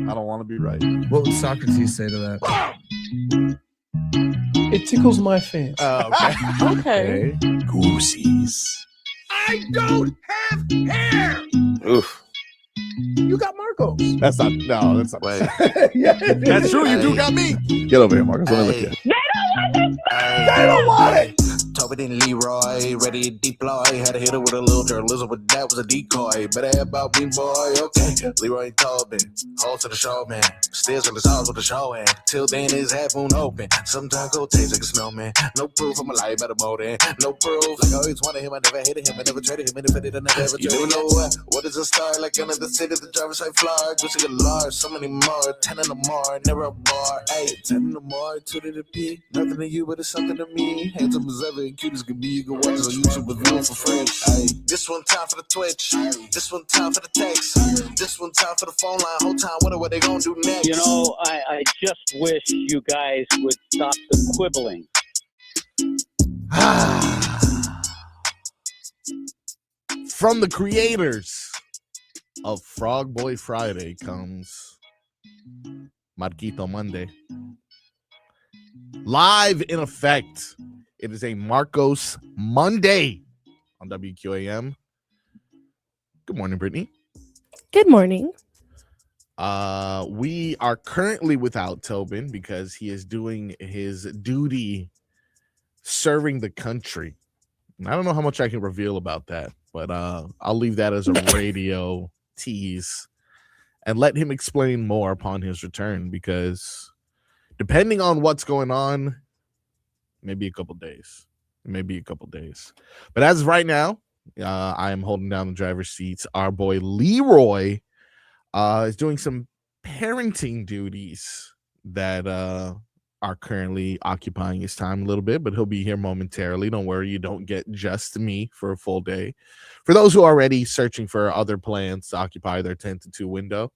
I don't want to be right. What would Socrates say to that? It tickles my fancy. Oh, okay. Okay. Goosies. I don't have hair. Oof. You got Marcos. That's not. No, that's not. Wait. Yeah, That's true. You do got me. Get over here, Marcus. Let me look at you. They don't want it. Tobin and Leroy, ready to deploy. Had to hit her with a little journalism, but that was a decoy. Better have about me, boy. Okay, Leroy and Tobin, hold to the show, man. Stairs on the stars with the show, and till then his half moon open. Sometimes go taste like a snowman. No proof of my life better more than no proof. Like I always wanted him, I never hated him, I never traded him, and if I did, I never ever. You never know what is a star like another city. The driver's side fly, just like a large. So many more, 10 in the more, never a bar. 8, 10 in the more, 2 to the P. Nothing to you, but it's something to me. Handsome as ever, and cute as can be. You can watch us on YouTube with view for free. Ay. This one time for the Twitch. This one time for the text. This one time for the phone line. Whole time wonder what they gonna do next. You know, I just wish you guys would stop the quibbling. From the creators of Frog Boy Friday comes Marquito Monday. Live in effect. It is a Marcos Monday on WQAM. Good morning, Brittany. Good morning. We are currently without Tobin because he is doing his duty serving the country. And I don't know how much I can reveal about that, but I'll leave that as a radio tease and let him explain more upon his return, because depending on what's going on, maybe a couple days. But as of right now, I am holding down the driver's seats. Our boy Leroy is doing some parenting duties that are currently occupying his time a little bit, but he'll be here momentarily. Don't worry, you don't get just me for a full day. For those who are already searching for other plans to occupy their 10 to 2 window,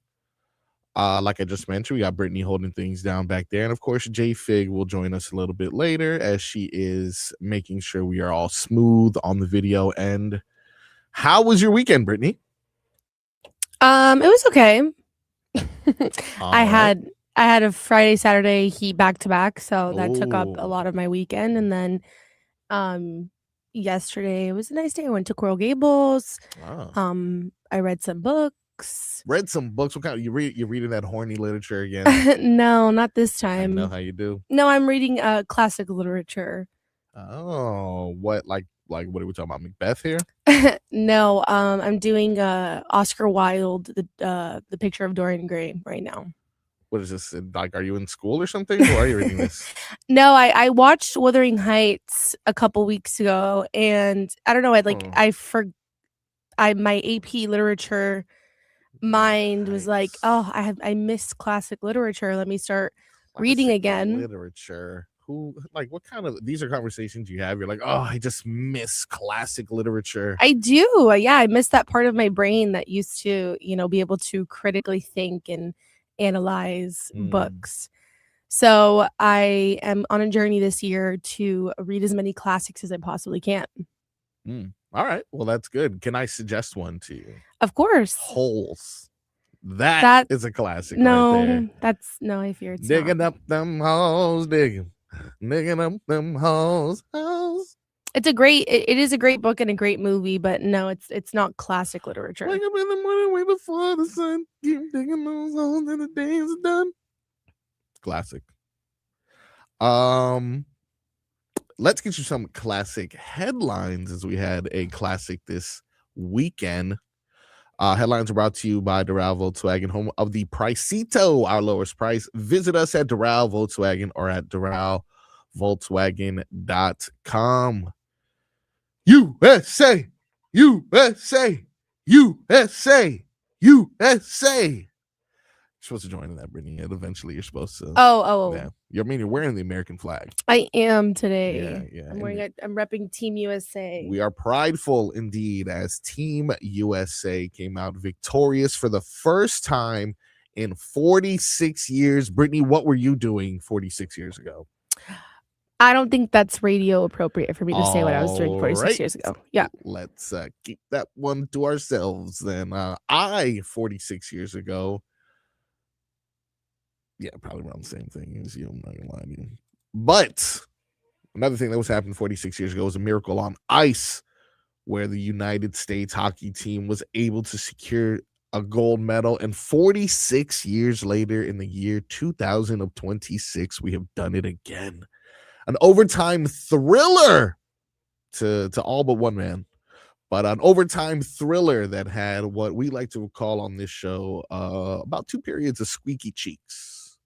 like I just mentioned, we got Brittany holding things down back there. And of course, J Fig will join us a little bit later as she is making sure we are all smooth on the video end. How was your weekend, Brittany? It was okay. I right. had a Friday, Saturday heat back to back, so that took up a lot of my weekend. And then yesterday it was a nice day. I went to Coral Gables. Oh. I read some books. Read some books. What kind of you're reading that horny literature again? No, not this I time. know how you do. No, I'm reading classic literature. Oh, what like what are we talking about? Macbeth here? No, I'm doing Oscar Wilde, the Picture of Dorian Gray right now. What is this? Like, are you in school or something? Or are you reading this? No, I watched Wuthering Heights a couple weeks ago, and I don't know. My AP literature mind was like, oh, I miss classic literature. Let me start reading again. Literature. What kind of, these are conversations you have? You're like, oh, I just miss classic literature. I do. Yeah, I miss that part of my brain that used to, be able to critically think and analyze books. So I am on a journey this year to read as many classics as I possibly can. All right. Well, that's good. Can I suggest one to you? Of course. Holes. That is a classic. No, right there. I fear it's digging not. up them holes, digging up them holes. It is a great book and a great movie, but no, it's not classic literature. Wake up in the morning way before the sun, keep digging those holes and the days are done. Classic. Let's get you some classic headlines, as we had a classic this weekend. Headlines are brought to you by Doral Volkswagen, home of the Pricito, our lowest price. Visit us at Doral Volkswagen or at DoralVolkswagen.com. USA, USA, USA, USA. You're supposed to join in that, Brittany. And eventually you're supposed to. Oh. Yeah. You're wearing the American flag. I am today. Yeah. I'm repping Team USA. We are prideful indeed, as Team USA came out victorious for the first time in 46 years. Brittany, what were you doing 46 years ago? I don't think that's radio appropriate for me to say what I was doing 46 years ago. Yeah. Let's keep that one to ourselves then. 46 years ago, Yeah, probably around the same thing as you. I'm not gonna lie to you. But another thing that was happening 46 years ago was a miracle on ice, where the United States hockey team was able to secure a gold medal. And 46 years later, in the year 2026, we have done it again. An overtime thriller to all but one man. But an overtime thriller that had what we like to call on this show about 2 periods of squeaky cheeks.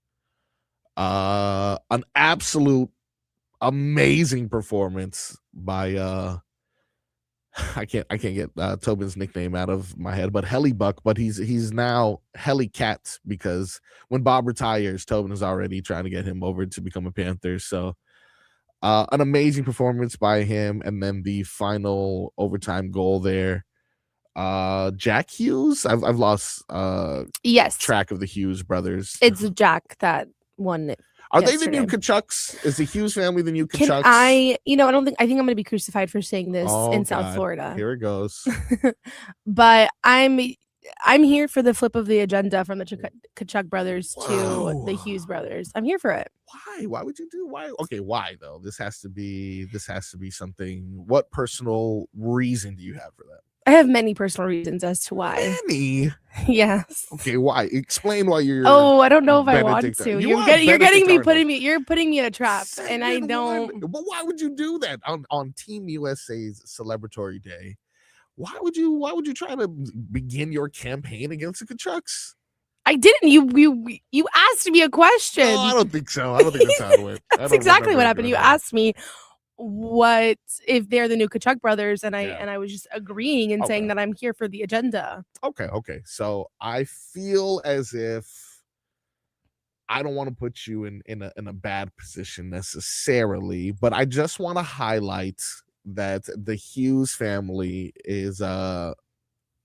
An absolute amazing performance by I can't get Tobin's nickname out of my head, but Hellybuck, but he's now Hellycat, because when Bob retires, Tobin is already trying to get him over to become a Panther. So an amazing performance by him. And then the final overtime goal there. Jack Hughes. I've lost Yes. track of the Hughes brothers. It's Jack that won it. Are they the new yesterday. Kachucks? Is the Hughes family the new Can Kachucks? I think I'm going to be crucified for saying this in South God. Florida. Here it goes. But I'm here for the flip of the agenda from the Kachuk brothers to Whoa. the Hughes brothers. I'm here for it. Why? Why would you do? Why? Okay, why though? This has to be something. What personal reason do you have for that? I have many personal reasons as to why. Many. Yes. Okay, why? Explain why you're. Oh, I don't know if I want Benedict to. You You're are getting Benedict me Arnold. you're putting me in a trap, and I Second don't. one. But why would you do that on Team USA's celebratory day? Why would you try to begin your campaign against the Kachucks? I didn't. You asked me a question. No, I don't think so. I don't think that's how it went. I That's don't exactly remember what it happened. You going. asked me what if they're the new Kachuk brothers, and Yeah. I was just agreeing and saying Okay. that I'm here for the agenda. Okay. So I feel as if I don't want to put you in a bad position necessarily, but I just want to highlight that the Hughes family is an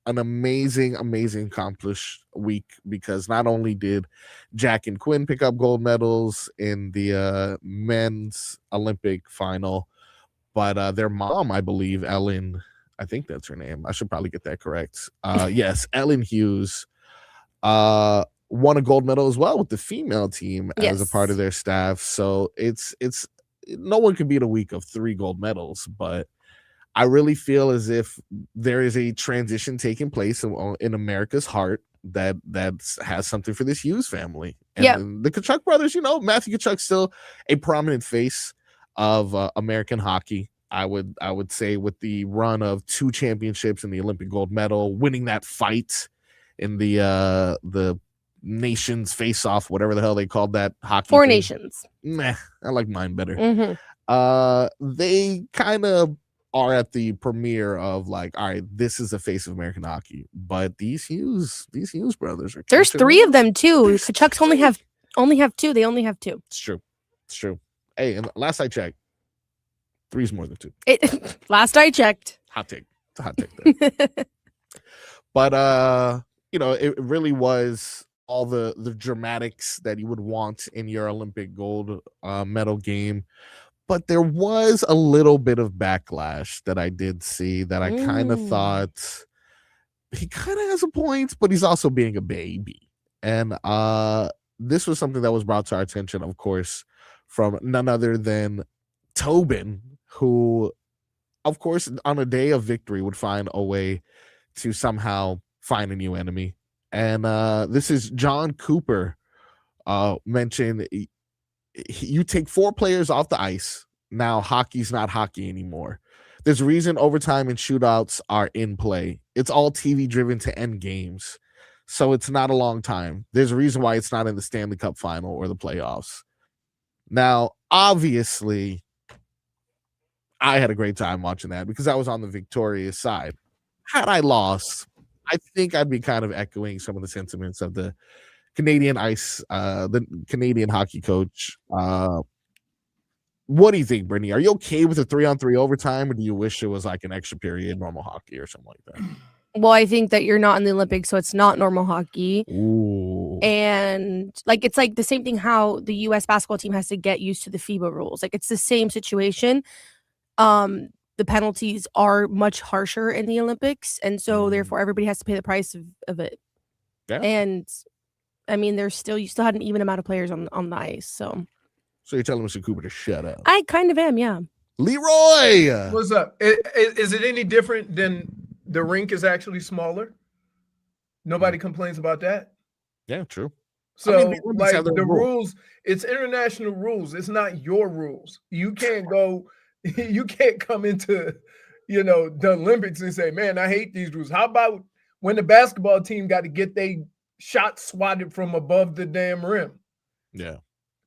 amazing accomplished week, because not only did Jack and Quinn pick up gold medals in the men's Olympic final, but their mom, I believe, Ellen, I think that's her name. I should probably get that correct. Yes, Ellen Hughes won a gold medal as well with the female team as a part of their staff. So it's no one can beat a week of 3 gold medals, but I really feel as if there is a transition taking place in America's heart that has something for this Hughes family. And then the Kachuk brothers, Matthew Kachuk's still a prominent face of American hockey. I would say, with the run of 2 championships and the Olympic gold medal, winning that fight in the nations face-off, whatever the hell they called that hockey 4 thing. nations. Meh, I like mine better. Mm-hmm. They kind of are at the premiere of like, all right, this is the face of American hockey. But these Hughes brothers are. There's 3 of them too. There's Kachucks only have 2. They only have 2. It's true. Hey, and last I checked, 3 is more than 2. Last I checked. Hot take. It's a hot take there. But it really was all the dramatics that you would want in your Olympic gold medal game. But there was a little bit of backlash that I did see that I kind of thought he kind of has a point, but he's also being a baby. And this was something that was brought to our attention, of course, from none other than Tobin, who, of course, on a day of victory would find a way to somehow find a new enemy. And this is John Cooper mentioned, you take 4 players off the ice. Now hockey's not hockey anymore. There's a reason overtime and shootouts are in play. It's all TV driven to end games. So it's not a long time. There's a reason why it's not in the Stanley Cup final or the playoffs. Now, obviously, I had a great time watching that because I was on the victorious side. Had I lost, I think I'd be kind of echoing some of the sentiments of the Canadian the Canadian hockey coach. What do you think, Brittany? Are you okay with a 3-on-3 overtime, or do you wish it was like an extra period, normal hockey, or something like that? Well, I think that you're not in the Olympics, so it's not normal hockey. Ooh. And it's like the same thing how the U.S. basketball team has to get used to the FIBA rules. Like, it's the same situation. The penalties are much harsher in the Olympics, and so therefore everybody has to pay the price of it. Yeah. And I mean, you still had an even amount of players on the ice. So you're telling Mr. Cooper to shut up? I kind of am, yeah. Leroy, What's up? Is it any different than the rink is actually smaller? Nobody complains about that. Yeah, true. So I mean, like the rules, it's international rules. It's not your rules. You can't come into, the Olympics and say, man, I hate these rules. How about when the basketball team got to get their shot swatted from above the damn rim? Yeah.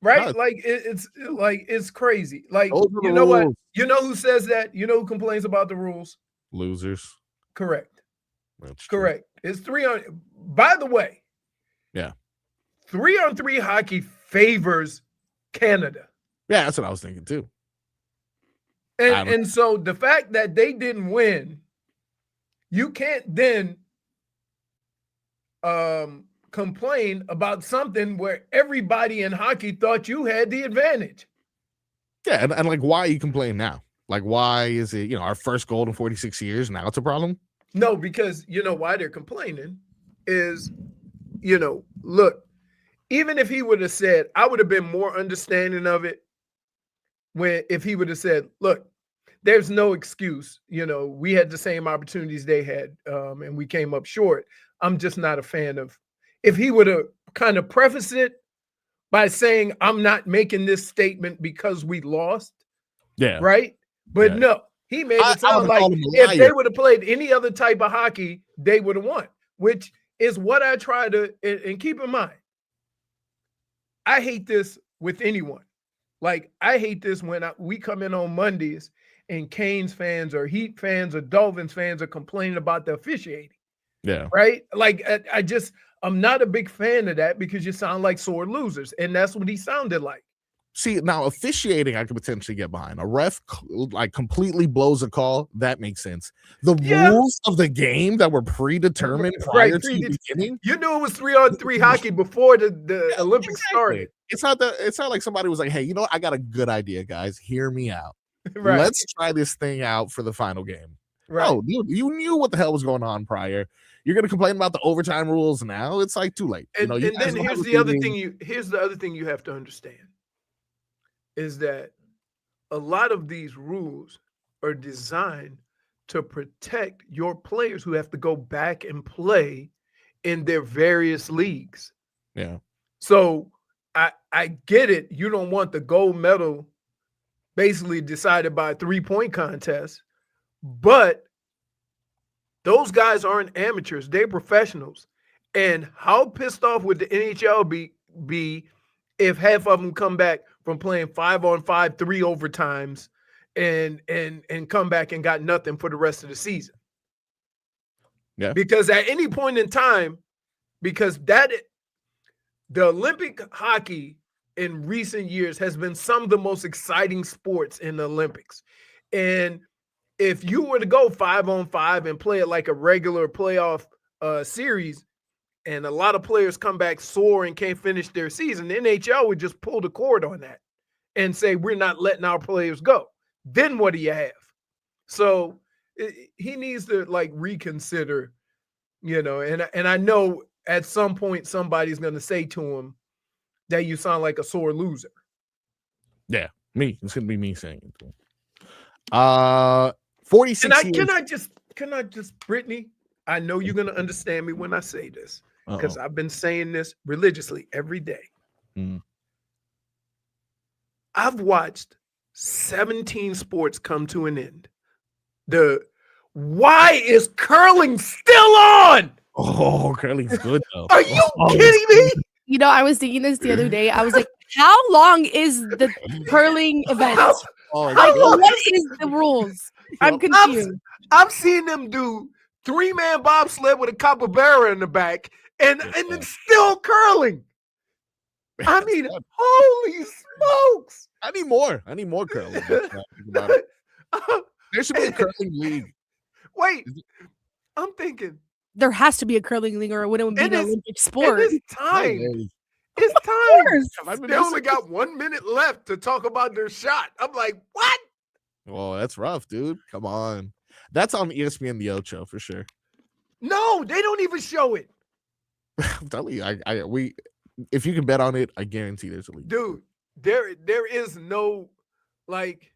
Right? No, like it's crazy. Like, those are the you know what? rules. You know who says that? You know who complains about the rules? Losers. Correct. That's true. Correct. It's 3-on. By the way, yeah, 3-on-3 hockey favors Canada. Yeah, that's what I was thinking too. And so the fact that they didn't win, you can't then complain about something where everybody in hockey thought you had the advantage. Yeah, and like, why are you complaining now? Like, why is it, our first goal in 46 years, now it's a problem? No, because you know why they're complaining is, look, even if he would have said, I would have been more understanding of it if he would have said, look, there's no excuse. We had the same opportunities they had, and we came up short. I'm just not a fan of. If he would have kind of prefaced it by saying, I'm not making this statement because we lost. Yeah. Right? But no, he made it sound like if they would have played any other type of hockey, they would have won, which is what I try to, and keep in mind, I hate this with anyone. Like, I hate this when we come in on Mondays and Canes fans or Heat fans or Dolphins fans are complaining about the officiating. Yeah. Right? Like, I'm not a big fan of that because you sound like sore losers. And that's what he sounded like. See, now officiating, I could potentially get behind. A ref like completely blows a call. That makes sense. The rules of the game that were predetermined prior to the beginning. You knew it was 3-on-3 hockey before the Olympics started. It's not like somebody was like, hey, I got a good idea, guys. Hear me out. Right. Let's try this thing out for the final game. Right. Oh, you knew what the hell was going on prior. You're gonna complain about the overtime rules now. It's like too late. And then here's the other thing you have to understand is that a lot of these rules are designed to protect your players who have to go back and play in their various leagues. Yeah. So I get it. You don't want the gold medal basically decided by a 3-point contest, but those guys aren't amateurs. They're professionals. And how pissed off would the NHL be if half of them come back from playing 5-on-5, 3 overtimes and come back and got nothing for the rest of the season? Yeah. Because at any point in time, the Olympic hockey in recent years has been some of the most exciting sports in the Olympics. And if you were to go 5-on-5 and play it like a regular playoff series, and a lot of players come back sore and can't finish their season, the NHL would just pull the cord on that and say, we're not letting our players go. Then what do you have? So he needs to reconsider, and I know at some point somebody's going to say to him that you sound like a sore loser. Yeah, me. It's going to be me saying it to him. 46 Can I just, Brittany, I know you're going to understand me when I say this because I've been saying this religiously every day. Mm. I've watched 17 sports come to an end. Why is curling still on? Oh, curling's good though. Are you kidding me? I was thinking this the other day. I was like, how long is the curling event? What is the rules? I'm confused. I've seen them do 3-man bobsled with a capybara in the back and it's still curling. I mean, holy smokes. I need more curling. There should be a curling league. Wait, I'm thinking. There has to be a curling league or it wouldn't be an Olympic sport. It's time. It's time. They only got 1 minute left to talk about their shot. I'm like, what? Oh, that's rough, dude. Come on. That's on ESPN The Ocho for sure. No, they don't even show it. I'm telling you, if you can bet on it, I guarantee there's a leak. Dude, there is no like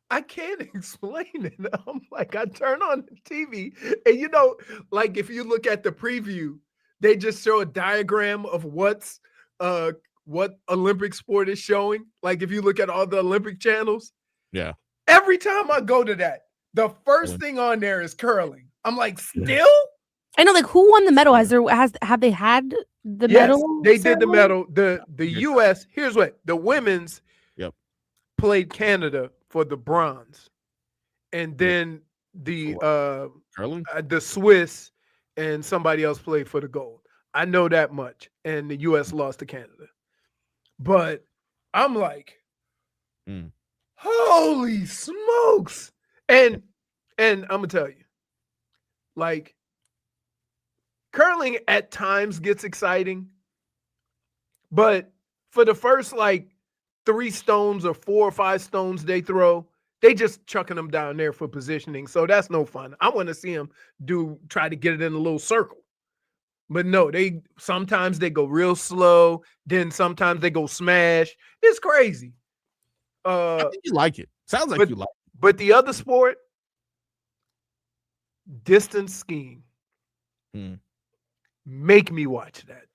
I can't explain it. I'm like, I turn on the TV and like if you look at the preview, they just show a diagram of what Olympic sport is showing. Like if you look at all the Olympic channels, yeah. Every time I go to that, the first thing on there is curling. I'm like, still? I know, like who won the medal? Have they had the medal? They did the medal. The US, here's what the women's played Canada for the bronze. And then the Swiss and somebody else played for the gold. I know that much. And the US lost to Canada. But I'm like, holy smokes. And I'm gonna tell you, like, curling at times gets exciting, but for the first like 3 stones or 4 or 5 stones they throw, they just chucking them down there for positioning. So that's no fun. I want to see them try to get it in a little circle. But no, sometimes they go real slow, then sometimes they go smash. It's crazy. I think you like it. Sounds like you like it. But the other sport, distance skiing. Make me watch that.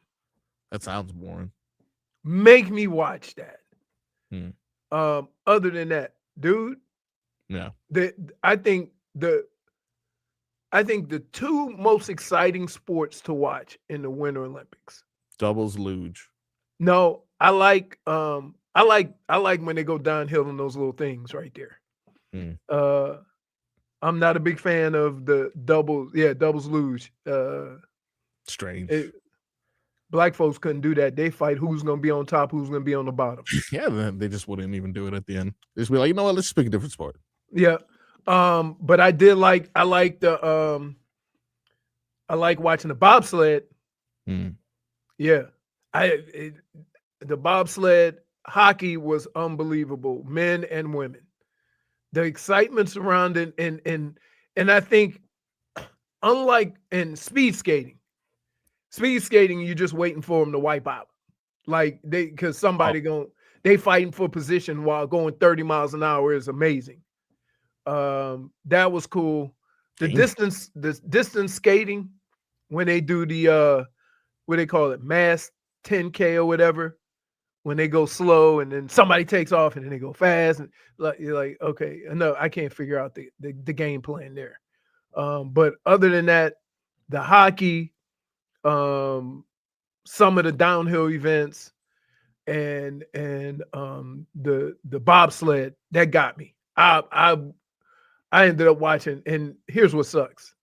That sounds boring. Make me watch that. Other than that, dude. Yeah. I think the 2 most exciting sports to watch in the Winter Olympics. Doubles luge. No, I like when they go downhill in those little things right there. I'm not a big fan of the doubles luge. Strange. Black folks couldn't do that. They fight who's going to be on top, who's going to be on the bottom. Yeah, they just wouldn't even do it at the end. They just be like, you know what? Let's pick a different sport. Yeah. But I like watching the bobsled. Yeah. The bobsled hockey was unbelievable, men and women. The excitement surrounding and I think unlike in speed skating, you're just waiting for them to wipe out. Like because somebody they fighting for position while going 30 miles an hour is amazing. That was cool. The distance skating when they do the what they call it, mass 10K or whatever, when they go slow and then somebody takes off and then they go fast and you're like, okay, no, I can't figure out the game plan there. But other than that, the hockey, some of the downhill events and the bobsled, that got me. I ended up watching, and here's what sucks.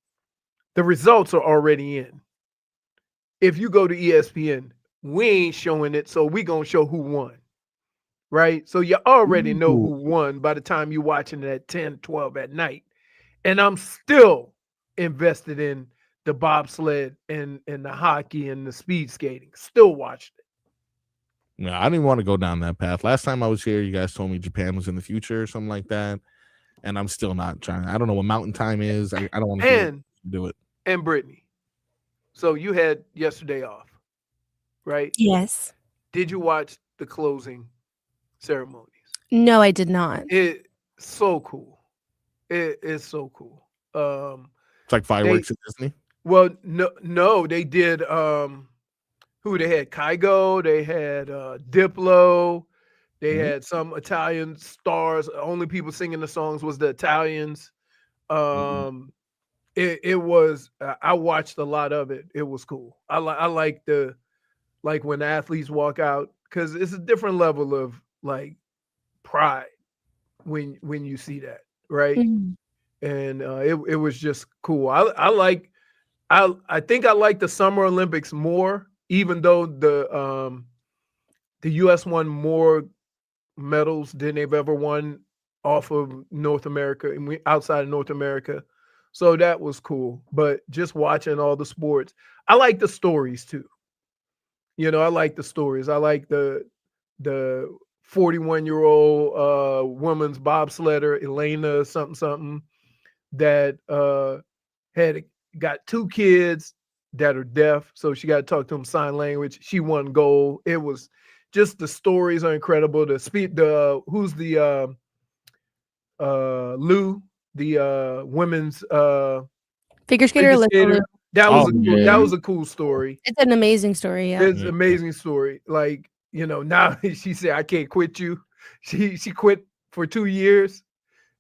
The results are already in. If you go to ESPN, we ain't showing it, so we gonna show who won, right? So you already know who won by the time you're watching it at 10, 12 at night. And I'm still invested in the bobsled and the hockey and the speed skating. Still watched it. No, I didn't want to go down that path. Last time I was here, you guys told me Japan was in the future or something like that. And I'm still not trying. I don't know what mountain time is. I don't want to do it. And Brittany, so you had yesterday off, right? Yes. Did you watch the closing ceremonies? No, I did not. It's so cool. It is so cool. It's like fireworks at Disney. Well, no, they did. Who they had? Kygo. They had Diplo. They had some Italian stars. The only people singing the songs was the Italians. It was. I watched a lot of it. It was cool. I like when the athletes walk out, because it's a different level of like pride when you see that, right? And it was just cool. I think I like the Summer Olympics more, even though the U.S. won more medals than they've ever won off of North America and outside of North America. So that was cool. But just watching all the sports, I like the stories too. You know, I like the stories. I like the 41-year-old women's bobsledder, Elena something that had got 2 kids that are deaf, so she got to talk to them sign language. She won gold. It was just, the stories are incredible. The speed, who's the Lou, the women's Figure skater, figure Alyssa skater. Liu. That was Oh, that yeah. was a cool story. It's an amazing story. Yeah. It's an amazing story. Like, now she said, I can't quit you. She quit for 2 years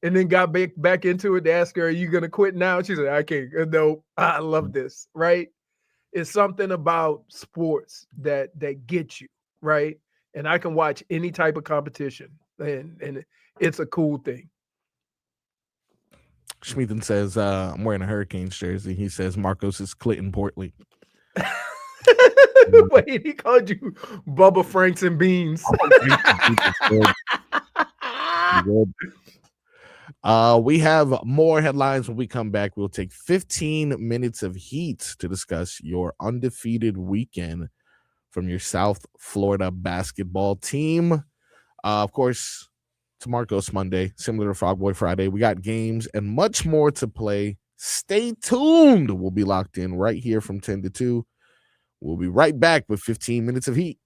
and then got back into it. To ask her, are you gonna quit now? She said, I can't. No, I love this, right? It's something about sports that gets you, right? And I can watch any type of competition, and it's a cool thing. Schmeathan says, I'm wearing a Hurricanes jersey. He says Marcos is Clinton Portly. Wait, he called you Bubba Franks and Beans. We have more headlines when we come back. We'll take 15 minutes of heat to discuss your undefeated weekend from your South Florida basketball team. Of course, to Marcos Monday, similar to Frog Boy Friday. We got games and much more to play. Stay tuned. We'll be locked in right here from 10 to 2. We'll be right back with 15 minutes of heat.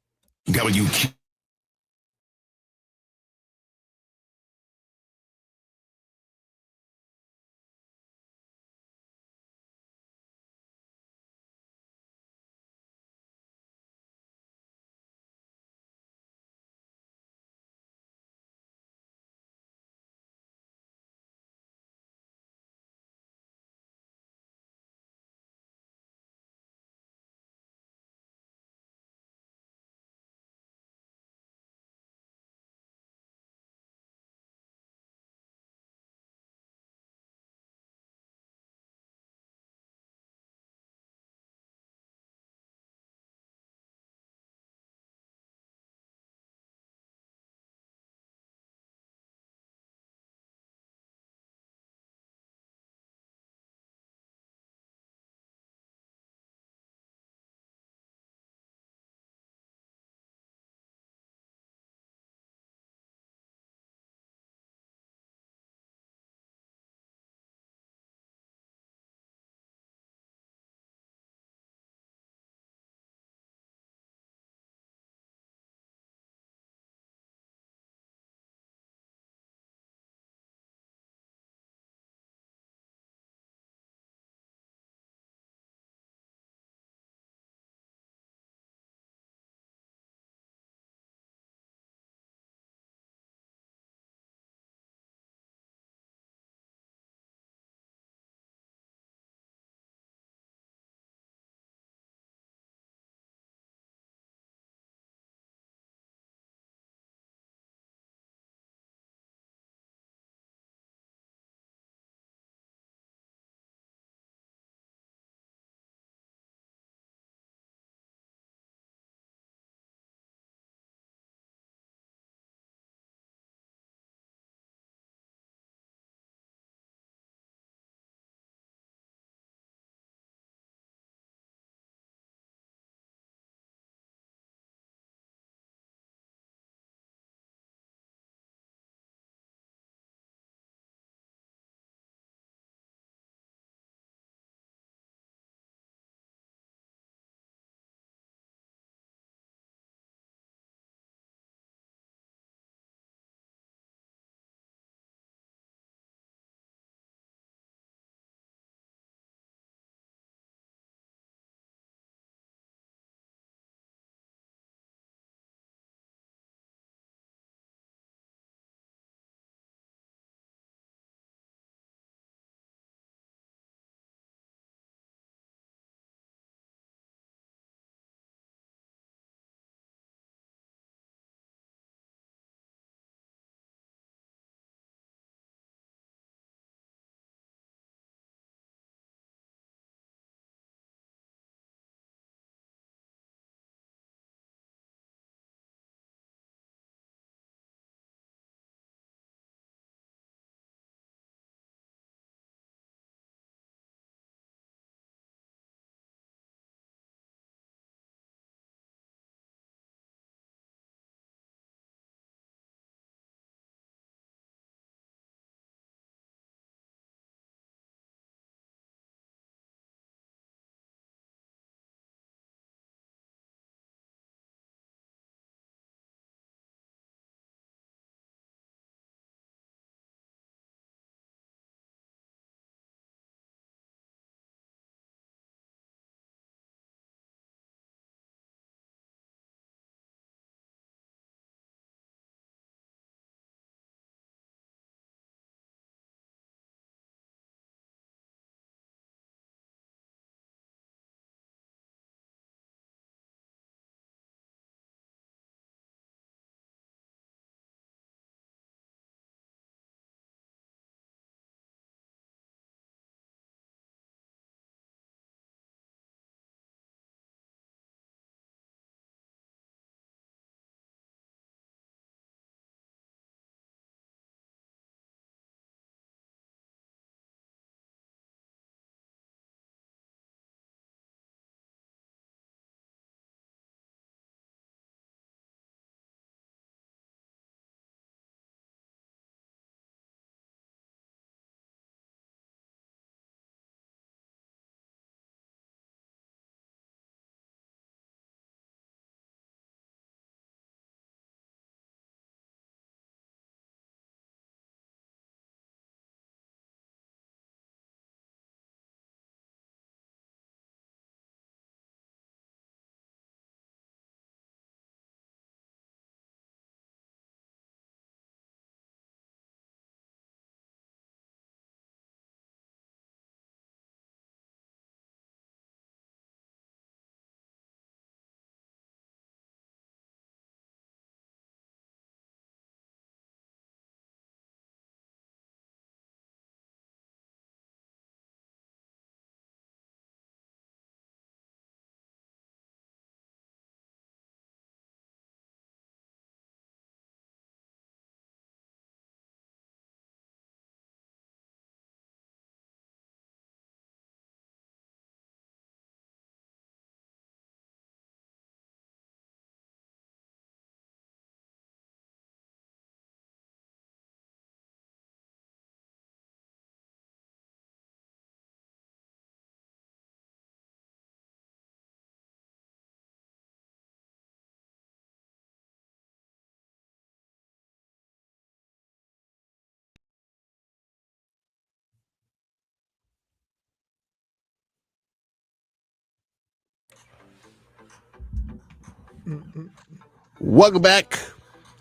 Welcome back.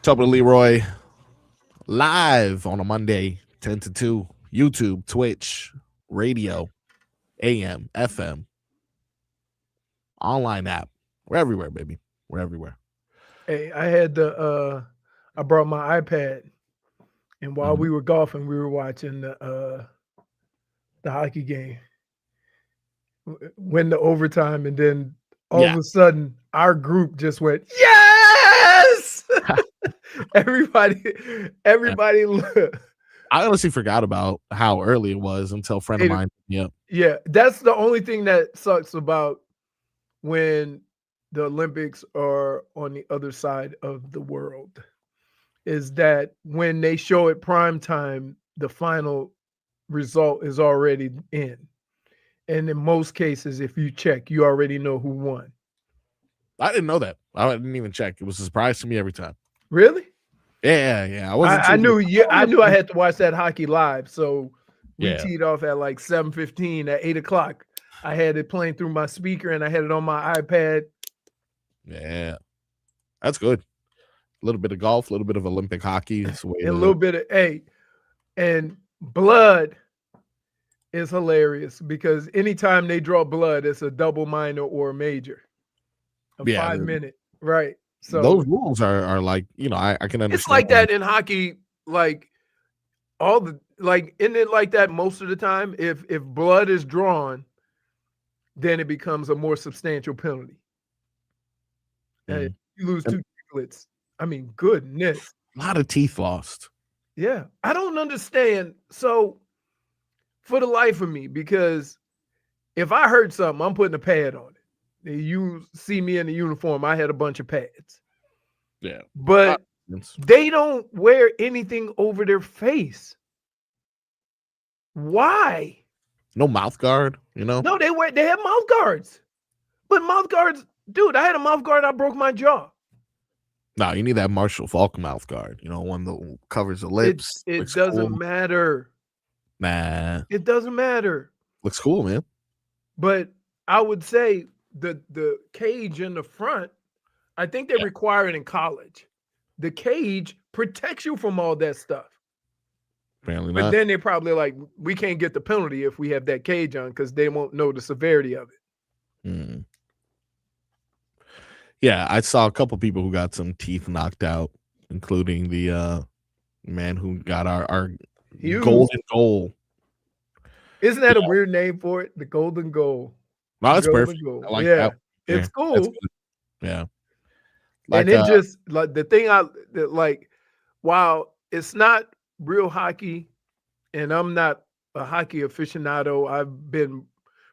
Tobin and Leroy live on a Monday, 10 to 2. YouTube, Twitch, radio, AM, FM, online app. We're everywhere, baby. We're everywhere. Hey, I brought my iPad, and while we were golfing, we were watching the hockey game. Went to overtime, and then all of a sudden, our group just went, yes! everybody. I honestly forgot about how early it was until a friend of mine. Yeah, that's the only thing that sucks about when the Olympics are on the other side of the world, is that when they show it prime time, the final result is already in. And in most cases, if you check, you already know who won. I didn't know that. I didn't even check. It was a surprise to me every time. Really? Yeah. I knew I had to watch that hockey live. So we teed off at like 7:15 at 8 o'clock. I had it playing through my speaker and I had it on my iPad. Yeah. That's good. A little bit of golf, a little bit of Olympic hockey. And a little bit of and blood is hilarious because anytime they draw blood, it's a double minor or a major. A 5 minute. Right. So those rules are like, I can understand. It's like that in hockey, like isn't it like that most of the time? If blood is drawn, then it becomes a more substantial penalty. And you lose 2 triplets. I mean, goodness. A lot of teeth lost. Yeah. I don't understand. So for the life of me, because if I hurt something, I'm putting a pad on it. You see me in the uniform, I had a bunch of pads. Yeah. But they don't wear anything over their face. Why? No mouth guard, No, they have mouth guards. But mouth guards, dude, I had a mouth guard, I broke my jaw. No, you need that Marshall Falk mouth guard, one that covers the lips. It doesn't matter. Nah. It doesn't matter. Looks cool, man. But I would say the cage in the front, I think they require it in college. The cage protects you from all that stuff. Apparently but not. Then they're probably like, we can't get the penalty if we have that cage on because they won't know the severity of it. Yeah, I saw a couple people who got some teeth knocked out, including the man who got our golden goal. Isn't that a weird name for it? The golden goal. No, that's perfect. I like that. It's cool. Yeah. And it just like the thing while it's not real hockey, and I'm not a hockey aficionado, I've been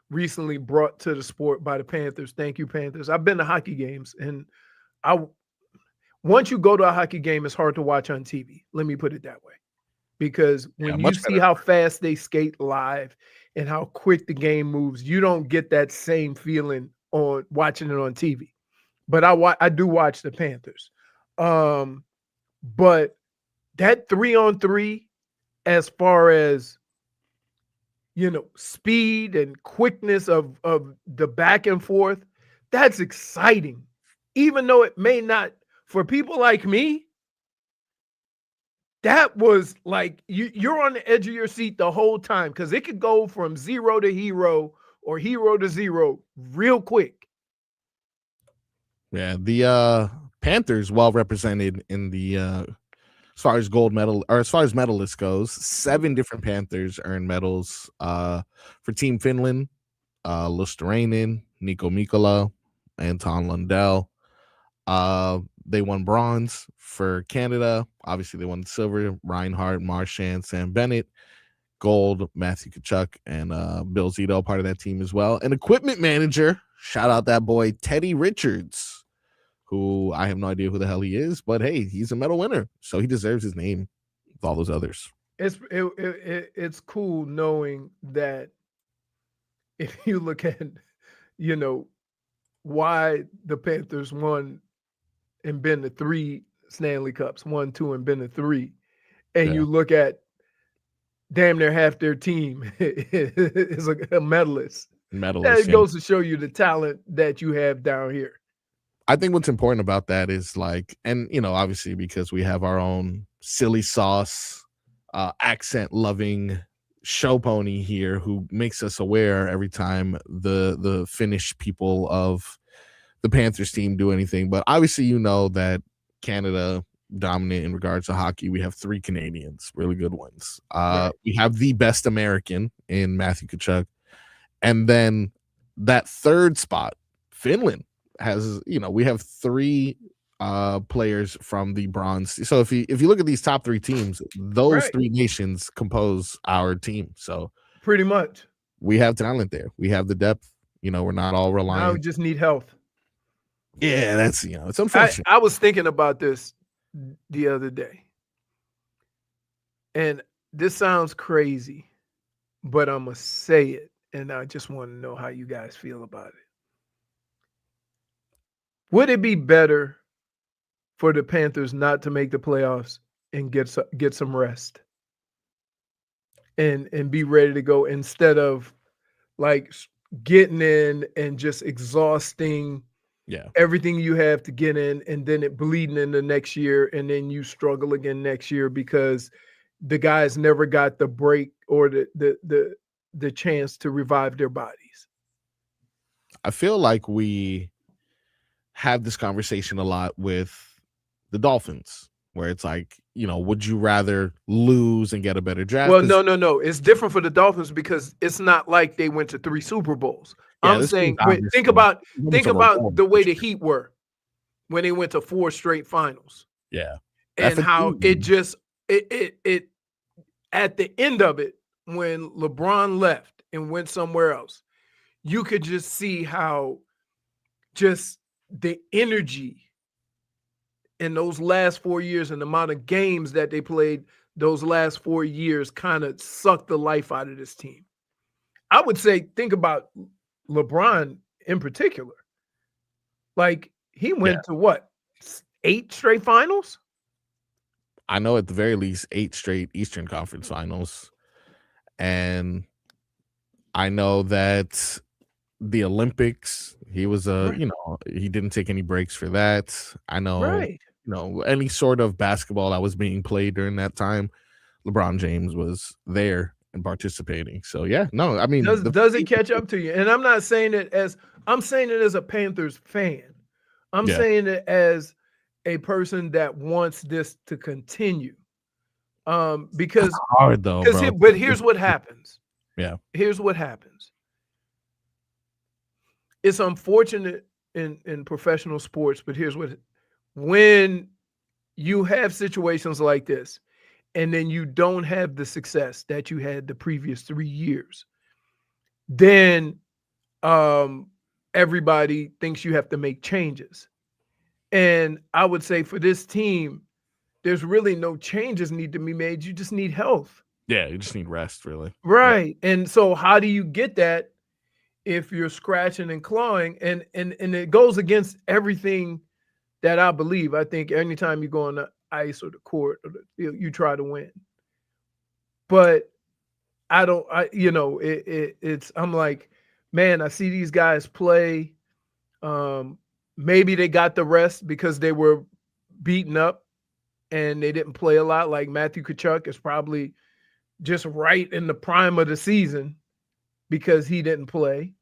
recently brought to the sport by the Panthers. Thank you, Panthers. I've been to hockey games, and once you go to a hockey game, it's hard to watch on TV. Let me put it that way. Because when you see how fast they skate live and how quick the game moves, you don't get that same feeling on watching it on TV. But I do watch the Panthers. But that 3-on-3, as far as speed and quickness of the back and forth, that's exciting. Even though it may not, for people like me, that was like you're on the edge of your seat the whole time because it could go from 0 to hero or hero to 0 real quick. Yeah, the Panthers well represented in the as far as gold medal or as far as medalists goes. 7 different Panthers earned medals. For Team Finland, Luosterainen, Nikola, Anton Lundell. They won bronze. For Canada, obviously they won silver. Reinhardt, Marchand, Sam Bennett. Gold, Matthew Tkachuk, and Bill Zito, part of that team as well. And equipment manager, shout out that boy Teddy Richards, who I have no idea who the hell he is, but hey, he's a medal winner, so he deserves his name with all those others. It's cool knowing that if you look at, why the Panthers won and been to 3 Stanley Cups, 1, 2, and been to 3, and you look at damn near half their team is a medalist. That goes to show you the talent that you have down here. I think what's important about that is like, and obviously because we have our own silly sauce, accent loving show pony here who makes us aware every time the Finnish people of the Panthers team do anything. But obviously, that Canada dominant in regards to hockey. We have 3 Canadians, really good ones. Right. We have the best American in Matthew Tkachuk. And then that third spot, Finland has, we have 3 players from the bronze. So if you look at these top 3 teams, those Right. 3 nations compose our team. So Pretty much. we have talent there. We have the depth. We're not all Now we reliant. just need health. Yeah, that's it's unfortunate. I was thinking about this the other day, and this sounds crazy, but I'm gonna say it, and I just want to know how you guys feel about it. Would it be better for the Panthers not to make the playoffs and get some rest and be ready to go instead of like getting in and just exhausting everything you have to get in, and then it bleeding into next year, and then you struggle again next year because the guys never got the break or the chance to revive their bodies? I feel like we have this conversation a lot with the Dolphins, where it's like, would you rather lose and get a better draft? Well, no. It's different for the Dolphins because it's not like they went to 3 Super Bowls. Yeah, I'm saying, think about the way the Heat were when they went to 4 straight finals. Yeah. And how it just it at the end of it, when LeBron left and went somewhere else, you could just see how just the energy in those last 4 years and the amount of games that they played those last 4 years kind of sucked the life out of this team. I would say, think about LeBron in particular. Like, he went to what, 8 straight finals? I know at the very least 8 straight Eastern Conference finals. And I know that the Olympics, he was he didn't take any breaks for that. I know, any sort of basketball that was being played during that time, LeBron James was there and participating. So I mean, does it catch up to you? And I'm not saying it as a Panthers fan. I'm saying it as a person that wants this to continue. Because it's hard though, bro. But here's what happens. Yeah. Here's what happens. It's unfortunate in professional sports, but when you have situations like this, and then you don't have the success that you had the previous 3 years, then everybody thinks you have to make changes. And I would say for this team, there's really no changes need to be made. You just need health. Yeah, you just need rest, really. Right. Yeah. And so how do you get that if you're scratching and clawing? And it goes against everything that I believe. I think anytime you go on the ice or the court or you try to win. But I'm like, man, I see these guys play. Maybe they got the rest because they were beaten up and they didn't play a lot. Like Matthew Tkachuk is probably just right in the prime of the season because he didn't play.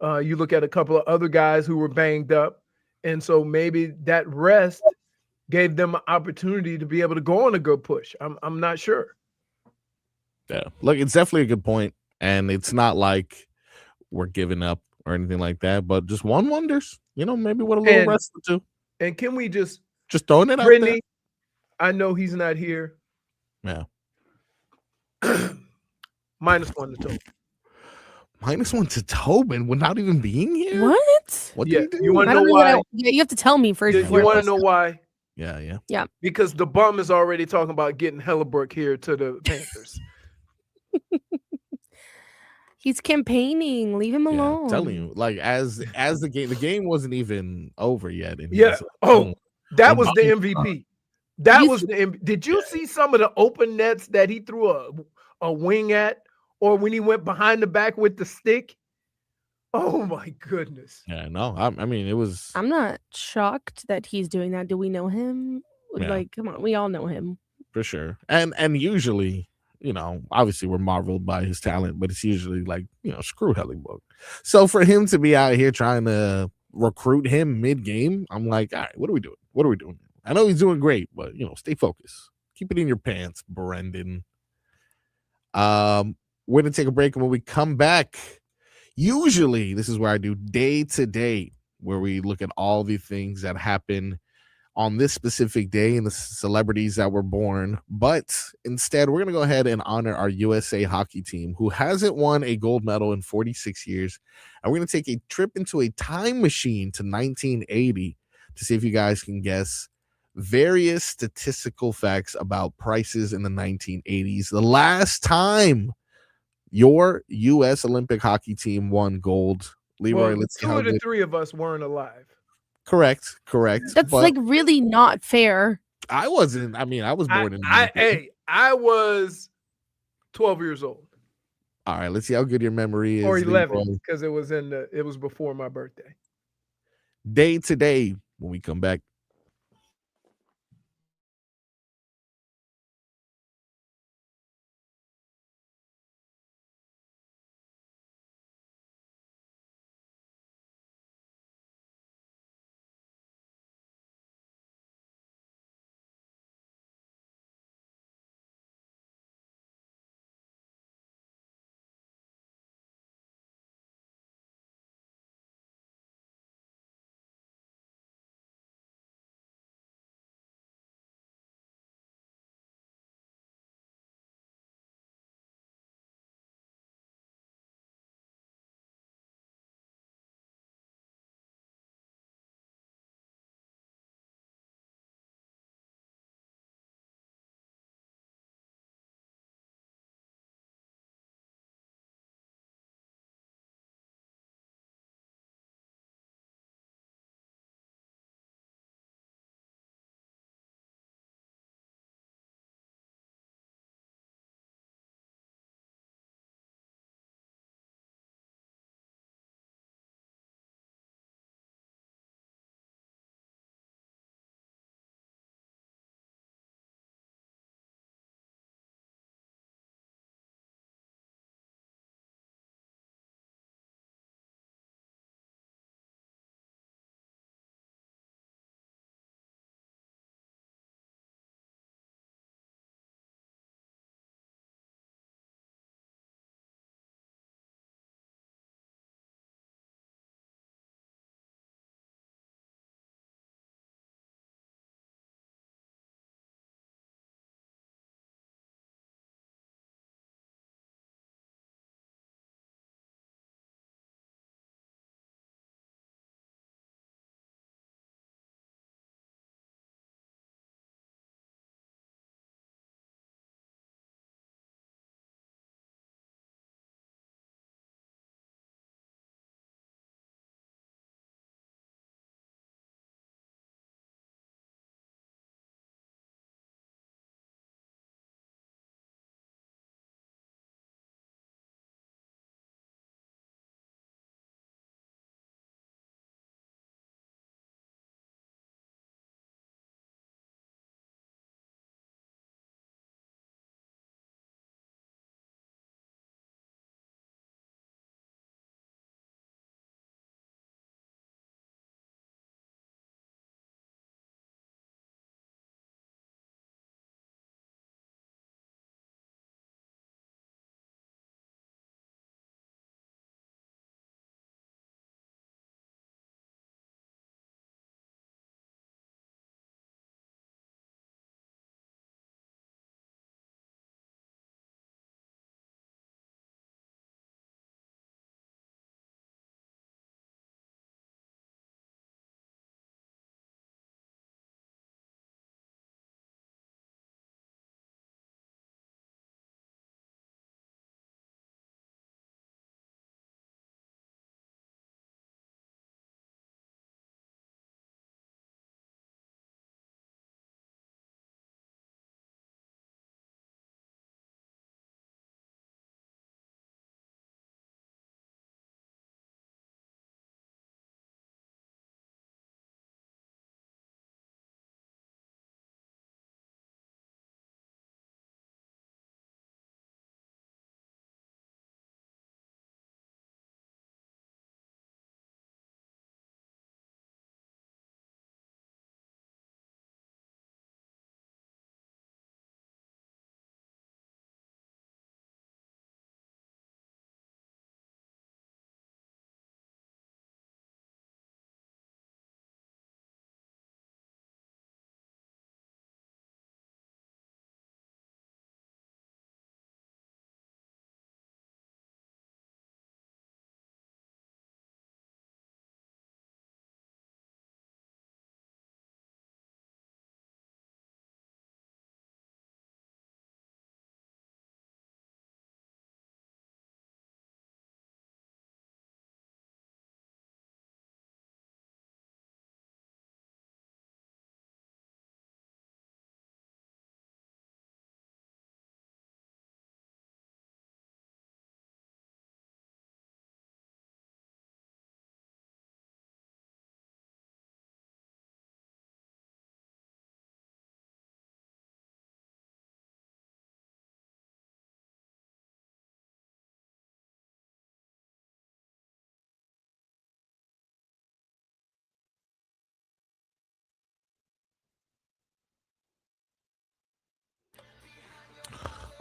You look at a couple of other guys who were banged up. And so maybe that rest gave them an opportunity to be able to go on a good push. I'm not sure. Yeah, look, it's definitely a good point. And it's not like we're giving up or anything like that, but just one wonders, maybe with a little rest or two. And can we just throwing it out there? I know he's not here. Yeah. -1 to Tobin. -1 to Tobin without even being here? What? What did he do? You want to know why? You have to tell me first. You want to know why? Yeah. Because the bum is already talking about getting Hellebuyck here to the Panthers. He's campaigning. Leave him alone. I'm telling you, like as the game wasn't even over yet. And that was the MVP. Did you see some of the open nets that he threw a wing at, or when he went behind the back with the stick? Oh my goodness. Yeah, no, I mean, it was I'm not shocked that he's doing that. Do we know him? Yeah. Like, come on, we all know him. for sure. And usually, obviously we're marveled by his talent, but it's usually like, screw Hellybook. So for him to be out here trying to recruit him mid-game, I'm like, all right, what are we doing? What are we doing? I know he's doing great, but stay focused. Keep it in your pants, Brendan. We're gonna take a break, and when we come back, usually this is where I do day to day, where we look at all the things that happen on this specific day and the celebrities that were born. But instead, we're going to go ahead and honor our USA hockey team, who hasn't won a gold medal in 46 years. And we're going to take a trip into a time machine to 1980 to see if you guys can guess various statistical facts about prices in the 1980s. The last time your U.S. Olympic hockey team won gold. Leroy, Well, let's see two how of the good. three of us weren't alive. Correct. That's But like really not fair. I wasn't. I mean, I was born in. I was 12 years old All right, let's see how good your memory is. or 11 Leroy. because it was before my birthday. Day to day when we come back.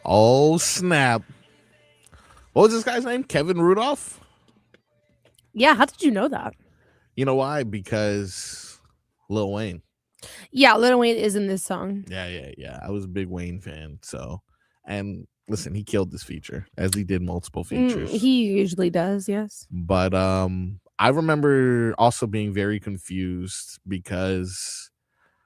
Oh, snap. What was this guy's name? Kevin Rudolph? Yeah, how did you know that? You know why? Because Lil Wayne. Yeah, Lil Wayne is in this song. Yeah. I was a big Wayne fan. So, and listen, he killed this feature as he did multiple features. He usually does, yes. But I remember also being very confused because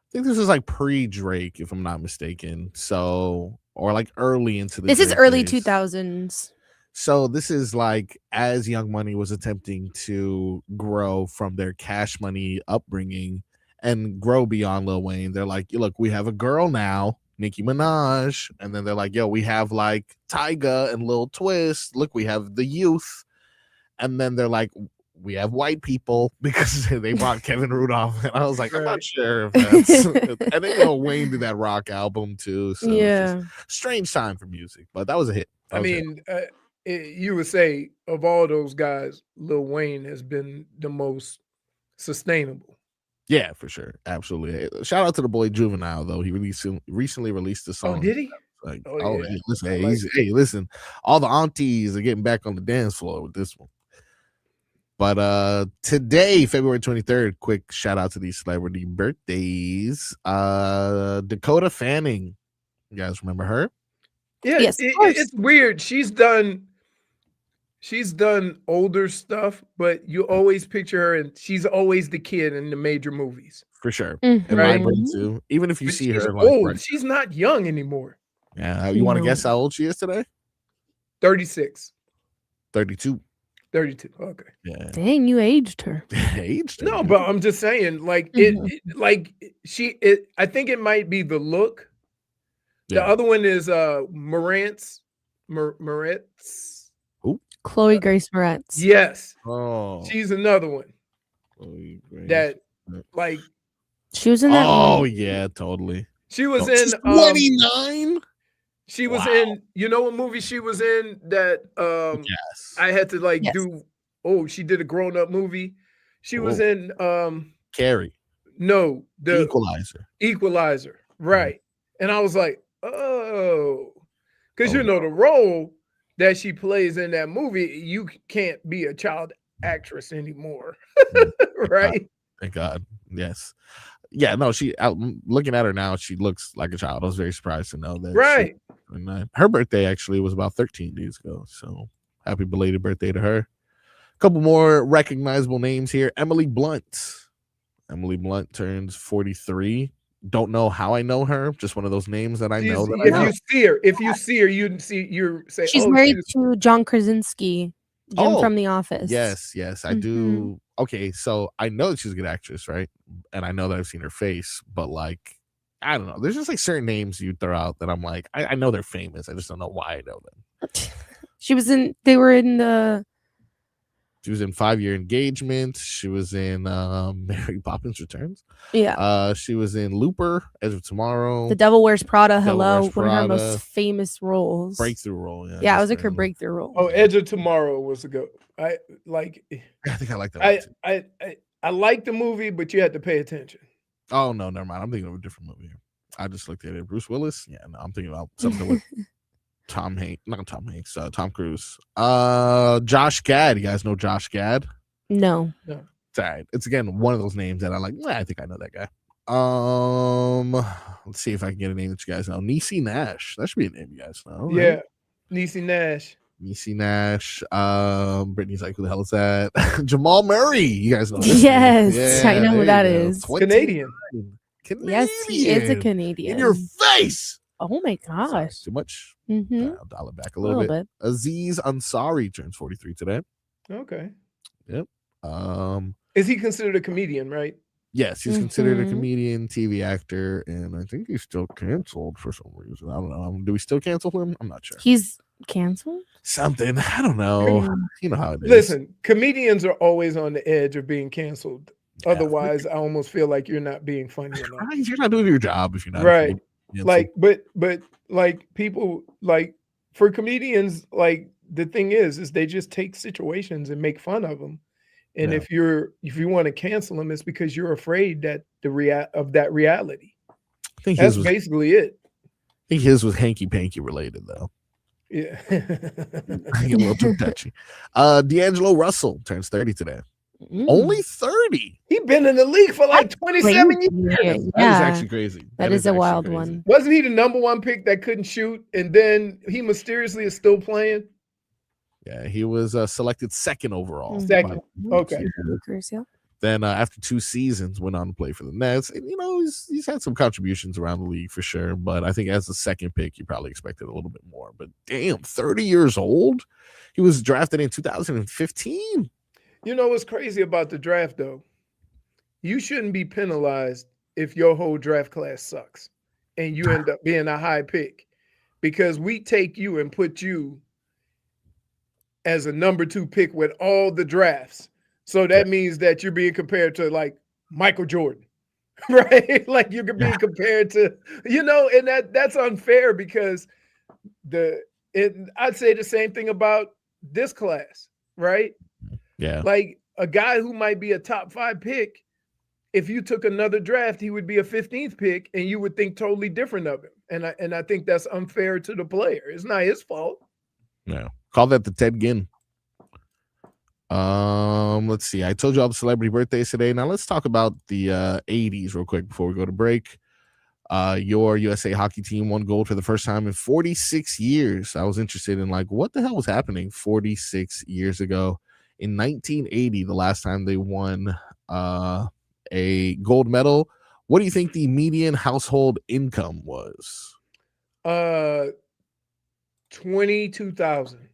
I think this was like pre-Drake, if I'm not mistaken. So, or like early into the This is Drake early days. 2000s. So this is like as Young Money was attempting to grow from their Cash Money upbringing and grow beyond Lil Wayne. They're like, look, we have a girl now, Nicki Minaj. And then they're like, yo, we have like Tyga and Lil Twist. Look, we have the youth. And then they're like, we have white people because they brought Kevin Rudolph. And I was like, I'm not sure if that's. And then Wayne did that rock album too. So yeah. Strange time for music, but that was a hit. You would say of all those guys, Lil Wayne has been the most sustainable. Yeah, for sure. Absolutely. Shout out to the boy Juvenile, though. He recently released a song. Oh, did he? Like, yeah. Listen, listen, all the aunties are getting back on the dance floor with this one. But today, February 23rd, quick shout out to these celebrity birthdays. Dakota Fanning. You guys remember her? Yeah, yes, it's weird. She's done older stuff, but you always picture her, and she's always the kid in the major movies. For sure. Mhm. In Right. my brain too. Even if you see She's her like old. right- She's not young anymore. Yeah. You want to No. guess how old she is today? 36. 32. 32. Okay. Yeah. Dang, you aged her. Aged. No, but I'm just saying, like I think it might be the look. The other one is Moretz. Chloe Grace Moretz. Yes. Oh. She's another one that like She was in that. Oh yeah, totally. she was She's in 29. she was Wow. in, you know what movie she was in that Yes. I had to like Yes. she did a grown-up movie. She was Whoa. in Carrie. no, the Equalizer. Equalizer. Right. And I was like, oh, because Oh, you know the role that she plays in that movie, you can't be a child actress anymore. Right. Thank God. Yes. Yeah, no, looking at her now, she looks like a child. I was very surprised to know that. Right. Her birthday actually was about 13 days ago. So happy belated birthday to her. A couple more recognizable names here. Emily Blunt. Emily Blunt turns 43. Don't know how I know her. Just one of those names that I know. If you see her, you say She's married to John Krasinski, Jim from The Office. Yes, I do. Okay, so I know that she's a good actress, right? And I know that I've seen her face, but like, I don't know. There's just like certain names you throw out that I'm like, I know they're famous. I just don't know why I know them. She was in. They were in the. She was in 5 Year Engagement. She was in Mary Poppins Returns. Yeah. She was in Looper, Edge of Tomorrow. The Devil Wears Prada. Devil Hello, Wears one of her Prada. most famous roles. Breakthrough role. Yeah, it was like her breakthrough role. Oh, Edge of Tomorrow was a go. I think I like that one too. I like the movie, but you had to pay attention. Oh no, never mind. I'm thinking of a different movie. I just looked at it. Bruce Willis. Yeah, no, I'm thinking about something with Tom Cruise. Josh Gad. You guys know Josh Gad? No. It's all right. It's again one of those names that I'm like, I think I know that guy. Let's see if I can get a name that you guys know. Niecy Nash. That should be a name you guys know. Right? Yeah, Niecy Nash. Brittany's like, who the hell is that? Jamal Murray. You guys know this Yes, name. I know who that is. Canadian. Yes, he is a Canadian. In your face. Oh my gosh. Sorry, too much. Mm-hmm. I'll dial it back a little bit. Aziz Ansari turns 43 today. Okay. Yep. Is he considered a comedian, right? Yes, he's considered a comedian, TV actor, and I think he's still canceled for some reason. I don't know. Do we still cancel him? I'm not sure. He's canceled? Something. I don't know. You know how it is. Listen, comedians are always on the edge of being canceled. Yeah. Otherwise, I almost feel like you're not being funny enough. You're not doing your job if you're not right. Like, but like people like for comedians, like the thing is they just take situations and make fun of them. And if you want to cancel them, it's because you're afraid that that reality. I think that's basically it. think his was hanky panky related though. Yeah. A little too touchy. D'Angelo Russell turns 30 today. Only 30. He's been in the league for like 27 years. Yeah, That is actually crazy. that is a actually wild crazy. one. Wasn't he the number one pick that couldn't shoot, and then he mysteriously is still playing? Yeah, he was selected second overall. Second. Okay. Yeah. Then after 2 seasons, went on to play for the Nets. And, he's had some contributions around the league for sure. But I think as the second pick, you probably expected a little bit more. But damn, 30 years old. He was drafted in 2015. You know what's crazy about the draft, though? You shouldn't be penalized if your whole draft class sucks and you end up being a high pick, because we take you and put you as a number 2 pick with all the drafts. So that means that you're being compared to like Michael Jordan, right? Like you're being compared to, and that's unfair, because I'd say the same thing about this class, right? Yeah. Like a guy who might be a top 5 pick, if you took another draft, he would be a 15th pick, and you would think totally different of him. And I think that's unfair to the player. It's not his fault. No. Call that the Ted Ginn. Let's see. I told you all the celebrity birthdays today. Now let's talk about the 80s real quick before we go to break. Your USA hockey team won gold for the first time in 46 years. I was interested in what the hell was happening 46 years ago. In 1980, the last time they won a gold medal. What do you think the median household income was? 22,000.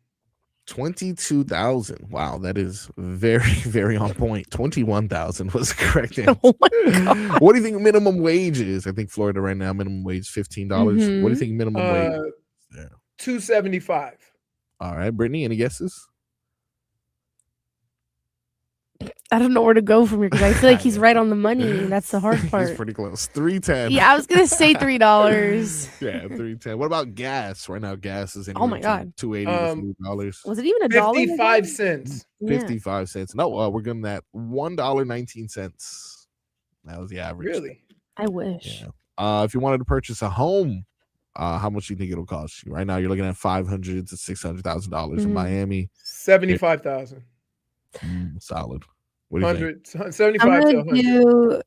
22,000. Wow, that is very, very on point. 21,000 was the correct answer. Oh my God. What do you think minimum wage is? I think Florida right now, minimum wage $15. What do you think minimum wage is? Yeah. $2.75. All right, Brittany, any guesses? I don't know where to go from here because I feel like he's right on the money. That's the hard part. He's pretty close. $3.10. Yeah, I was gonna say $3. Yeah, $3.10. What about gas? Right now, gas is Oh my God. $2.80 to $3. Was it even $1? 55 cents. 55 cents. No, we're giving that $1.19. That was the average. Really? I wish. Yeah. If you wanted to purchase a home, how much do you think it'll cost you? Right now, you're looking at $500,000 to $600,000 in Miami. 75,000. Solid. What do you think? 75 I'm to gonna 100. do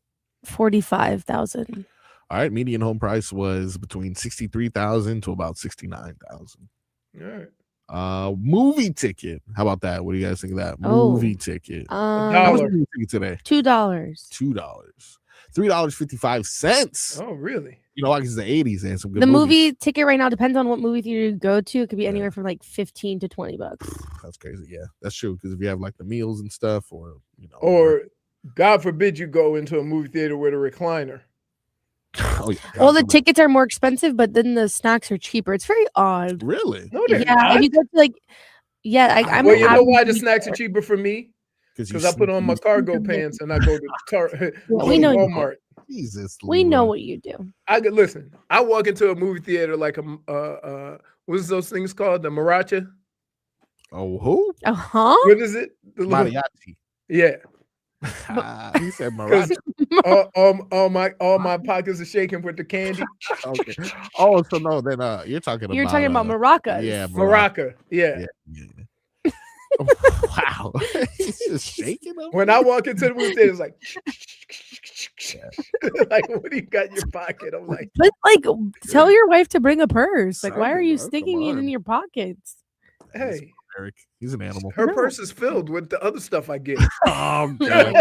45,000. All right, median home price was between 63,000 to about 69,000. All right. Movie ticket. How about that? What do you guys think of that? Oh. Movie ticket. Dollar. How much movie ticket today? $2. $2. $3.55. Oh, really? Like it's the 80s and some good The movies. movie ticket right now depends on what movie theater you go to. It could be anywhere from like $15 to $20. That's crazy. Yeah, that's true. Because if you have the meals and stuff, or Or God forbid you go into a movie theater with a recliner. oh, yeah, Well, the tickets are more expensive, but then the snacks are cheaper. It's very odd. really? No, they're Yeah, not. if you go to I'm Well, you know happy- why the snacks are cheaper for me? Because I put on my cargo pants and I go to we know you do. Walmart. Jesus, We know Lord. what you do. Listen. I walk into a movie theater like what's those things called? The Maracha? Oh, who? Uh-huh. What is it? The little- Mariachi. Yeah. He said Mariachi. all my pockets are shaking with the candy. Okay. Oh, so no, then you're talking You're about talking about maracas. yeah, Maraca. Yeah. Yeah. Wow. He's just shaking them. When I walk into the movie theater, it's like, like, what do you got in your pocket? I'm like, But tell your wife to bring a purse. Like, why are you Come sticking it on. in your pockets? hey, Eric, he's an animal. her purse is filled with the other stuff I get. Oh, God.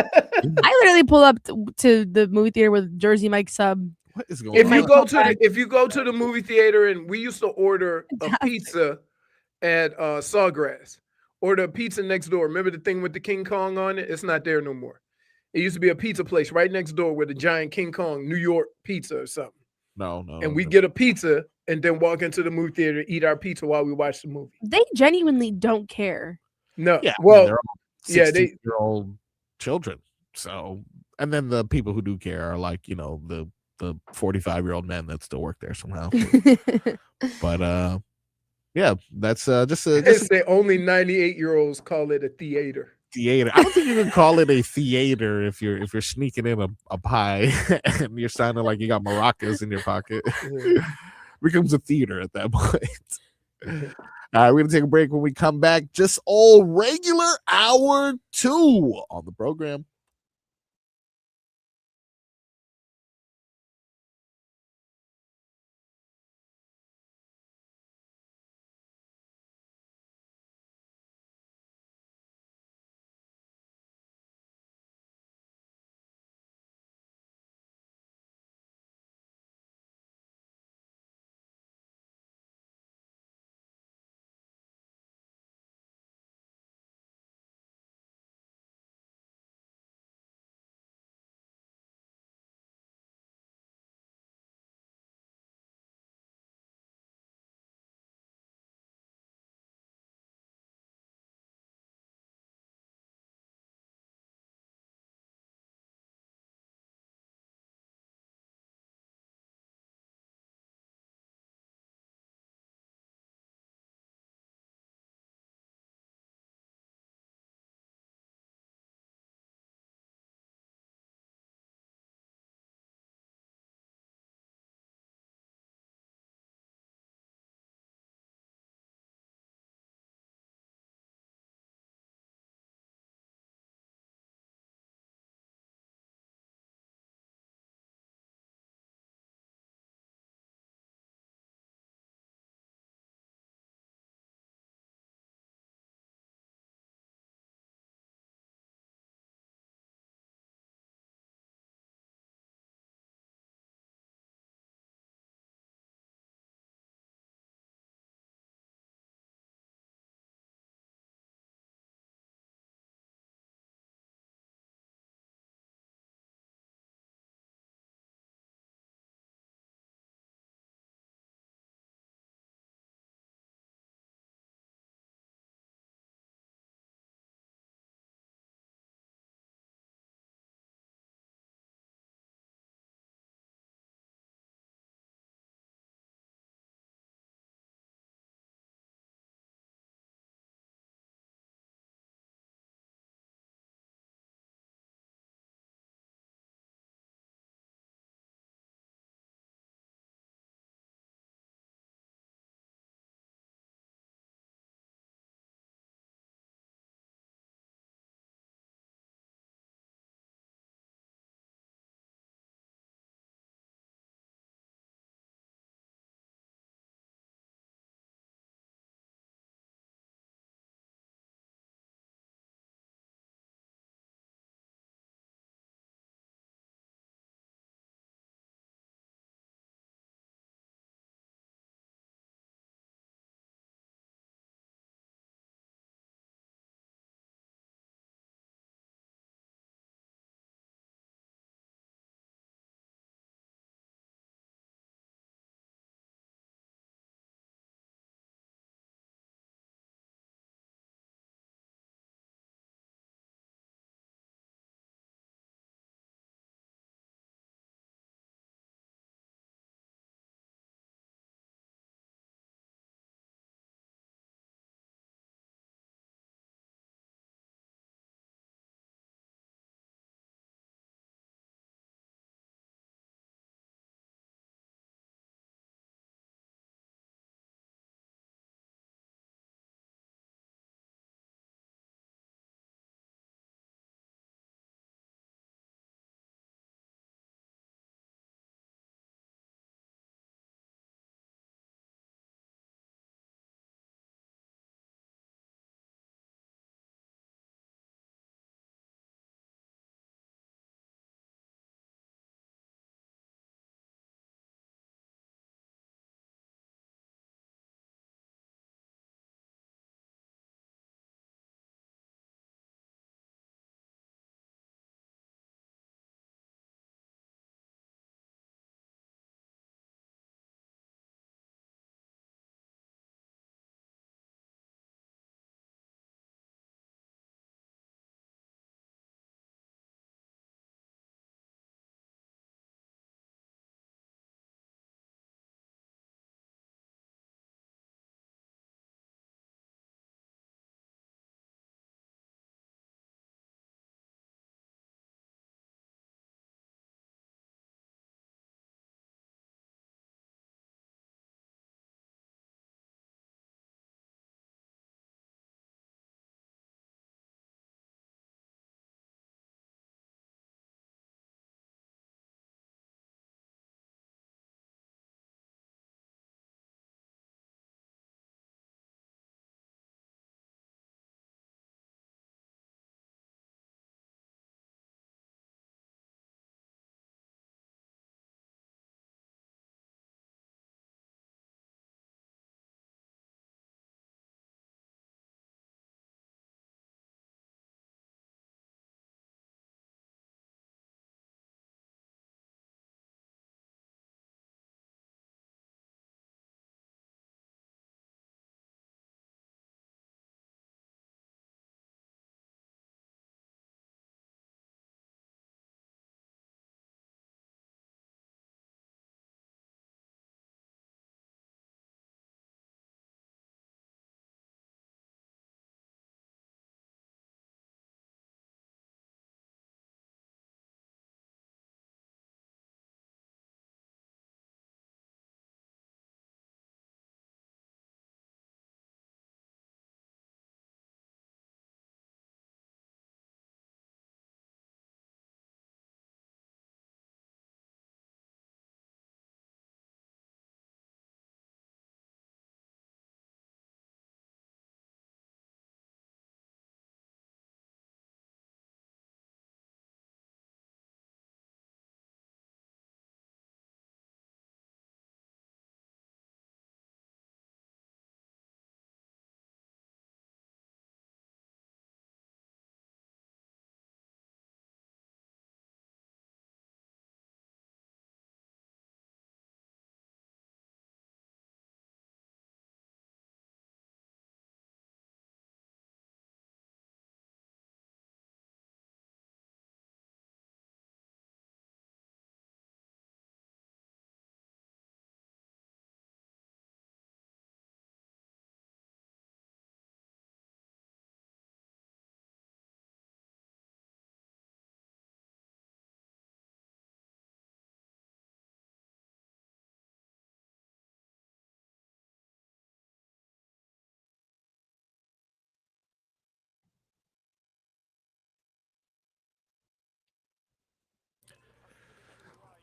I literally pull up to the movie theater with Jersey Mike sub. What is going If on? you go to the movie theater, and we used to order a pizza at Sawgrass, order a pizza next door. Remember the thing with the King Kong on it? It's not there no more. It used to be a pizza place right next door with a giant King Kong New York pizza or something. No. And we get a pizza and then walk into the movie theater, eat our pizza while we watch the movie. They genuinely don't care. No, Yeah, well, they're all yeah, they 16-year-old children. So, and then the people who do care are the 45-year-old men that still work there somehow. But yeah, that's just they say only 98-year-olds call it a theater. theater. I don't think you can call it a theater if you're sneaking in a pie and you're sounding like you got maracas in your pocket. becomes a theater at that point. All right, we're going to take a break. When we come back, just all regular hour 2 on the program.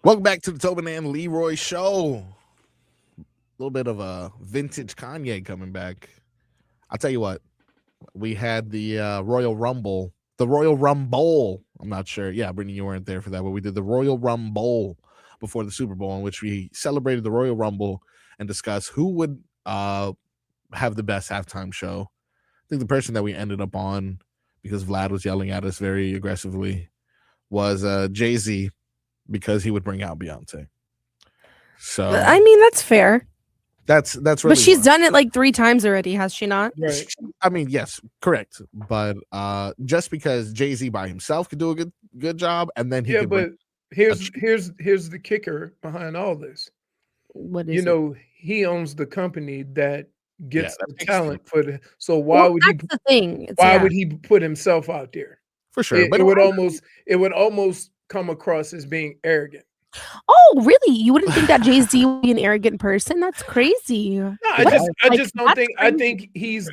Welcome back to the Tobin and Leroy show. A little bit of a vintage Kanye coming back. I'll tell you what, we had the Royal Rumble. I'm not sure. Yeah, Brittany, you weren't there for that, but we did the Royal Rumble before the Super Bowl, in which we celebrated the Royal Rumble and discussed who would have the best halftime show. I think the person that we ended up on, because Vlad was yelling at us very aggressively, was Jay-Z, because he would bring out Beyonce. So I mean, that's fair. That's really, but she's done it like 3 times already, has she not? Right. I mean, yes, correct. But just because Jay-Z by himself could do a good job, and then he could but here's the kicker behind all this. What is he owns the company that gets that the makes talent for the. So why would he? That's the thing. Why would he put himself out there? For sure, But it would almost come across as being arrogant. Oh, really? You wouldn't think that Jay-Z would be an arrogant person? That's crazy. No, I just don't think. I think he's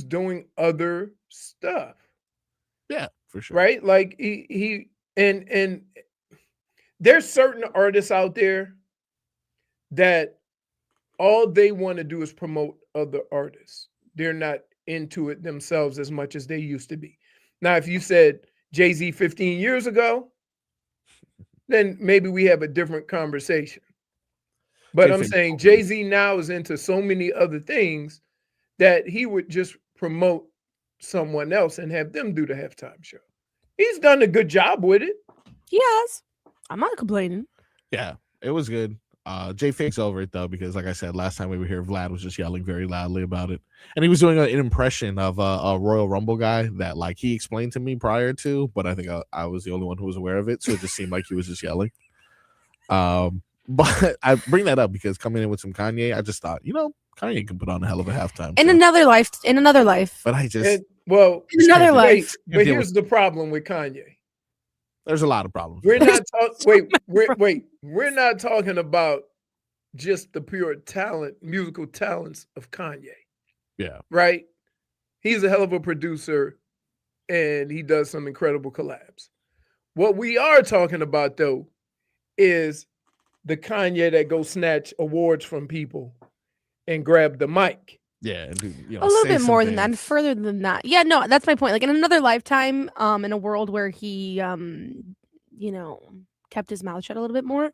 doing other stuff. Yeah, for sure. Right? Like he and there's certain artists out there that all they want to do is promote other artists. They're not into it themselves as much as they used to be. Now, if you said Jay-Z 15 years ago, then maybe we have a different conversation. But I'm saying Jay-Z now is into so many other things that he would just promote someone else and have them do the halftime show. He's done a good job with it. He has. I'm not complaining. Yeah, it was good. Jay fakes over it though, because like I said, last time we were here, Vlad was just yelling very loudly about it, and he was doing an impression of a Royal Rumble guy that like he explained to me prior to, but I think I was the only one who was aware of it, so it just seemed like he was just yelling. But I bring that up because coming in with some Kanye, I just thought, Kanye can put on a hell of a halftime In show. another life. But I just in another life. But here's the problem with Kanye. There's a lot of problems. We're not we're not talking about just the pure musical talents of Kanye. Yeah. Right? He's a hell of a producer and he does some incredible collabs. What we are talking about though is the Kanye that goes snatch awards from people and grab the mic. Yeah, a little bit more than that, and further than that. Yeah, no, that's my point. Like in another lifetime, in a world where he, kept his mouth shut a little bit more,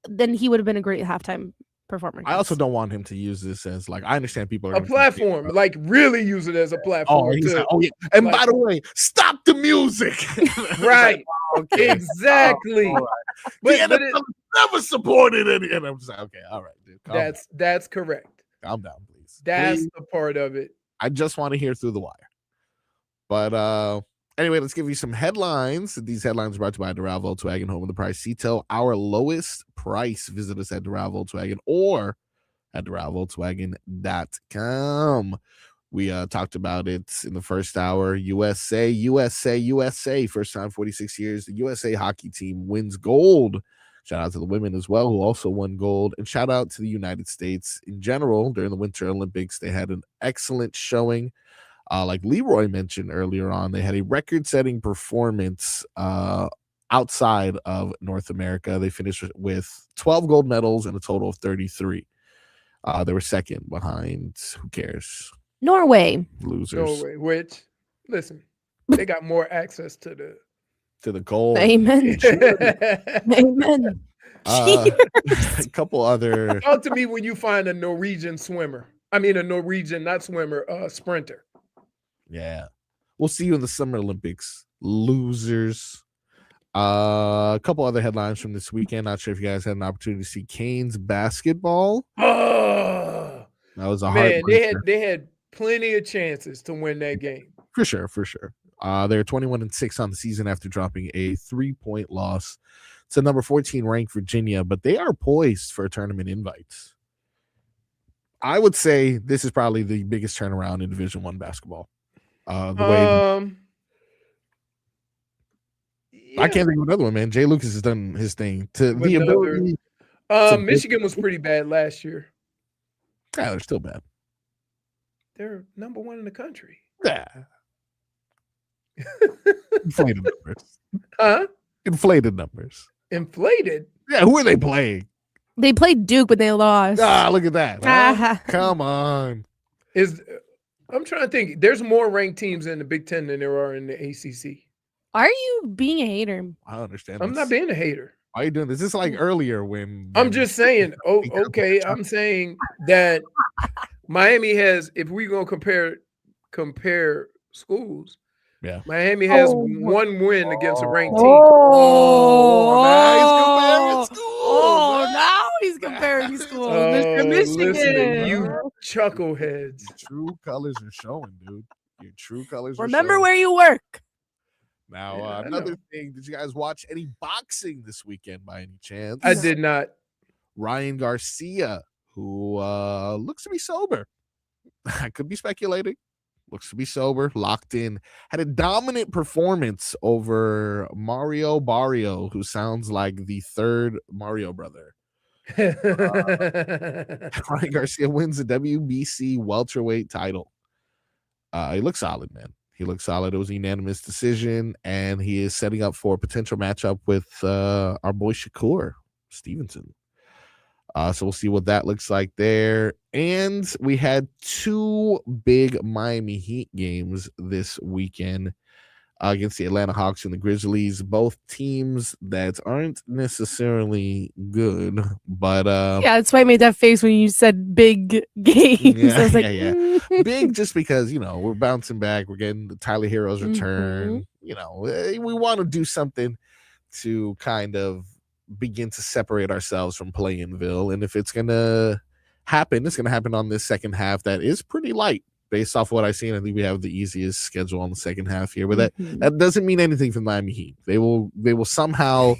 then he would have been a great halftime performer. I also don't want him to use this as like, I understand people are a platform, like really use it as a platform. Yeah. And by the way, stop the music. Right. Okay. Exactly. Right. But it never supported it. And I'm just like, okay, all right, dude. That's correct. Calm down, please. That's the part of it. I just want to hear through the wire. But anyway, let's give you some headlines. These headlines are brought to you by Doral Volkswagen, home of the price Cito. Our lowest price. Visit us at Doral Volkswagen or at DoralVolkswagen.com. We talked about it in the first hour. USA. First time 46 years. The USA hockey team wins gold. Shout out to the women as well, who also won gold. And shout out to the United States in general. During the Winter Olympics, they had an excellent showing. Like Leroy mentioned earlier on, they had a record-setting performance outside of North America. They finished with 12 gold medals and a total of 33. They were second behind, who cares? Norway. Losers. Norway, which, listen, they got more access to the gold. Amen. Amen. A couple other. Talk to me when you find a Norwegian swimmer. I mean, a Norwegian, not swimmer, sprinter. Yeah. We'll see you in the Summer Olympics. Losers. A couple other headlines from this weekend. Not sure if you guys had an opportunity to see Canes basketball. Oh, that was a man. They had plenty of chances to win that game. For sure. They're 21-6 on the season after dropping a 3-point loss to number 14 ranked Virginia, but they are poised for a tournament invite. I would say this is probably the biggest turnaround in Division I basketball. I can't think of another one, man. Jay Lucas has done his thing. Michigan was pretty bad last year. Yeah, they're still bad. They're number 1 in the country. Yeah. Inflated numbers. Huh? Inflated numbers. Inflated. Yeah, who are they playing? They played Duke, but they lost. Ah, look at that. Huh? Come on. I'm trying to think. There's more ranked teams in the Big Ten than there are in the ACC. Are you being a hater? I understand. I'm not being a hater. Why are you doing this? This is like earlier when I'm just saying. Oh, okay. I'm saying that Miami has. If we're gonna compare schools, yeah, Miami has one win against a ranked team. Now he's comparing schools. Mr. Listen, Michigan. you chuckleheads. Your true colors are showing, dude. Your true colors. Remember where you work. Now, another thing. Did you guys watch any boxing this weekend by any chance? I did not. Ryan Garcia, who looks to be sober. I could be speculating. Looks to be sober, locked in. Had a dominant performance over Mario Barrio, who sounds like the third Mario brother. Ryan Garcia wins the WBC welterweight title. He looks solid, man. He looks solid. It was a unanimous decision, and he is setting up for a potential matchup with our boy Shakur Stevenson. So we'll see what that looks like there. And we had two big Miami Heat games this weekend against the Atlanta Hawks and the Grizzlies. Both teams that aren't necessarily good, but yeah, that's why I made that face when you said big games. Yeah, I was like, yeah. Big just because, we're bouncing back. We're getting the Tyler Herro's return. We want to do something to kind of begin to separate ourselves from Playinville. And if it's going to happen, it's going to happen on this second half that is pretty light. Based off what I've seen, I think we have the easiest schedule on the second half here. But that doesn't mean anything for Miami Heat. They will somehow,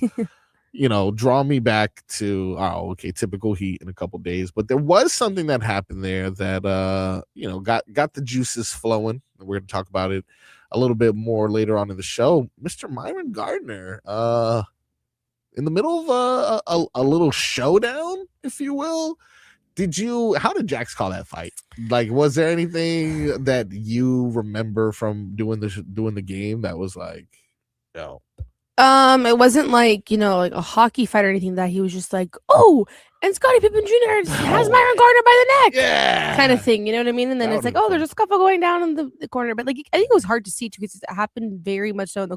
draw me back to typical Heat in a couple days. But there was something that happened there that got the juices flowing. We're going to talk about it a little bit more later on in the show. Mr. Myron Gardner, in the middle of a little showdown, if you will. How did Jax call that fight? Like, was there anything that you remember from doing the game that was like, it wasn't like, like a hockey fight or anything that he was just like, oh, and Scotty Pippen Jr. has Myron Gardner by the neck. Yeah. Kind of thing. You know what I mean? And then it's like, there's a scuffle going down in the corner. But like, I think it was hard to see too because it happened very much so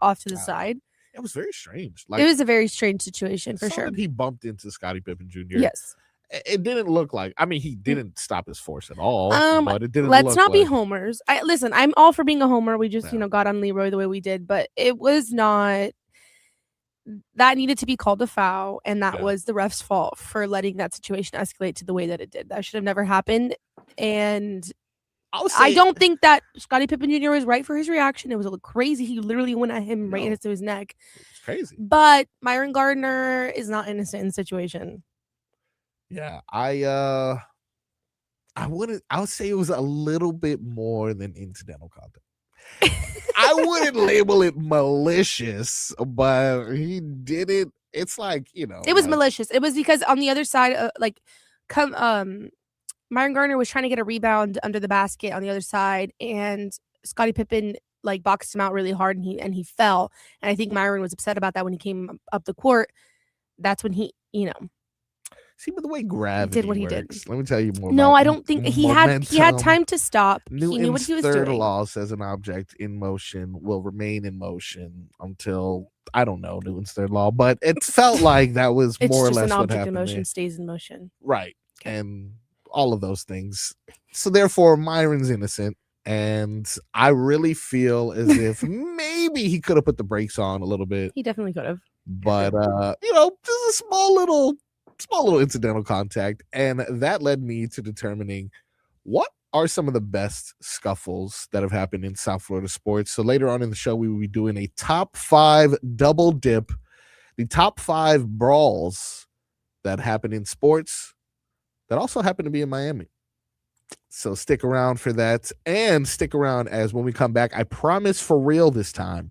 off to the side. It was very strange. It was a very strange situation for sure. He bumped into Scotty Pippen Jr. Yes. It didn't look like. I mean, he didn't stop his force at all. But it didn't. Let's not be homers. Listen. I'm all for being a homer. We just, got on Leroy the way we did, but it was not. That needed to be called a foul, and that was the ref's fault for letting that situation escalate to the way that it did. That should have never happened. And I don't think that Scotty Pippen Jr. was right for his reaction. It was a little crazy. He literally went at him right into his neck. It's crazy. But Myron Gardner is not innocent in the situation. Yeah, I would say it was a little bit more than incidental contact. I wouldn't label it malicious, but he did it. It's like, it was malicious. It was because on the other side, Myron Gardner was trying to get a rebound under the basket on the other side, and Scottie Pippen boxed him out really hard, and he fell. And I think Myron was upset about that when he came up the court. That's when he, See, but the way gravity did what he works, did. Let me tell you more. No, I don't think he had time to stop. Newton's he knew what he was third doing. law says an object in motion will remain in motion until, I don't know Newton's third law, but it felt like that was more or less an what object happened in motion there. stays in motion. Right. And all of those things. So therefore, Myron's innocent. And I really feel as if maybe he could have put the brakes on a little bit. He definitely could have. But, just a small little incidental contact. And that led me to determining what are some of the best scuffles that have happened in South Florida sports. So later on in the show, we will be doing a top 5 double dip, the top 5 brawls that happen in sports that also happen to be in Miami. So stick around for that, and stick around as when we come back, I promise for real this time,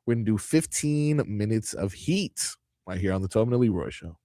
we're going to do 15 minutes of heat right here on the Tobin and Leroy Show.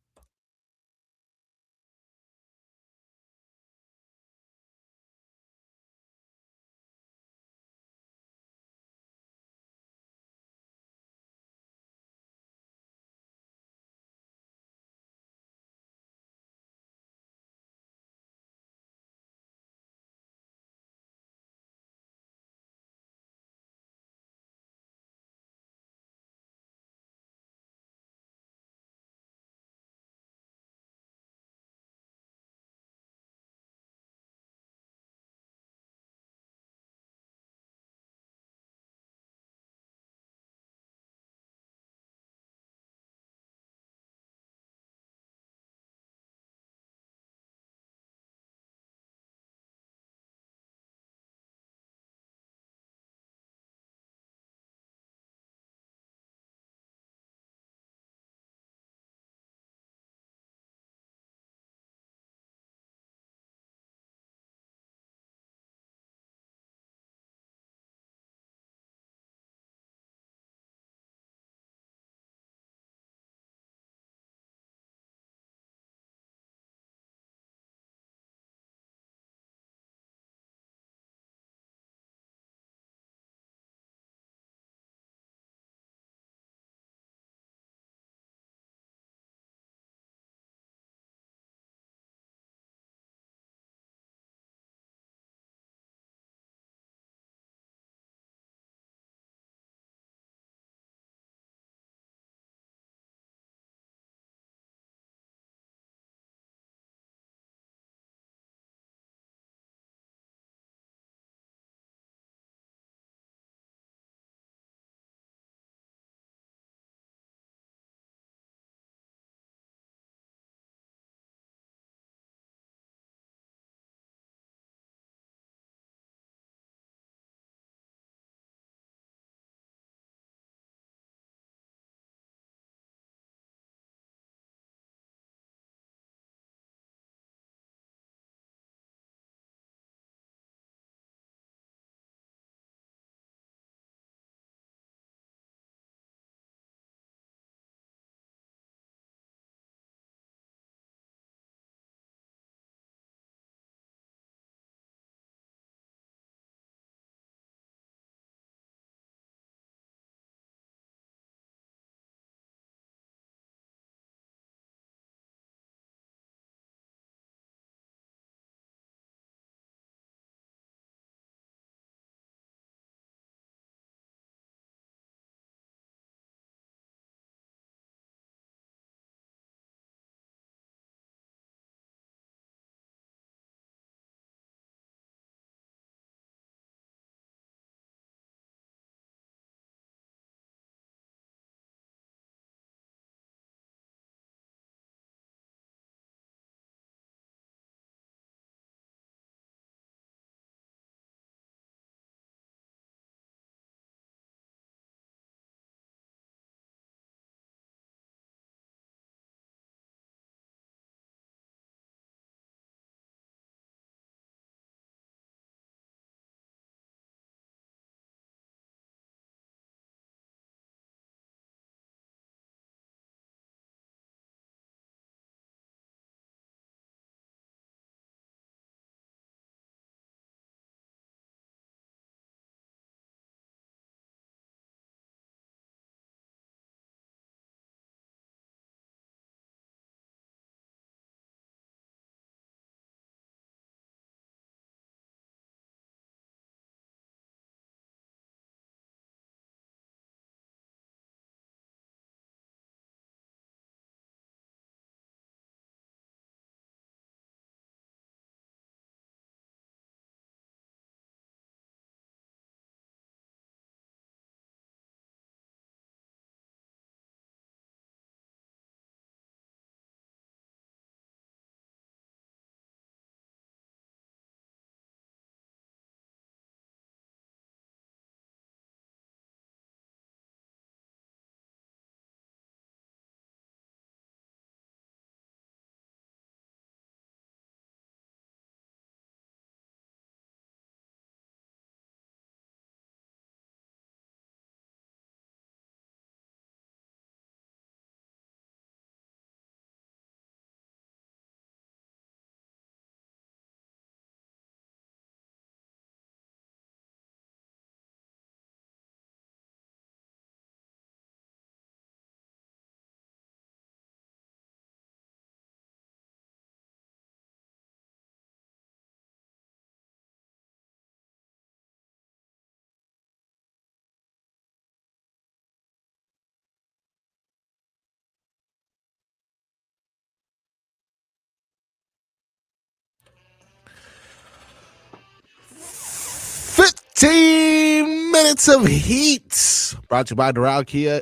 15 minutes of heat brought to you by Doral Kia.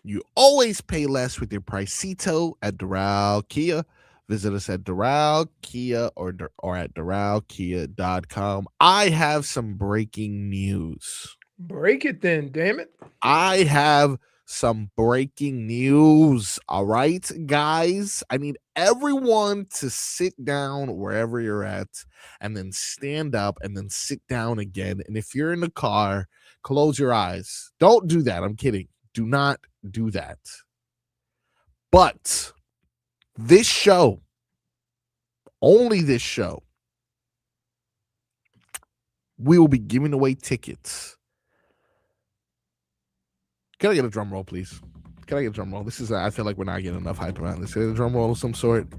You always pay less with your Pricito at Doral Kia. Visit us at Doral Kia or at doralkia.com. I have some breaking news. Break it then, damn it. I have some breaking news. All right, guys. I need everyone to sit down wherever you're at and then stand up and then sit down again. And if you're in the car, close your eyes. Don't do that. I'm kidding. Do not do that. But this show, only this show, we will be giving away tickets. Can I get a drum roll, please? Can I get a drum roll? This is, I feel like we're not getting enough hype around this. Can I get a drum roll of some sort?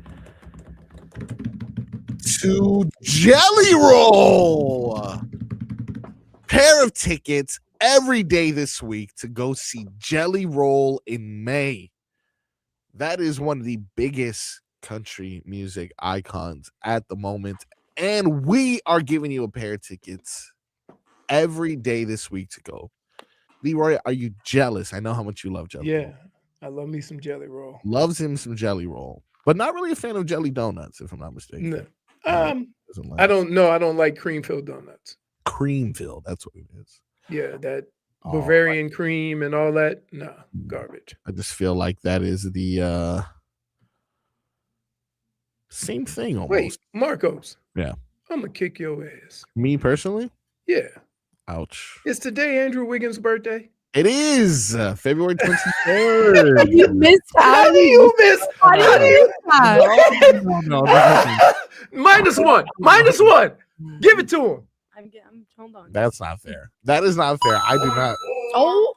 To Jelly Roll. Pair of tickets every day this week to go see Jelly Roll in May. That is one of the biggest country music icons at the moment. And we are giving you a pair of tickets every day this week to go. Leroy, are you jealous? I know how much you love Jelly Roll. Yeah, I love me some Jelly Roll. Loves him some Jelly Roll, but not really a fan of jelly donuts, if I'm not mistaken. No. Doesn't like I don't know. I don't like cream-filled donuts. cream filled. That's what it is. Yeah, that Oh, Bavarian cream and all that. No, garbage. I just feel like that is the same thing almost. Wait, Marcos. Yeah. I'm going to kick your ass. Me personally? Yeah. Ouch. It's today Andrew Wiggins' birthday. It is February 23rd. You missed How out. do you miss? How do you miss that? No. Minus one. Minus one. Give it to him. Hold on. That's not fair. That is not fair. I do not. Oh.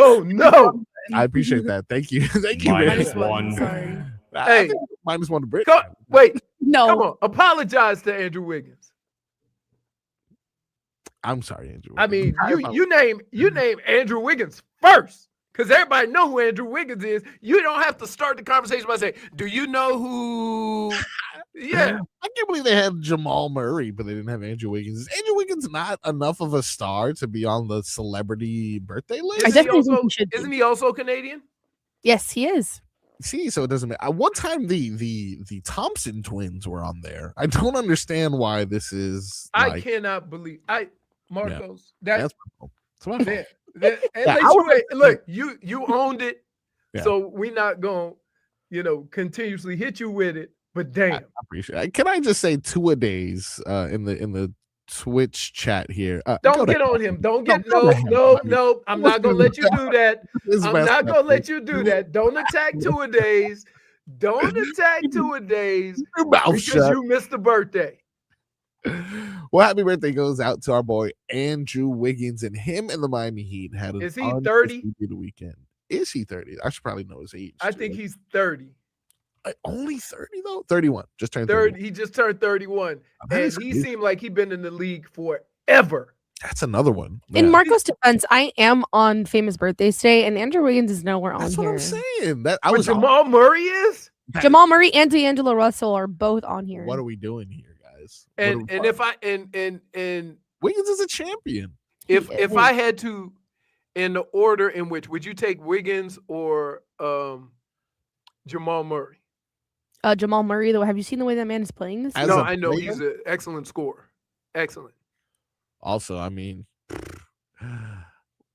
Oh, no. I appreciate that. Thank you. Thank you. Minus man. one. Sorry. Hey. Minus one to Brit. Wait, No. come on. Apologize to Andrew Wiggins. I'm sorry, Andrew. I mean, you name Andrew Wiggins first, because everybody know who Andrew Wiggins is. You don't have to start the conversation by saying, "Do you know who?" Yeah, I can't believe they had Jamal Murray, but they didn't have Andrew Wiggins. Is Andrew Wiggins not enough of a star to be on the celebrity birthday list? I definitely think he should be. Isn't he also Canadian? Yes, he is. See, so it doesn't matter. One time the Thompson twins were on there. I don't understand why this is. I cannot believe Marcos. That's my fault. Look, you owned it, Yeah. so we're not gonna, continuously hit you with it. But damn, I appreciate it. Can I just say Tua days in the Twitch chat here? don't get on him. Don't get no. I'm not gonna let you do that. I'm not gonna let you do that. Don't attack Tua days. Don't attack Tua days Your mouth because shut. you missed the birthday. Well, happy birthday goes out to our boy Andrew Wiggins, and him and the Miami Heat had an Is he 30? undefeated weekend. Is he 30? I should probably know his age. I too. think he's 30. Only 30 though. 31. Just turned 30. He just turned 31, That and is he crazy. seemed like he'd been in the league forever. That's another one. In Yeah. Marco's defense, I am on famous birthdays today, and Andrew Wiggins is nowhere on That's here. what I'm saying. That I But was Jamal Murray is, Jamal Murray and D'Angelo Russell are both on here. What are we doing here, guys? and if I Wiggins is a champion. if I had to, in the order in which, would you take Wiggins or Jamal Murray? Jamal Murray, though, have you seen the way that man is playing this? As No, a I know player? he's an excellent scorer. Excellent. Also, I mean,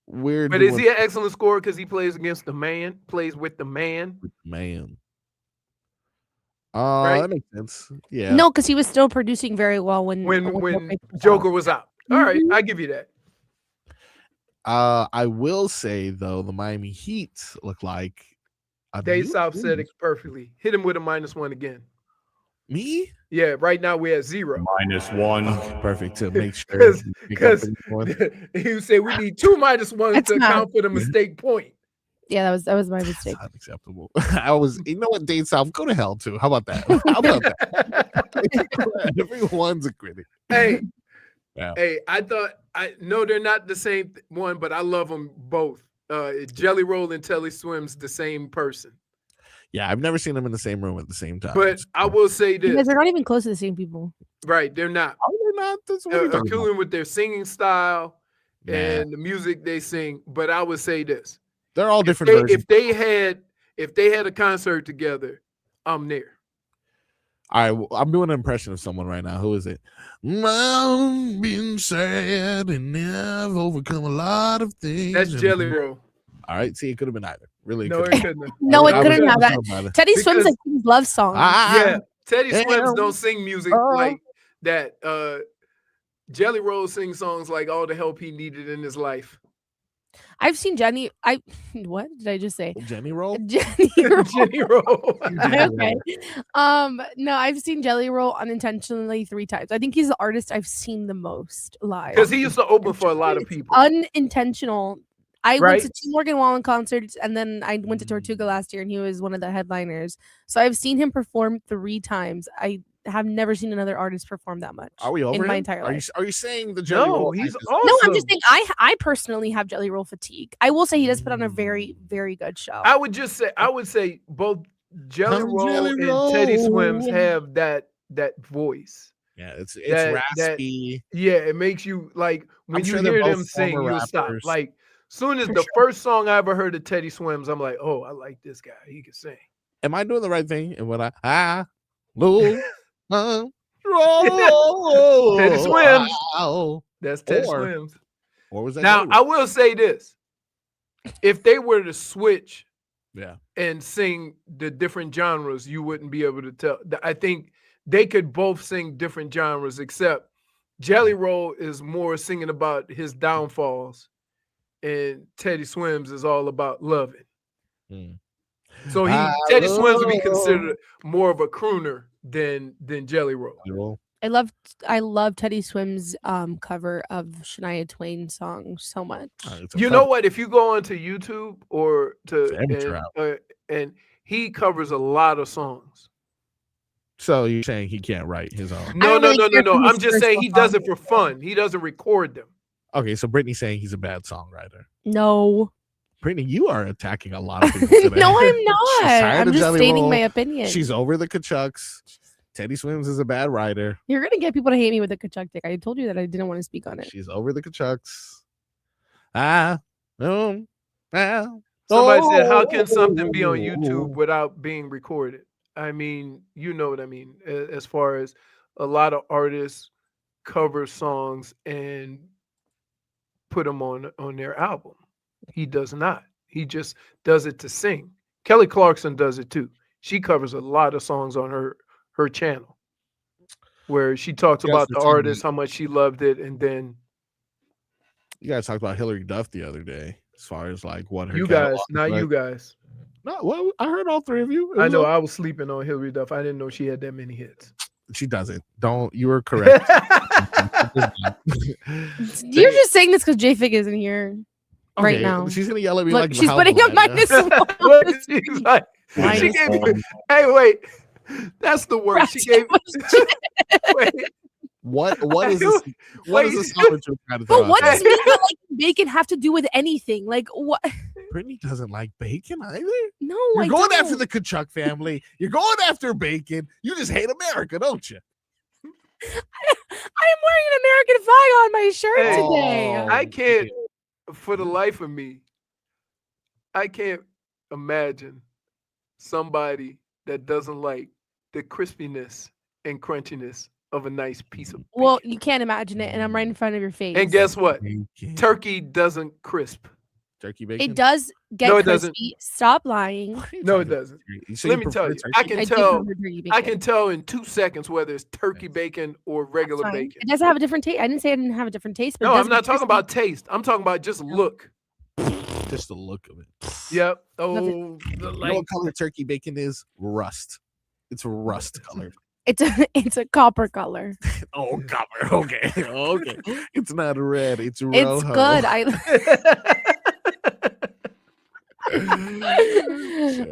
we're But is he an excellent scorer because he plays against the man, plays with the man? man? Right? That makes sense. Yeah. No, because he was still producing very well when Joker was out. All right, Mhm. I give you that. I will say though, the Miami Heat look like Dave South said it perfectly. Hit him with a -1 again. Me? Yeah, right now we're at 0. Minus one. Okay, perfect. To make sure. Because- you pick up because- anyone. He said we need 2 -1s That's to not- account for the mistake point. Yeah, that was my mistake. That's unacceptable. You know what, Dave South, go to hell too. How about that? How about that? Everyone's a critic. Hey, Yeah. hey, I know they're not the same one, but I love them both. Jelly Roll and Telly Swim's the same person. Yeah, I've never seen them in the same room at the same time. But I will say You guys this, are not even close to the same people. right? They're not. Are they not. That's what we're talking about. Acumen with their singing style Nah, and the music they sing. But I would say this: they're all different versions. if they had a concert together, I'm there. All right, well, I'm doing an impression of someone right now. Who is it? I've been sad and I've overcome a lot of things. That's Jelly Roll. All right, see, it could have been either. Really, No, it couldn't. No, it I couldn't was have that. thinking about it. Teddy Swims Because- like sings love songs. Yeah, Teddy Swims Damn. don't sing music like that. Jelly Roll sings songs like all the help he needed in his life. I've seen what did I just say? Jenny Roll. Jenny Roll. Jenny Roll. Okay. No, I've seen Jelly Roll unintentionally 3 times. I think he's the artist I've seen the most live. Because he used to open for a lot of people. Unintentional. I Right. went to 2 Morgan Wallen concerts, and then I went to Tortuga last year, and he was one of the headliners. So I've seen him perform 3 times. I have never seen another artist perform that much. Are we over in my him? entire life? Are you saying the Jelly No, Roll? he's hype is- awesome. No, I'm just saying I personally have Jelly Roll fatigue. I will say he does put on a very, very good show. I would say both Jelly I'm Roll Jelly and Teddy Swims Roll. have that voice. Yeah, it's that- raspy. Yeah, it makes you like when I'm you sure they're hear both them sing, former you'll stop. rappers. Like soon as For the first song I ever heard of Teddy Swims, I'm like, oh, I like this guy. He can sing. Am I doing the right thing? And when roll, roll, Teddy Swims. wow. That's Teddy Or- Swims. Or was that Now Jelly I Roll? will say this: if they were to switch Yeah. and sing the different genres, you wouldn't be able to tell. I think they could both sing different genres, except Jelly Roll is more singing about his downfalls, and Teddy Swims is all about loving. Hmm. So Teddy Swims would be considered more of a crooner than Jelly Roll. Jelly Roll. I love Teddy Swims' cover of Shania Twain song so much. It's a You cover. know what? If you go onto YouTube or It's amateur and he covers a lot of songs. So you're saying he can't write his own? No. don't really care for his I'm just saying he personal does it for fun. He doesn't record them. Okay, so Brittany's saying he's a bad songwriter. No. Brittany, you are attacking a lot of people today. No, I'm She's not. tired I'm of just Jelly stating Roll. my opinion. She's over the Kachucks. Teddy Swims is a bad writer. You're gonna get people to hate me with the Kachuk dick. I told you that I didn't want to speak on it. She's over the Kachucks. Somebody Somebody said, how can something be on YouTube without being recorded? I mean, you know what I mean. As far as a lot of artists cover songs and put them on their album. He does not. He just does it to sing. Kelly Clarkson does it too. She covers a lot of songs on her channel where she talks You guys about were the telling artist, how much she loved it, and then You guys talked about Hillary Duff the other day, as far as like what her you guys, catalog is not like. you guys. No, well, I heard all 3 of you. It I was know okay. I was sleeping on Hillary Duff. I didn't know she had that many hits. She doesn't. Don't. You were correct. You're just saying this because J Fig isn't here right Okay, now. She's gonna yell at me Look, like she's the putting a house line, minus yeah. one. She's like, she Minus gave me, one. hey, wait. That's the word. She gave wait. What is this? What is the song that you're trying to throw But out what there? does me not like bacon have to do with anything? Like what? Brittany doesn't like bacon either. No, You're I going don't. after the Kachuk family. You're going after bacon. You just hate America, don't you? I'm wearing an American flag on my shirt Hey, today. Oh, I can't, for the life of me, I can't imagine somebody that doesn't like the crispiness and crunchiness of a nice piece of bacon. Well, you can't imagine it, and I'm right in front of your face. And guess what? Bacon. Turkey doesn't crisp. Turkey bacon. It does get No, it crispy. doesn't. Stop lying. What are you No, it talking about? doesn't. So Let you me tell prefer you, I turkey? can I do tell. prefer turkey I bacon. can tell in 2 seconds whether it's turkey bacon or regular Fine. bacon. It doesn't have a different taste. I didn't say it didn't have a different taste, but it No, does I'm not get talking crispy. about taste. I'm talking about just look. Just the look of it. Yep. Oh, Nothing. the You know like. what color turkey bacon is? Rust. It's rust color. It's a copper color. Oh, copper. Okay. Okay. It's not red. It's rojo. It's good.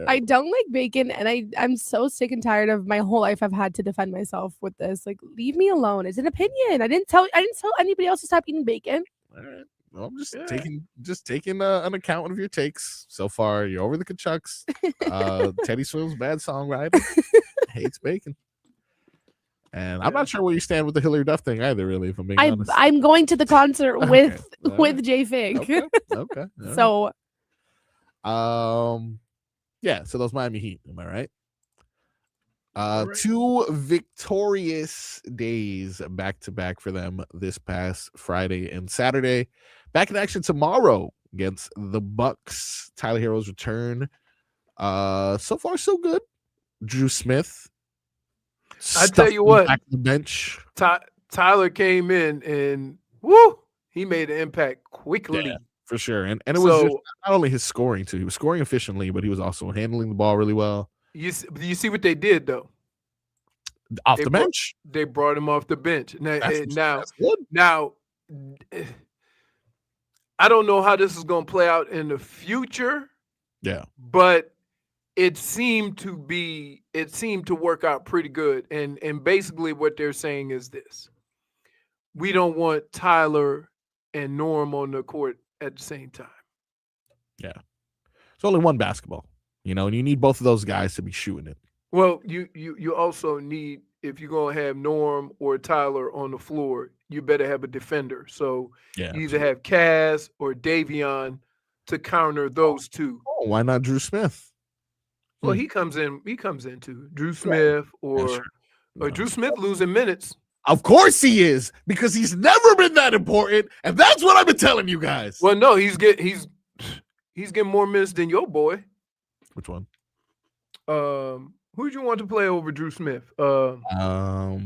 I don't like bacon, and I'm so sick and tired of my whole life. I've had to defend myself with this. Like, leave me alone. It's an opinion. I didn't tell anybody else to stop eating bacon. All right. Well, I'm just Yeah. taking an account of your takes so far. You're over the Kachucks. Teddy Swims, bad songwriter, hates bacon. And I'm not sure where you stand with the Hillary Duff thing either, really, if I'm being honest. I'm going to the concert with J Fig. Okay. All So yeah, so those Miami Heat, am I right? Right. 2 victorious days back to back for them this past Friday and Saturday. Back in action tomorrow against the Bucks. Tyler Herro's return. So far so good. Drew Smith. I tell you what, back to the bench. Tyler came in and woo, he made an impact quickly. Yeah, for sure. And it was just not only his scoring too. He was scoring efficiently, but he was also handling the ball really well. You see what they did though? Off the bench. They brought him off the bench. That's good. Now, I don't know how this is going to play out in the future. Yeah. But it seemed to work out pretty good. And basically what they're saying is this. We don't want Tyler and Norm on the court at the same time. Yeah. It's only one basketball, and you need both of those guys to be shooting it. Well, you also need, if you're going to have Norm or Tyler on the floor, you better have a defender. So you either have Kaz or Davion to counter those two. Oh, why not Drew Smith? Well, he comes in too. Drew Smith or Drew Smith losing minutes. Of course he is, because he's never been that important, and that's what I've been telling you guys. Well, no, he's getting more minutes than your boy. Which one? Who'd you want to play over Drew Smith? No,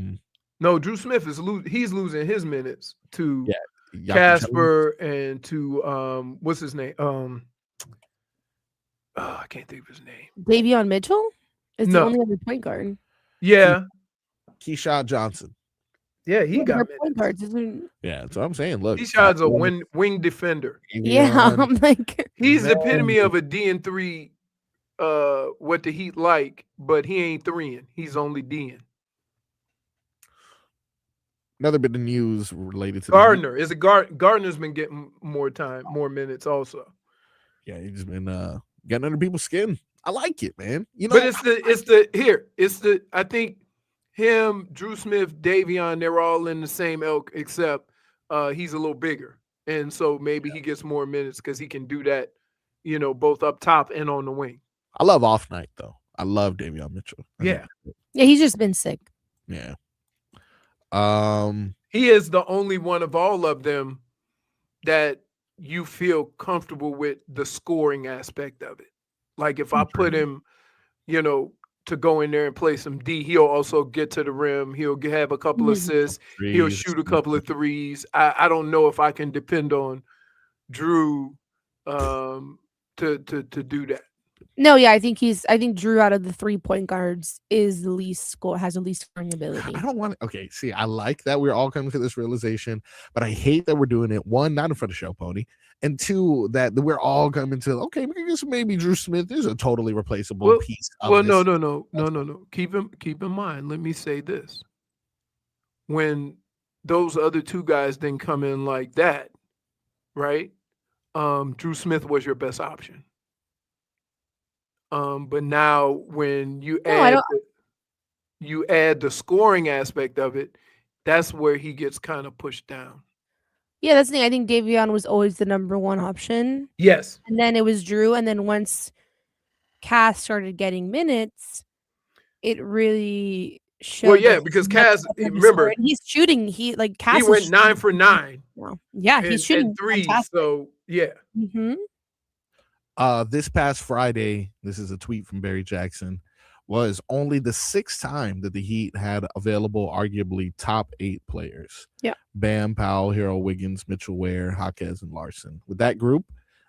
Drew Smith he's losing his minutes to Casper and to what's his name? I can't think of his name. Davion Mitchell is the only other point guard. Yeah. Keyshawn Johnson. Yeah, he got point guards. Yeah, that's what I'm saying. Look, Keyshawn's a wing defender. Yeah, I'm like, he's the epitome of a D&3. What the Heat like, but he ain't 3-ing. He's only D-ing. Another bit of news related to Gardner. Gardner's been getting more time, more minutes also. Yeah, he's been getting under people's skin. I like it, man. But I think him, Drew Smith, Davion, they're all in the same ilk, except he's a little bigger. And so maybe he gets more minutes because he can do that, both up top and on the wing. I love off night though. I love Davion Mitchell. Yeah, he's just been sick. Yeah. He is the only one of all of them that you feel comfortable with the scoring aspect of it. Like if I put him, to go in there and play some D, he'll also get to the rim. He'll have a couple assists. He'll shoot a couple of threes. I don't know if I can depend on Drew to do that. No, yeah, I think Drew out of the 3 point guards has the least scoring ability. I don't want to. Okay, see, I like that we're all coming to this realization, but I hate that we're doing it. 1, not in front of Show Pony, and 2, that we're all coming to okay, I guess maybe Drew Smith is a totally replaceable piece. No. Keep in mind. Let me say this: when those other 2 guys didn't come in like that, right? Drew Smith was your best option. But now when you add the scoring aspect of it, that's where he gets kind of pushed down. Yeah, that's the thing. I think Davion was always the number 1 option. Yes. And then it was Drew. And then once Cass started getting minutes, it really showed. Well, yeah, because Cass, remember, he's shooting. Cass. He went 9 for 9. Yeah, he's shooting 3. fantastic. So yeah. Mm-hmm. This past Friday, this is a tweet from Barry Jackson, was only the 6th time that the Heat had available arguably top 8 players. Yeah. Bam, Powell, Herro, Wiggins, Mitchell Ware, Jaquez, and Larsson. With that group,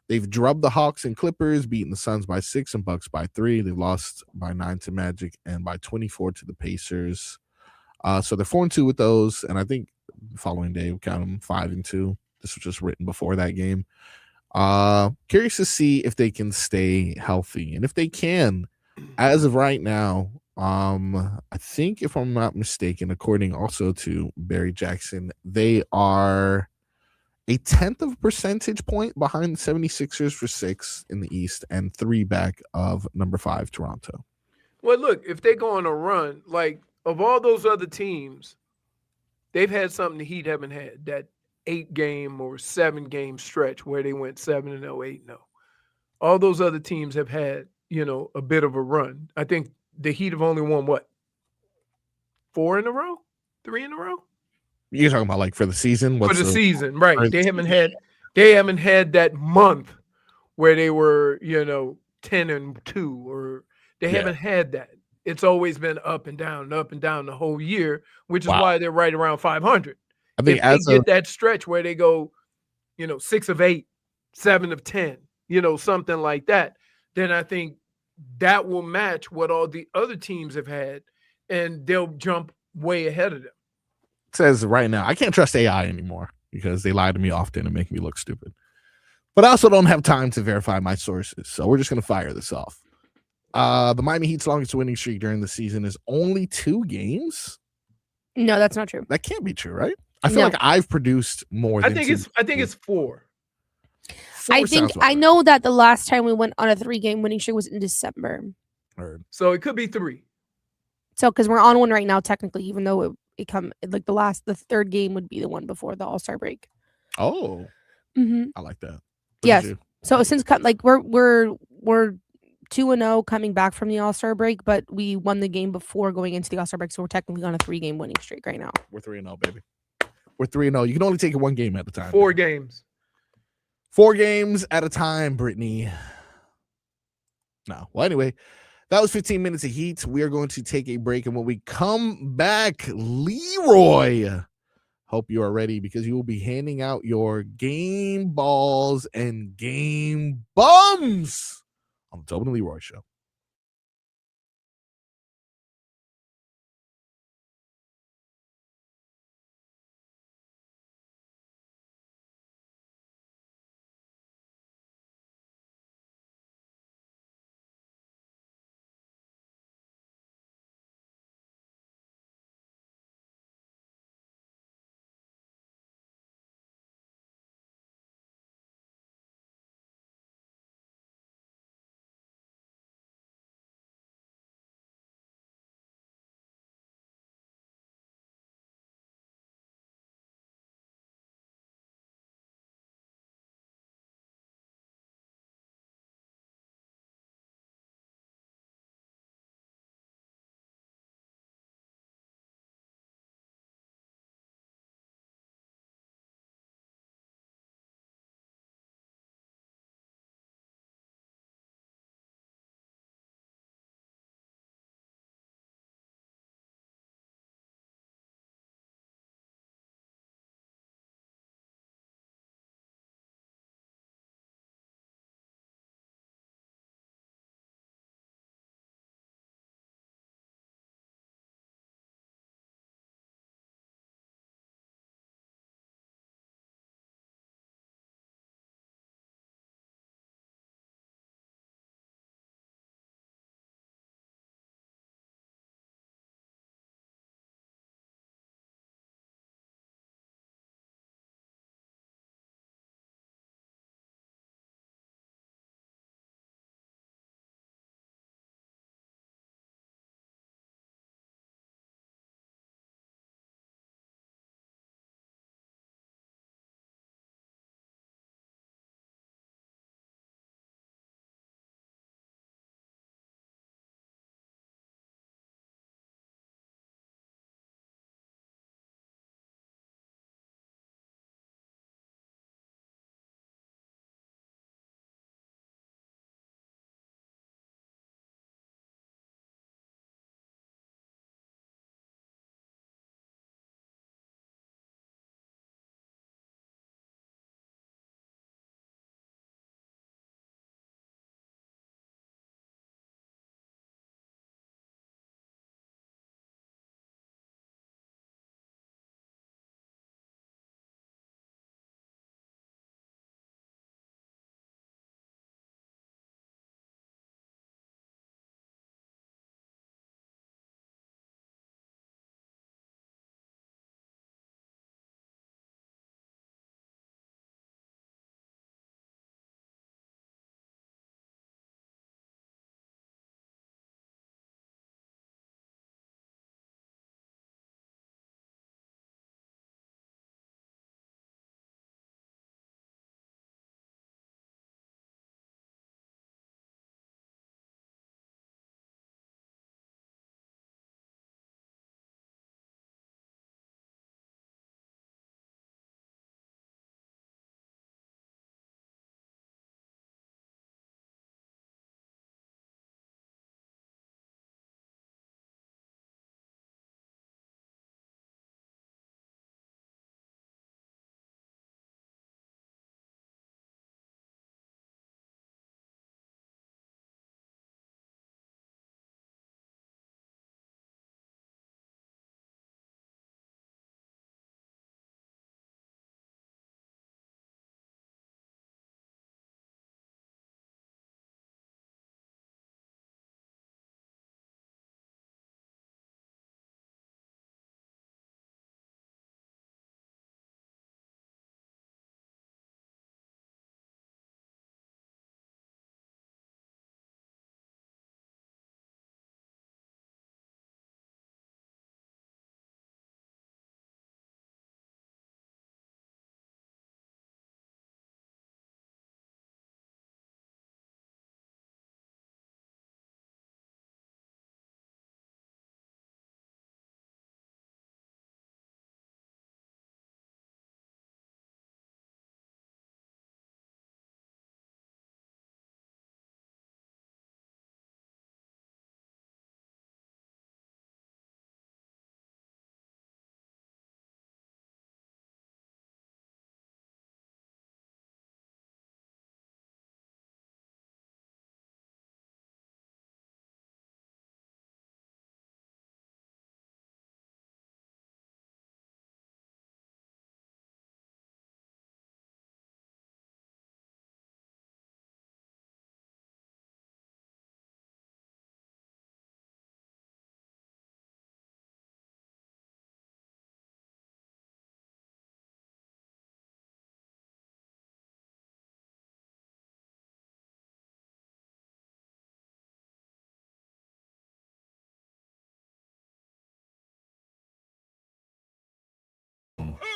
they've drubbed the Hawks and Clippers, beaten the Suns by 6 and Bucks by 3. They've lost by 9 to Magic and by 24 to the Pacers. So they're 4-2 with those, and I think the following day we'll count them 5-2. This was just written before that game. Curious to see if they can stay healthy, and if they can, as of right now, I think if I'm not mistaken, according also to Barry Jackson, they are a 1/10 of a percentage point behind the 76ers for 6 in the East and 3 back of number 5 Toronto. Well, look, if they go on a run, like of all those other teams, they've had something the Heat haven't had, that 8-game or 7-game stretch where they went 7-0, 8-0. All those other teams have had, a bit of a run. I think the Heat have only won, what, 4 in a row? 3 in a row? You're talking about like for the season? For the season, right. for They the haven't had that month where they were, 10-2, or they haven't had that. It's always been up and down the whole year, which is why they're right around 500. I think If they get that stretch where they go, 6 of 8, 7 of 10, something like that, then I think that will match what all the other teams have had, and they'll jump way ahead of them. It says right now, I can't trust AI anymore because they lie to me often and make me look stupid. But I also don't have time to verify my sources, so we're just going to fire this off. The Miami Heat's longest winning streak during the season is only 2 games. No, that's not true. That can't be true, right? I feel like I've produced more. I think it's 4. I know that the last time we went on a 3-game winning streak was in December. So it could be 3. So because we're on one right now, technically, even though the 3rd game would be the one before the All-Star break. Oh, mm-hmm. I like that. Yes. So since we're 2-0 coming back from the All-Star break, but we won the game before going into the All-Star break, so we're technically on a 3-game winning streak right now. We're 3-0, baby. We're 3-0. You can only take it 1 game at a time. 4 games. 4 games at a time, Brittany. No. Well, anyway, that was 15 minutes of Heat. We are going to take a break, and when we come back, Leroy, hope you are ready because you will be handing out your game balls and game bums on the Tobin and Leroy Show.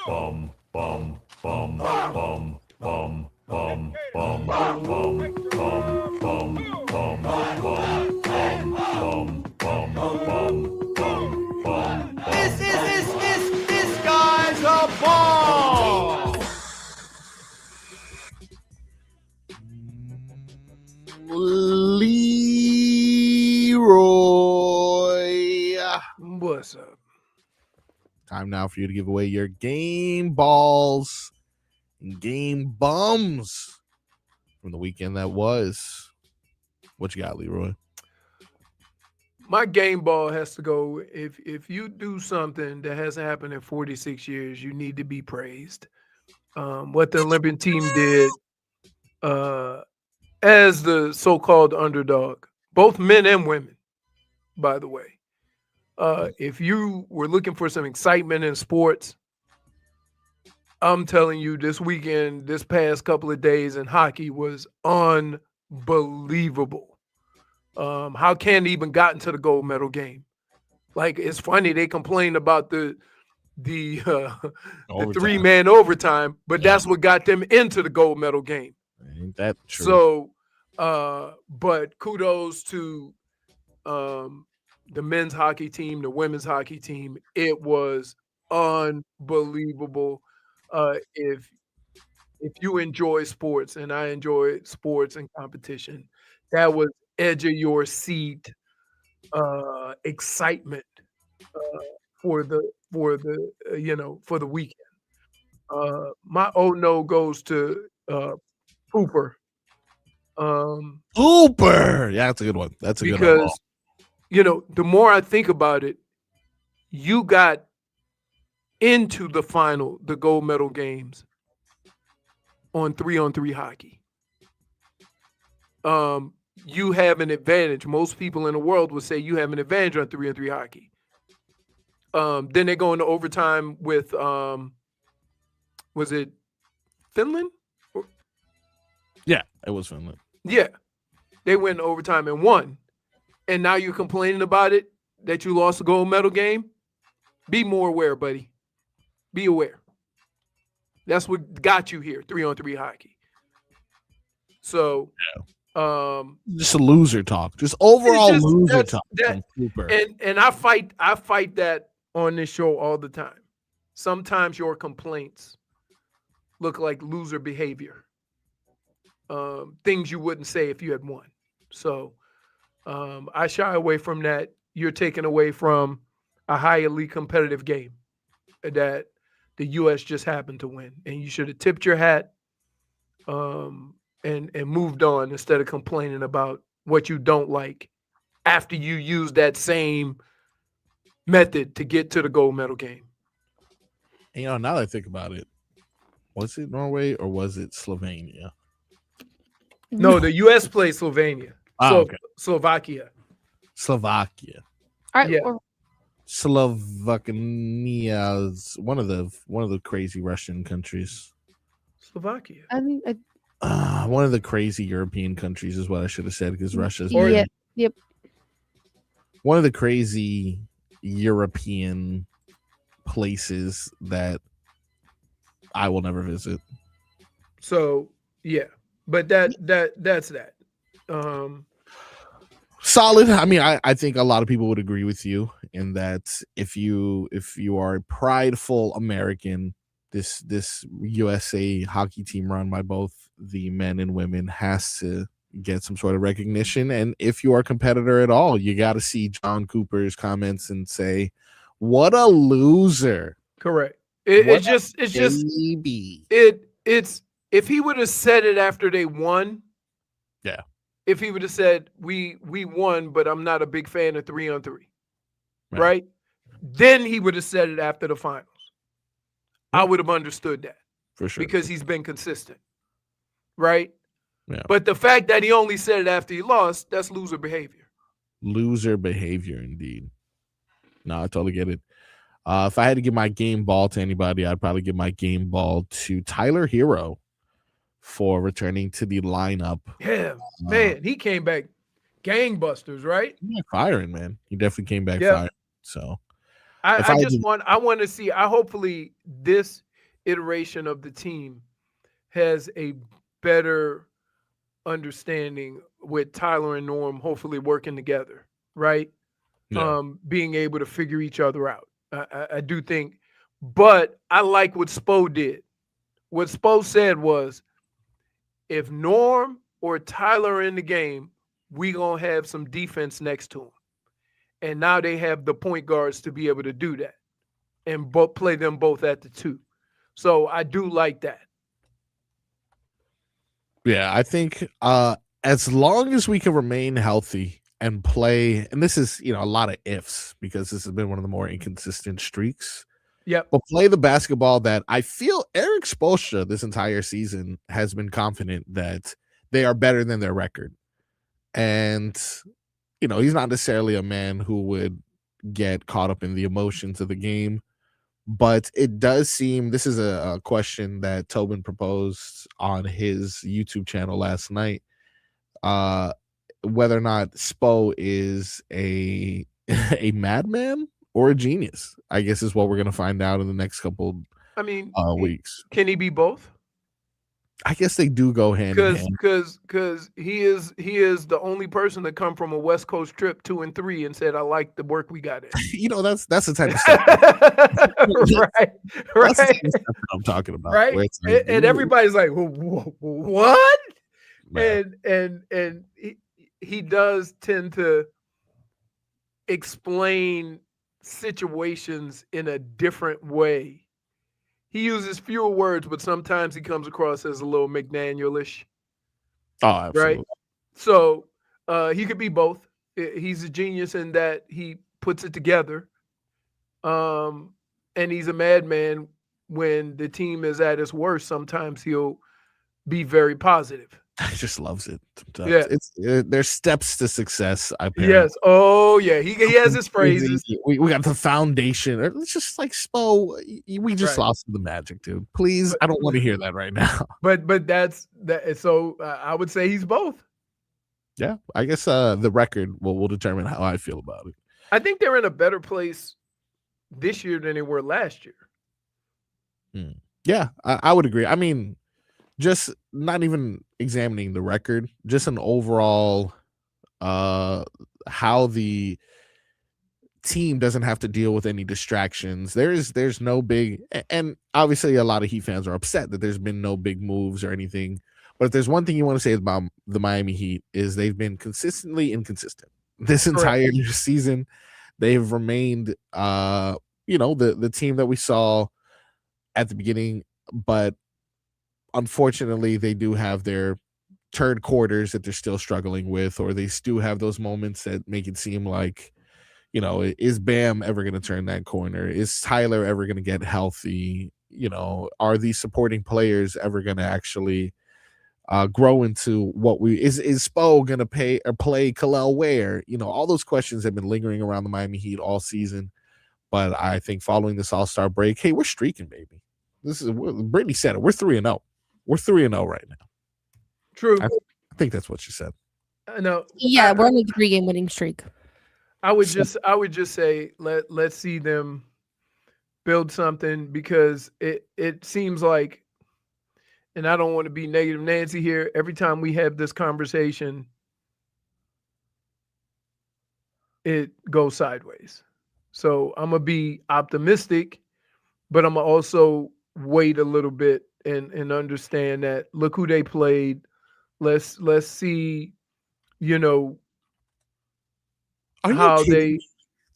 This guy's a ball. Leroy. What's up? Time now for you to give away your game balls and game bums from the weekend that was. What you got, Leroy? My game ball has to go. If you do something that hasn't happened in 46 years, you need to be praised. What the Olympian team did as the so-called underdog, both men and women, by the way. If you were looking for some excitement in sports, I'm telling you, this weekend, this past couple of days in hockey was unbelievable. How Canada even got into the gold medal game? Like, it's funny they complained about the 3-man overtime, but that's what got them into the gold medal game. Ain't that true? So, but kudos to the men's hockey team, the women's hockey team. It was unbelievable. If you enjoy sports, and I enjoy sports and competition, that was edge of your seat excitement for the weekend. My oh no goes to Hooper. Hooper. Yeah, that's a good one. That's a good one. Because the more I think about it, you got into the final, the gold medal games, on 3-on-3 hockey. You have an advantage. Most people in the world would say you have an advantage on 3-on-3 hockey. Then they go into overtime with was it Finland? Yeah, it was Finland. Yeah. They went into overtime and won. And now you're complaining about it, that you lost a gold medal game? Be more aware, buddy. Be aware. That's what got you here, 3-on-3 hockey. So, just a loser talk. Just overall loser talk. And I fight that on this show all the time. Sometimes your complaints look like loser behavior. Things you wouldn't say if you had won. So I shy away from that. You're taken away from a highly competitive game that the U.S. just happened to win. And you should have tipped your hat and moved on instead of complaining about what you don't like after you use that same method to get to the gold medal game. And, now that I think about it, was it Norway or was it Slovenia? No, the U.S. played Slovenia. Okay. Slovakia. All right. Yeah. Slovakia is one of the crazy Russian countries. Slovakia. One of the crazy European countries is what I should have said, because Russia's Yep. one of the crazy European places that I will never visit. So yeah, but that's that. Solid. I mean, I think a lot of people would agree with you in that if you are a prideful American, this USA hockey team run by both the men and women has to get some sort of recognition. And if you are a competitor at all, you got to see John Cooper's comments and say, "What a loser!" Correct. It's just if he would have said it after they won. Yeah. If he would have said, we won, but I'm not a big fan of 3-on-3, right? Then he would have said it after the finals. I would have understood that. For sure. Because he's been consistent, right? Yeah. But the fact that he only said it after he lost, that's loser behavior. Loser behavior, indeed. No, I totally get it. If I had to give my game ball to anybody, I'd probably give my game ball to Tyler Herro for returning to the lineup. Yeah, man, he came back gangbusters, right? Firing, man. He definitely came back firing. So I want to see. Hopefully this iteration of the team has a better understanding with Tyler and Norm hopefully working together, right? Yeah. Being able to figure each other out. I do think, but I like what Spo did. What Spo said was, if Norm or Tyler are in the game, we gonna have some defense next to him. And now they have the point guards to be able to do that and play them both at the 2. So I do like that. Yeah, I think as long as we can remain healthy and play, and this is, a lot of ifs because this has been one of the more inconsistent streaks. Yep. But play the basketball that I feel Eric Spoelstra this entire season has been confident that they are better than their record. And, he's not necessarily a man who would get caught up in the emotions of the game. But it does seem, this is a question that Tobin proposed on his YouTube channel last night, whether or not Spo is a madman or a genius, I guess is what we're going to find out in the next couple weeks. Can he be both? I guess they do go hand in hand. Because he is the only person to come from a West Coast trip 2 and 3 and said, I like the work we got in. That's the type of stuff. right. That's the type of stuff that I'm talking about. Right. Like, and everybody's like, what? Man. And he does tend to explain situations in a different way. He uses fewer words, but sometimes he comes across as a little McDaniel-ish. Oh, absolutely. Right? So he could be both. He's a genius in that he puts it together. And he's a madman when the team is at its worst. Sometimes he'll be very positive. He just loves it. Yeah. There's steps to success. Yes. Oh, yeah. He has his phrases. We got the foundation. It's just like Spo. We just lost the magic, dude. Please, I don't want to hear that right now. But that's that. So I would say he's both. Yeah, I guess the record will determine how I feel about it. I think they're in a better place this year than they were last year. Yeah, I would agree. I mean, just not even examining the record, just an overall how the team doesn't have to deal with any distractions. There's no big, and obviously a lot of Heat fans are upset that there's been no big moves or anything. But if there's one thing you want to say about the Miami Heat is they've been consistently inconsistent this entire season. They've remained, the team that we saw at the beginning, but unfortunately, they do have their third quarters that they're still struggling with, or they still have those moments that make it seem like, is Bam ever going to turn that corner? Is Tyler ever going to get healthy? Are these supporting players ever going to actually grow into what is Spo going to play Khalil Ware? All those questions have been lingering around the Miami Heat all season. But I think following this All-Star break, hey, we're streaking, baby. Brittany said it. We're 3-0. We're 3-0 right now. True. I think that's what she said. No. Yeah, we're on a 3-game winning streak. I would just say let's see them build something, because it seems like, and I don't want to be negative Nancy here, every time we have this conversation, it goes sideways. So I'm going to be optimistic, but I'm going to also wait a little bit and understand that look who they played. Let's see, Are how you they,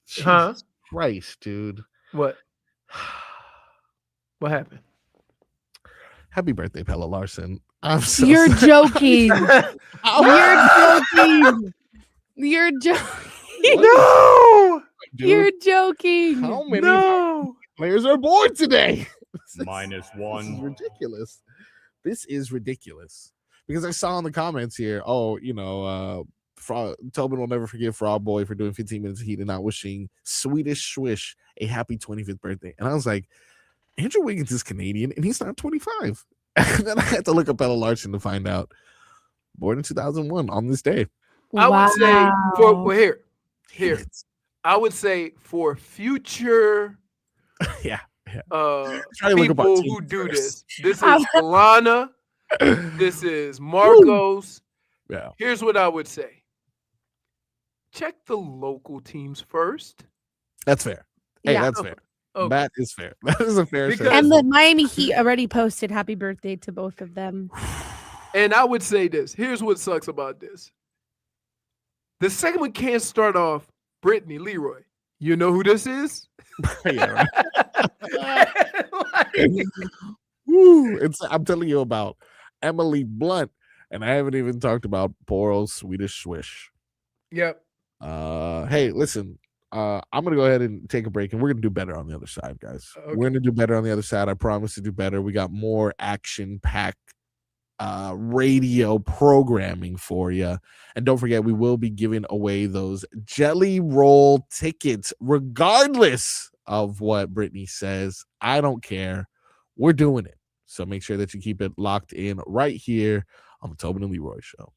Jesus Christ, dude. What happened? Happy birthday, Pelle Larsson. You're joking. You're joking. You're joking. No, dude, you're joking. how many players are born today? -1. This is ridiculous. This is ridiculous. Because I saw in the comments here, Tobin will never forgive Frog Boy for doing 15 minutes of Heat and not wishing Swedish Swish a happy 25th birthday. And I was like, Andrew Wiggins is Canadian and he's not 25. And then I had to look up Pelle Larsson to find out. Born in 2001 on this day. I would say here. I would say for future Try to look up our people team who do first. this. This is Alana. This is Marcos. Yeah. Here's what I would say. Check the local teams first. That's fair. Hey, Yeah. that's fair. Okay. That is fair. That is a fair Because- And assessment. the Miami Heat already posted happy birthday to both of them. And I would say this. Here's what sucks about this. The second one can't start off Brittany Leroy. You know who this is? Yeah, right. Like, Woo, I'm telling you about Emily Blunt, and I haven't even talked about poor old Swedish Swish. yep. Hey, listen, I'm gonna go ahead and take a break, and we're gonna do better on the other side, guys. Okay. We're gonna do better on the other side. I promise to do better. We got more action-packed radio programming for you, and don't forget, we will be giving away those Jelly Roll tickets, regardless of what Brittany says. I don't care. We're doing it. So make sure that you keep it locked in right here on the Tobin and Leroy Show.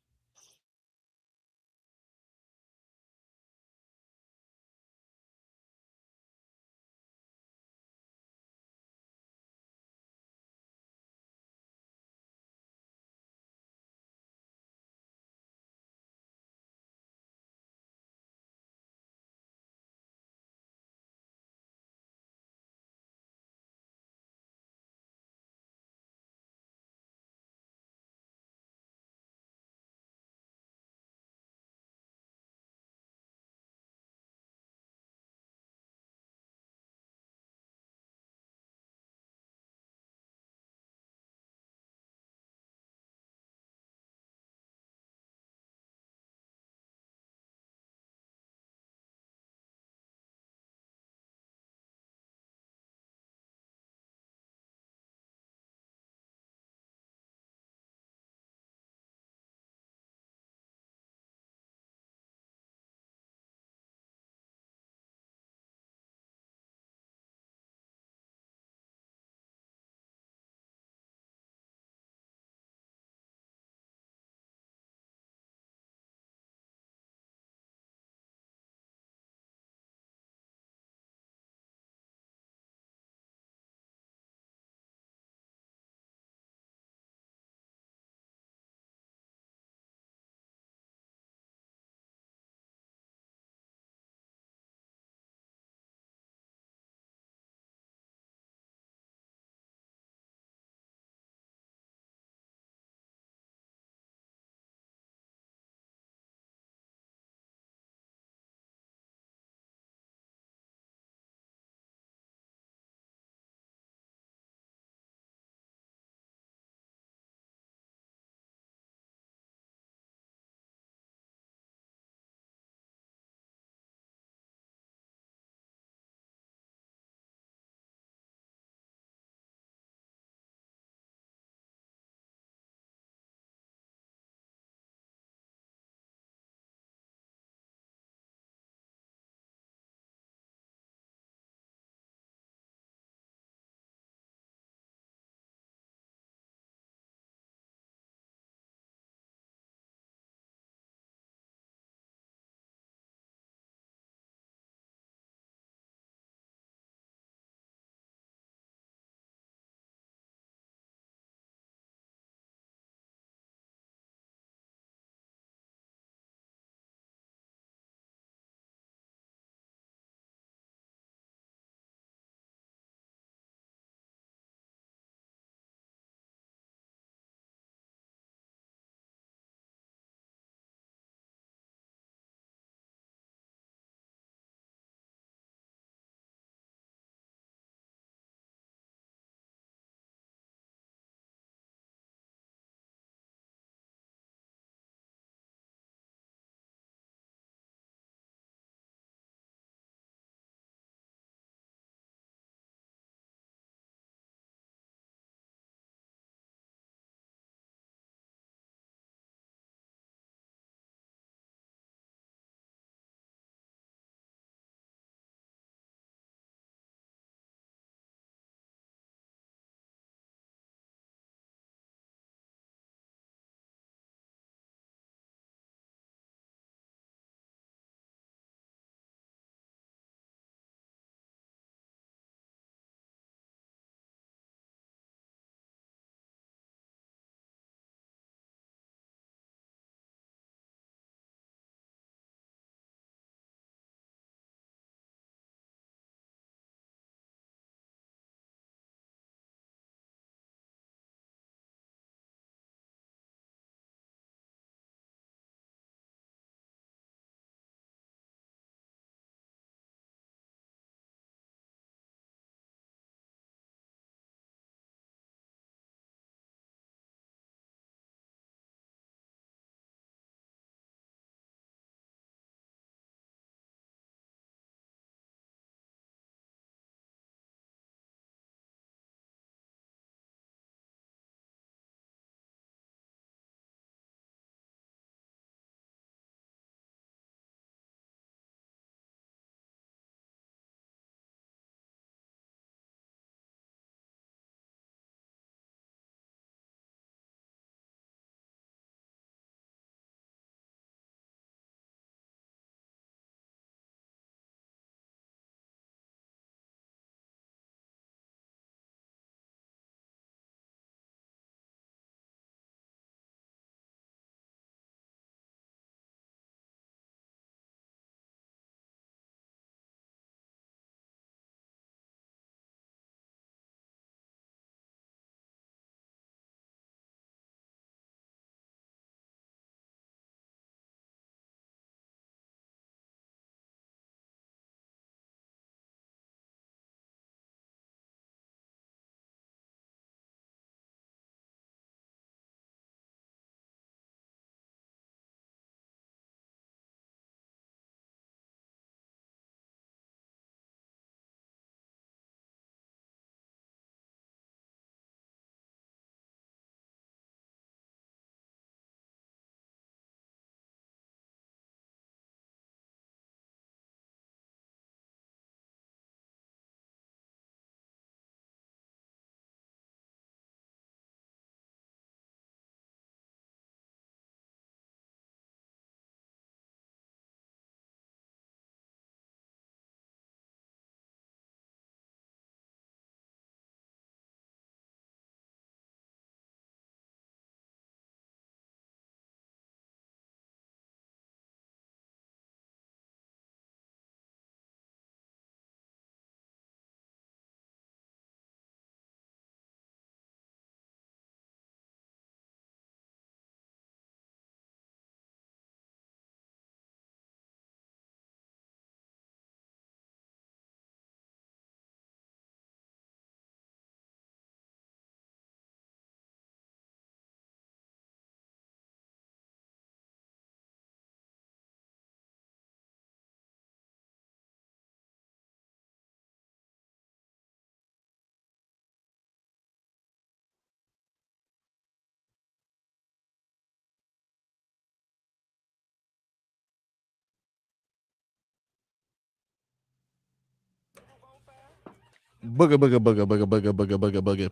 Booga.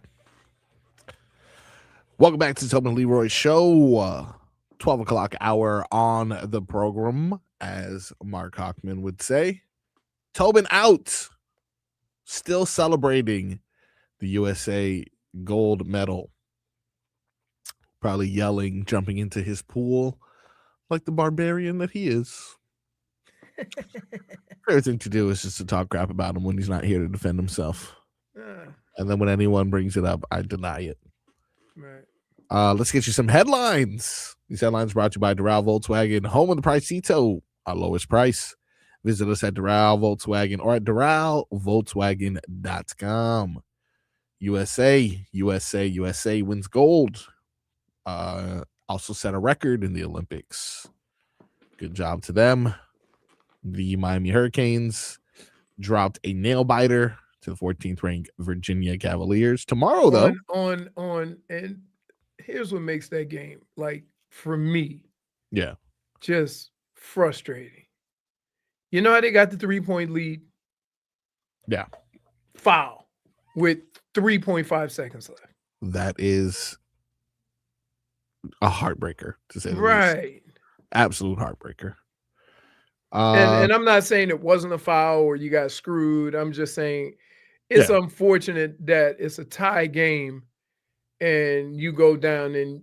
Welcome back to Tobin Leroy Show. 12 o'clock hour on the program, as Mark Hockman would say. Tobin out. Still celebrating the USA gold medal. Probably yelling, jumping into his pool like the barbarian that he is. Favorite thing to do is just to talk crap about him when he's not here to defend himself. And then when anyone brings it up, I deny it. Right. Let's get you some headlines. These headlines brought to you by Doral Volkswagen, home of the Pricito, our lowest price. Visit us at Doral Volkswagen or at DoralVolkswagen.com. USA wins gold. Also set a record in the Olympics. Good job to them. The Miami Hurricanes dropped a nail biter to the 14th ranked Virginia Cavaliers. Tomorrow, though, and here's what makes that game, like, for me, just frustrating. You know how they got the 3-point lead? Yeah. Foul with 3.5 seconds left. That is a heartbreaker, to say the least. Right. Absolute heartbreaker. And I'm not saying it wasn't a foul or you got screwed. I'm just saying it's unfortunate that it's a tie game and you go down and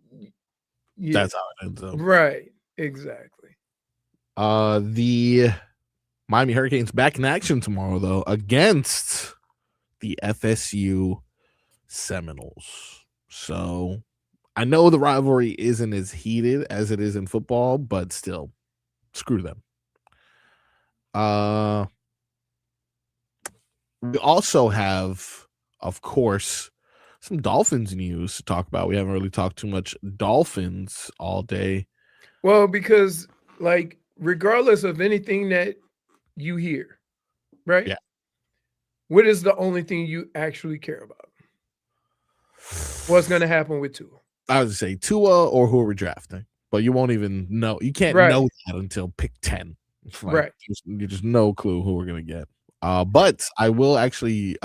that's how it ends up. Right. Exactly. The Miami Hurricanes back in action tomorrow, though, against the FSU Seminoles. So I know the rivalry isn't as heated as it is in football, but still, screw them. We also have, of course, some Dolphins news to talk about. We haven't really talked too much Dolphins all day. Well, because, like, regardless of anything that you hear, right? Yeah. What is the only thing you actually care about? What's going to happen with Tua? I would say Tua or who are we drafting, but you won't even know. You can't know that until pick 10. Like, you just no clue who we're going to get. But I will actually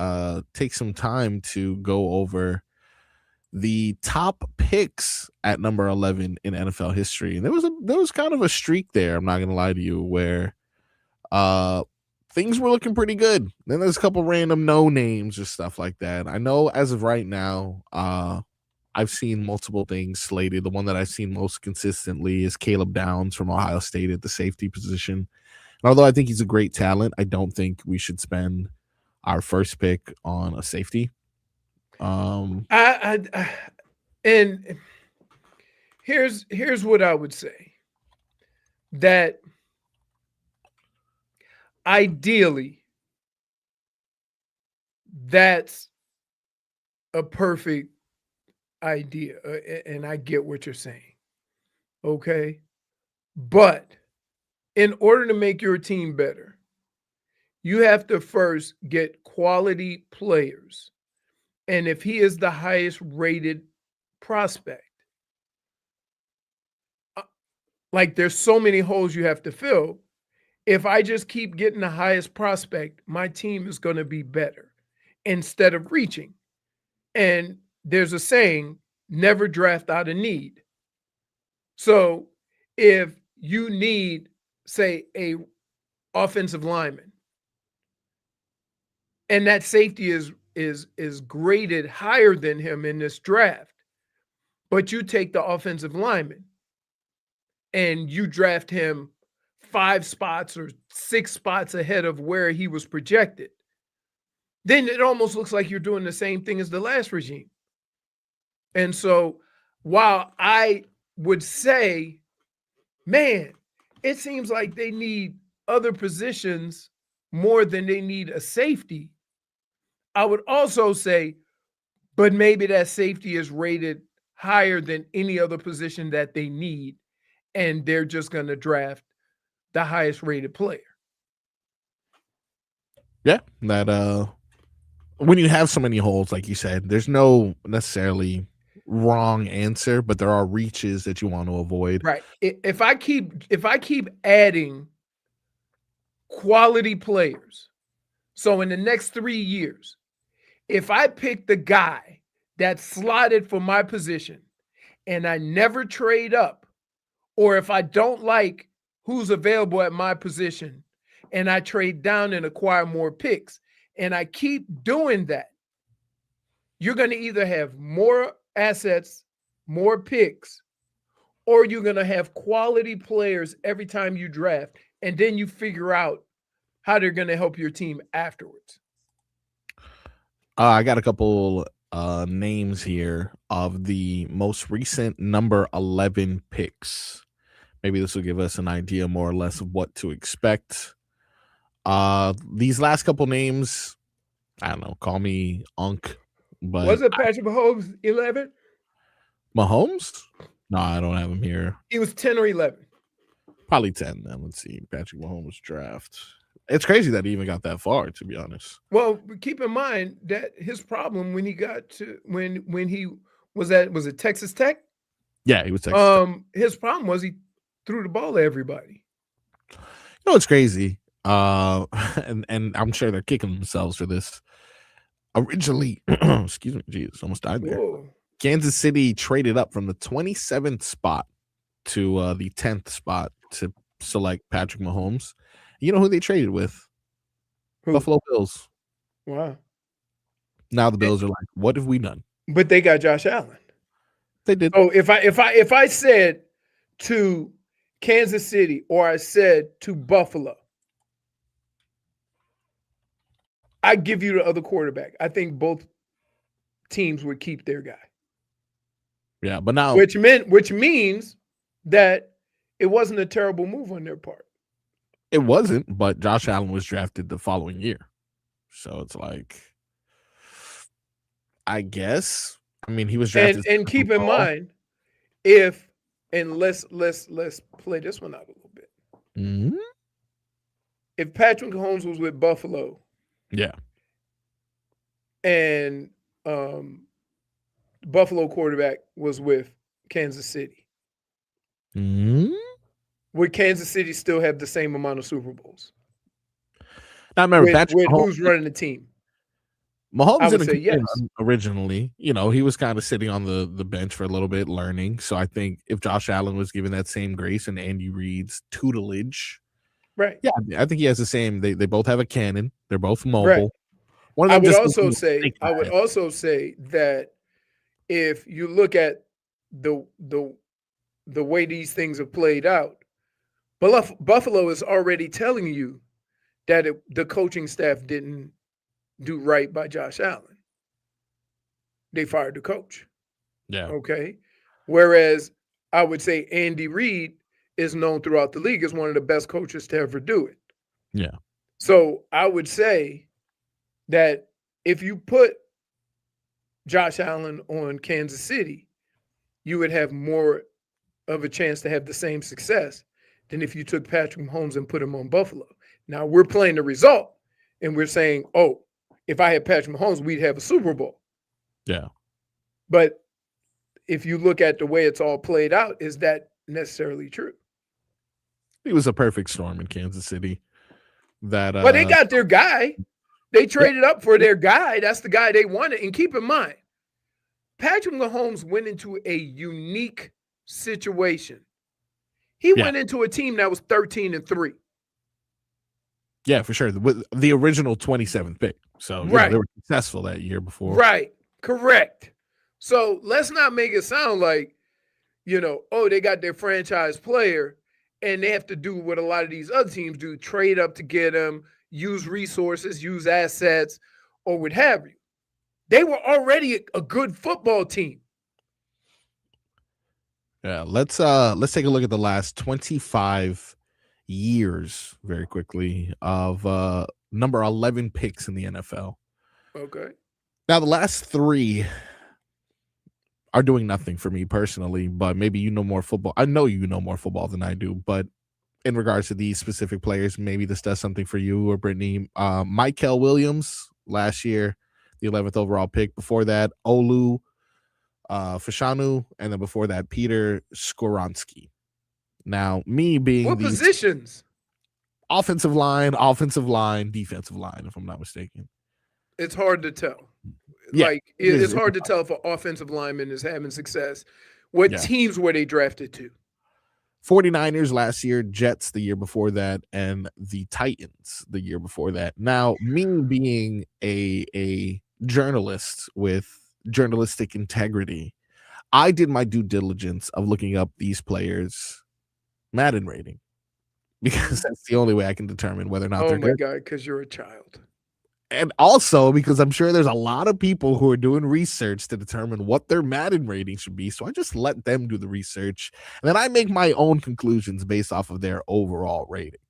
take some time to go over the top picks at number 11 in NFL history. And there was kind of a streak there, I'm not going to lie to you, where things were looking pretty good. Then there's a couple random no names or stuff like that. I know as of right now, I've seen multiple things slated. The one that I've seen most consistently is Caleb Downs from Ohio State at the safety position. And although I think he's a great talent, I don't think we should spend our first pick on a safety. And here's what I would say. That ideally, that's a perfect idea, and I get what you're saying. Okay, but in order to make your team better, you have to first get quality players. And if he is the highest rated prospect, like, there's so many holes you have to fill. If I just keep getting the highest prospect, my team is going to be better instead of reaching. And there's a saying, never draft out of need. So if you need, say, a offensive lineman, and that safety is graded higher than him in this draft, but you take the offensive lineman and you draft him 5 spots or 6 spots ahead of where he was projected, then it almost looks like you're doing the same thing as the last regime. And so while I would say, man, it seems like they need other positions more than they need a safety, I would also say, but maybe that safety is rated higher than any other position that they need, and they're just going to draft the highest rated player. Yeah, that when you have so many holes, like you said, there's no necessarily wrong answer, but there are reaches that you want to avoid. Right. If I keep adding quality players, so in the next 3 years, if I pick the guy that's slotted for my position and I never trade up, or if I don't like who's available at my position and I trade down and acquire more picks, and I keep doing that, you're going to either have more assets, more picks, or you're going to have quality players every time you draft, and then you figure out how they're going to help your team afterwards. I got a couple names here of the most recent number 11 picks. Maybe this will give us an idea more or less of what to expect. These last couple names, I don't know, call me Unk. But was it Patrick Mahomes 11? Mahomes? No, I don't have him here. He was 10 or 11. Probably 10 then. Let's see. Patrick Mahomes draft. It's crazy that he even got that far, to be honest. Well, keep in mind that his problem when he got to when he was it Texas Tech? Yeah, he was Texas Tech. His problem was he threw the ball to everybody. You know what's crazy? And I'm sure they're kicking themselves for this. Originally, excuse me, Jesus, almost died there. Whoa. Kansas City traded up from the 27th spot to the 10th spot to select Patrick Mahomes. You know who they traded with? Who? Buffalo Bills. Wow. Now the Bills are like, what have we done? But they got Josh Allen. They did. Oh, if I said to Kansas City or I said to Buffalo, I give you the other quarterback. I think both teams would keep their guy. Yeah, but now which means that it wasn't a terrible move on their part. It wasn't, but Josh Allen was drafted the following year. So it's like, I guess. I mean, he was drafted. And keep in mind, let's play this one out a little bit. Mm-hmm. If Patrick Mahomes was with Buffalo, yeah, and Buffalo quarterback was with Kansas City, would Kansas City still have the same amount of Super Bowls? Now remember, Patrick Mahomes, who's running the team? Mahomes would say yes. Originally, you know, he was kind of sitting on the bench for a little bit, learning. So I think if Josh Allen was given that same grace and Andy Reid's tutelage, right? Yeah, I think he has the same. They both have a cannon. They're both mobile. Right. One of I them would also say that if you look at the way these things have played out, Buffalo is already telling you that the coaching staff didn't do right by Josh Allen. They fired the coach. Yeah. Okay. Whereas I would say Andy Reid is known throughout the league as one of the best coaches to ever do it. Yeah. So I would say that if you put Josh Allen on Kansas City, you would have more of a chance to have the same success than if you took Patrick Mahomes and put him on Buffalo. Now we're playing the result and we're saying, oh, if I had Patrick Mahomes, we'd have a Super Bowl. Yeah. But if you look at the way it's all played out, is that necessarily true? It was a perfect storm in Kansas City. Well, they got their guy. They traded up for their guy. That's the guy they wanted. And keep in mind, Patrick Mahomes went into a unique situation. He went into a team that was 13-3. Yeah, for sure. With the original 27th pick. So they were successful that year before. Right. Correct. So let's not make it sound like, they got their franchise player and they have to do what a lot of these other teams do, trade up to get him, use resources, use assets, or what have you. They were already a good football team. Yeah, let's take a look at the last 25 years very quickly of number 11 picks in the NFL. Okay. Now the last 3 are doing nothing for me personally, but maybe you know more football. I know you know more football than I do, but in regards to these specific players, maybe this does something for you or Brittany. Mykel Williams last year, the 11th overall pick. Before that, Olu Fashanu, and then before that, Peter Skoronski. Now, me being what positions? Offensive line, defensive line, if I'm not mistaken. it's hard to tell. Yeah, Like it is. it's hard to tell if an offensive lineman is having success. What Yeah. teams were they drafted to? 49ers last year, Jets the year before that, and the Titans the year before that. Now, me being a journalist with journalistic integrity, I did my due diligence of looking up these players' Madden rating because that's the only way I can determine whether or not Oh they're my good. God, because you're a child. And also because I'm sure there's a lot of people who are doing research to determine what their Madden rating should be. So I just let them do the research. And then I make my own conclusions based off of their overall rating.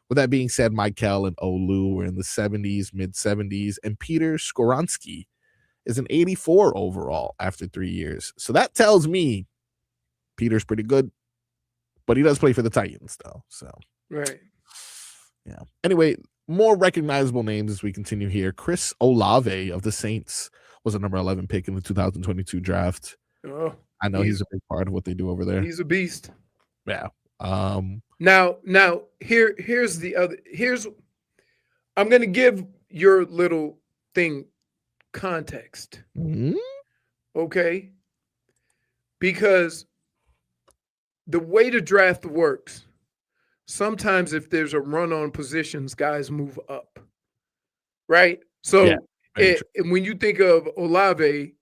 With that being said, Michael and Olu were in the 70s, mid 70s, and Peter Skoronski is an 84 overall after 3 years. So that tells me Peter's pretty good, but he does play for the Titans though. So Right. yeah. Anyway, more recognizable names as we continue here. Chris Olave of the Saints was a number 11 pick in the 2022 draft. Oh, I know he's a big part of what they do over there. he's a beast. Yeah. Now here's the other. I'm gonna give your little thing context, mhm. okay? Because the way the draft works, sometimes if there's a run on positions, guys move up, right? So Yeah, very true. and when you think of Olave,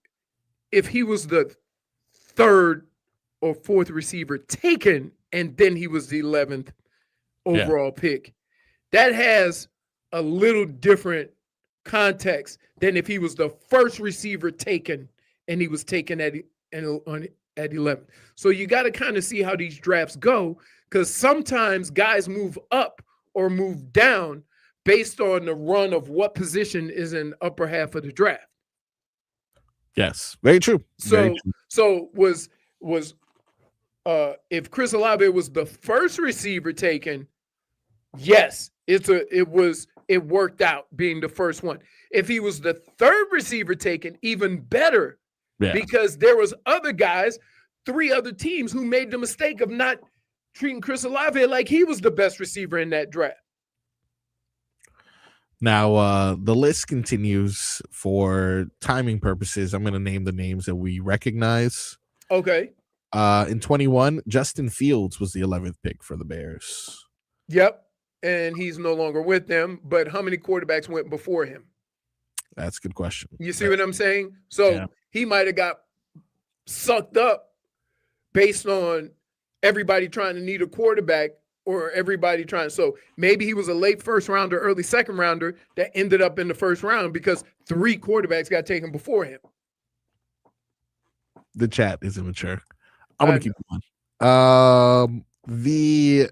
if he was the third or fourth receiver taken, and then he was the 11th overall pick, that has a little different context than if he was the first receiver taken and he was taken at 11. So you got to kind of see how these drafts go, because sometimes guys move up or move down based on the run of what position is in upper half of the draft. Yes, very true. Very true. So was if Chris Olave was the first receiver taken, yes, it worked out being the first one. If he was the third receiver taken, even better, because there was other guys, 3 other teams who made the mistake of not treating Chris Olave like he was the best receiver in that draft. Now, the list continues for timing purposes. I'm going to name the names that we recognize. Okay. In 21, Justin Fields was the 11th pick for the Bears. Yep. And he's no longer with them, but how many quarterbacks went before him? That's a good question. You see what I'm saying? So he might have got sucked up based on everybody trying to need a quarterback, or everybody trying. So maybe he was a late first rounder, early second rounder that ended up in the first round because 3 quarterbacks got taken before him. The chat is immature. I'm going to keep going. The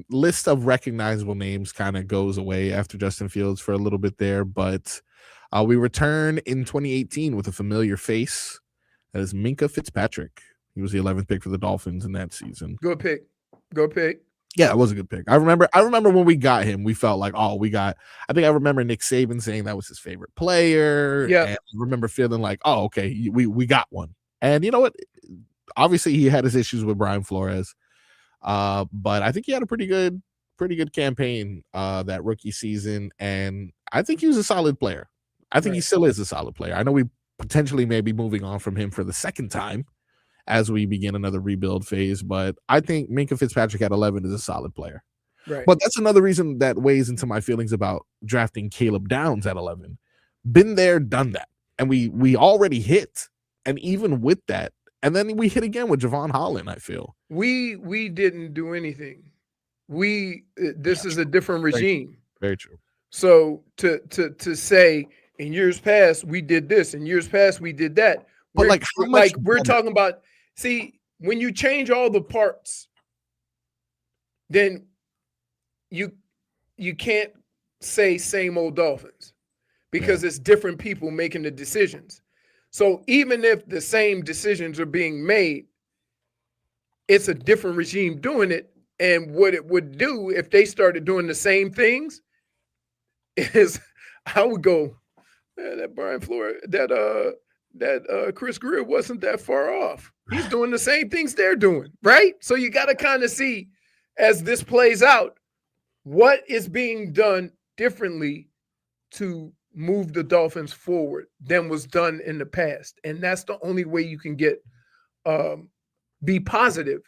list of recognizable names kind of goes away after Justin Fields for a little bit there, but we return in 2018 with a familiar face. That is Minkah Fitzpatrick. He was the 11th pick for the Dolphins in that season. Good pick. Good pick. Yeah, it was a good pick. I remember when we got him, we felt like, I think I remember Nick Saban saying that was his favorite player. Yeah. And I remember feeling like, okay, we got one. And you know what? Obviously he had his issues with Brian Flores. But I think he had a pretty good campaign that rookie season. And I think he was a solid player. I think he still is a solid player. I know we potentially may be moving on from him for the second time as we begin another rebuild phase, but I think Minkah Fitzpatrick at 11 is a solid player. Right. But that's another reason that weighs into my feelings about drafting Caleb Downs at 11. Been there, done that. And we already hit. And even with that, and then we hit again with Javon Holland, I feel. We didn't do anything. This is a different regime. Very true. So to say in years past we did this, in years past we did that. But we're talking about, see, when you change all the parts, then you can't say same old Dolphins, because it's different people making the decisions. So even if the same decisions are being made, it's a different regime doing it. And what it would do if they started doing the same things is I would go, man, that Brian Flores, that Chris Greer wasn't that far off. He's doing the same things they're doing, right? So you got to kind of see, as this plays out, what is being done differently to move the Dolphins forward than was done in the past. And that's the only way you can get be positive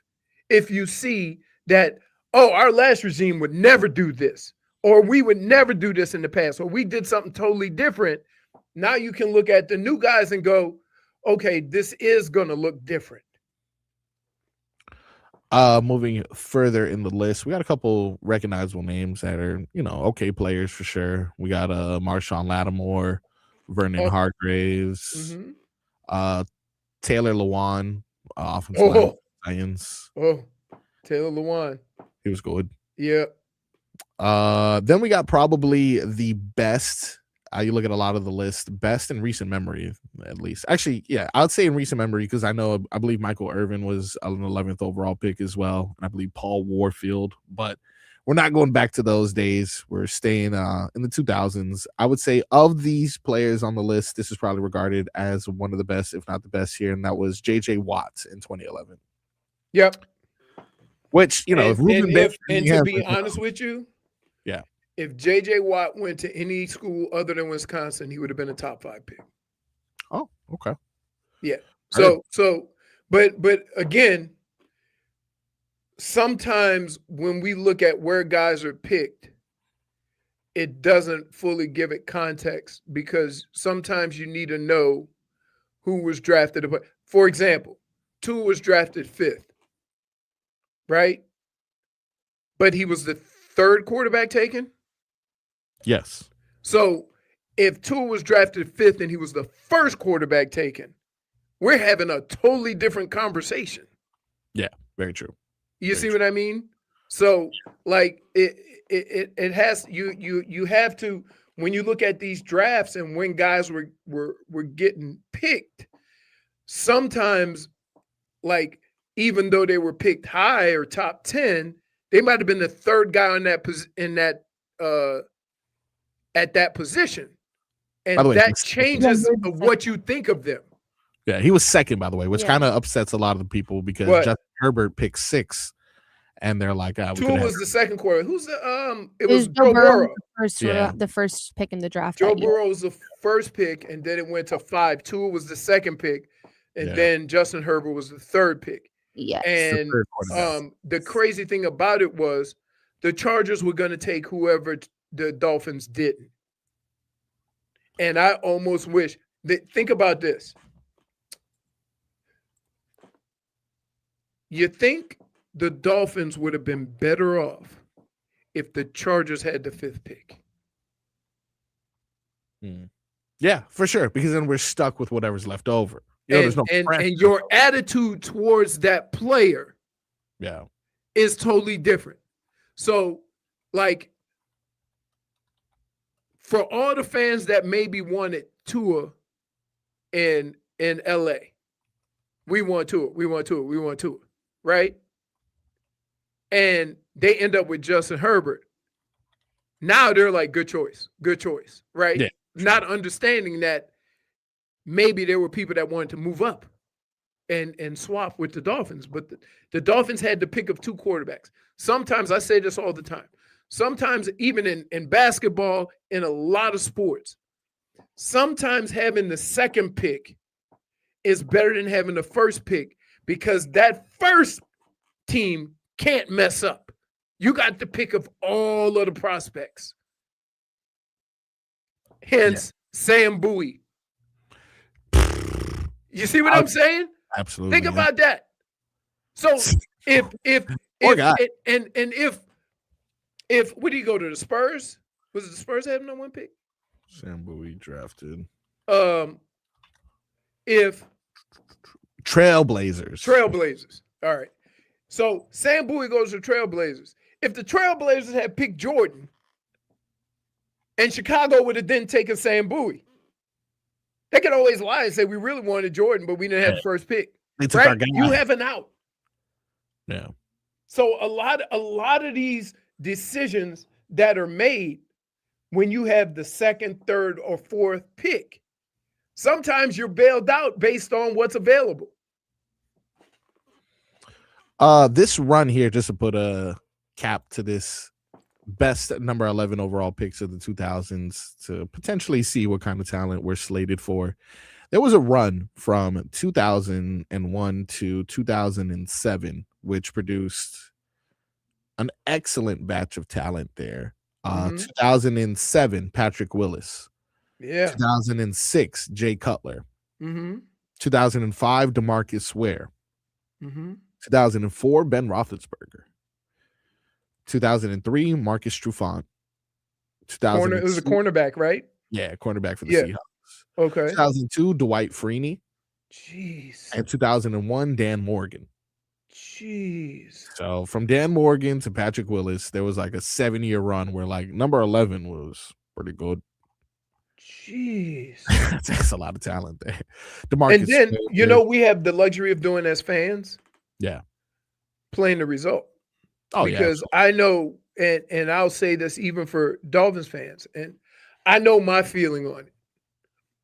if you see that, oh, our last regime would never do this, or we would never do this in the past, or we did something totally different. Now you can look at the new guys and go, okay, this is going to look different. Moving further in the list, we got a couple recognizable names that are, okay players for sure. We got Marshawn Lattimore, Vernon Hargraves, Taylor Lewan, offensive Lions. Taylor Lewan. He was good. Yeah. Then we got probably the best. You look at a lot of the list, best in recent memory, at least. Actually, yeah, I would say in recent memory because I believe Michael Irvin was an 11th overall pick as well, and I believe Paul Warfield. But we're not going back to those days. We're staying in the 2000s. I would say of these players on the list, this is probably regarded as one of the best, if not the best here, and that was J.J. Watt in 2011. Yep. Which, to be honest with you, yeah. If J.J. Watt went to any school other than Wisconsin, he would have been a top 5 pick. Oh, okay. Yeah. But again, sometimes when we look at where guys are picked, it doesn't fully give it context because sometimes you need to know who was drafted. For example, Tua was drafted 5th, right? But he was the 3rd quarterback taken? Yes. So if Tua was drafted 5th and he was the 1st quarterback taken, we're having a totally different conversation. Yeah, very true. You see what I mean? So like it has you have to, when you look at these drafts and when guys were getting picked, sometimes like even though they were picked high or top 10, they might have been the 3rd guy on that at that position. And that changes what you think of them. Yeah, he was 2nd, by the way, which kind of upsets a lot of the people because Justin Herbert picked 6th, and they're like, Tua was the 2nd quarterback. Who's the it was Joe Burrow. The first pick in the draft. Joe Burrow was the 1st pick, and then it went to 5. Tua was the 2nd pick, and then Justin Herbert was the 3rd pick. Yes. And the crazy thing about it was the Chargers were going to take whoever the Dolphins didn't. And I almost wish that, think about this. You think the Dolphins would have been better off if the Chargers had the 5th pick? Yeah, for sure. Because then we're stuck with whatever's left over. And your attitude towards that player is totally different. So, like, for all the fans that maybe wanted Tua in LA, we want Tua, right? And they end up with Justin Herbert. Now they're like, good choice, right? Yeah. Not understanding that maybe there were people that wanted to move up and swap with the Dolphins, but the Dolphins had the pick of 2 quarterbacks. Sometimes, I say this all the time, sometimes even in basketball, in a lot of sports, sometimes having the 2nd pick is better than having the 1st pick because that 1st team can't mess up. You got the pick of all of the prospects. Hence, Sam Bowie. You see what I'm saying? Absolutely. Think about that. So if what do you go to, the Spurs? Was it the Spurs that had no 1 pick? Sam Bowie drafted. If Trailblazers. All right. So Sam Bowie goes to Trailblazers. If the Trailblazers had picked Jordan, and Chicago would have then taken Sam Bowie, they could always lie and say we really wanted Jordan, but we didn't have the 1st pick. They took our guy. You have an out. Yeah. So a lot of these decisions that are made when you have the 2nd, 3rd, or 4th pick, sometimes you're bailed out based on what's available. This run here, just to put a cap to this best number 11 overall picks of the 2000s to potentially see what kind of talent we're slated for. There was a run from 2001 to 2007, which produced an excellent batch of talent there. 2007, Patrick Willis. Yeah. 2006, Jay Cutler. Mm-hmm. 2005, DeMarcus Ware. Mm-hmm. 2004, Ben Roethlisberger. 2003, Marcus Trufant. It was a cornerback, right? Yeah, cornerback for the Yeah. Seahawks. Okay. 2002, Dwight Freeney. Jeez. And 2001, Dan Morgan. Jeez. So from Dan Morgan to Patrick Willis, there was like a 7-year run where like number 11 was pretty good. Jeez. That's a lot of talent there. DeMarcus And then, Smith, you know, we have the luxury of doing as fans. Yeah. Playing the result. Oh, because yeah. I know, and I'll say this even for Dolphins fans, and I know my feeling on it.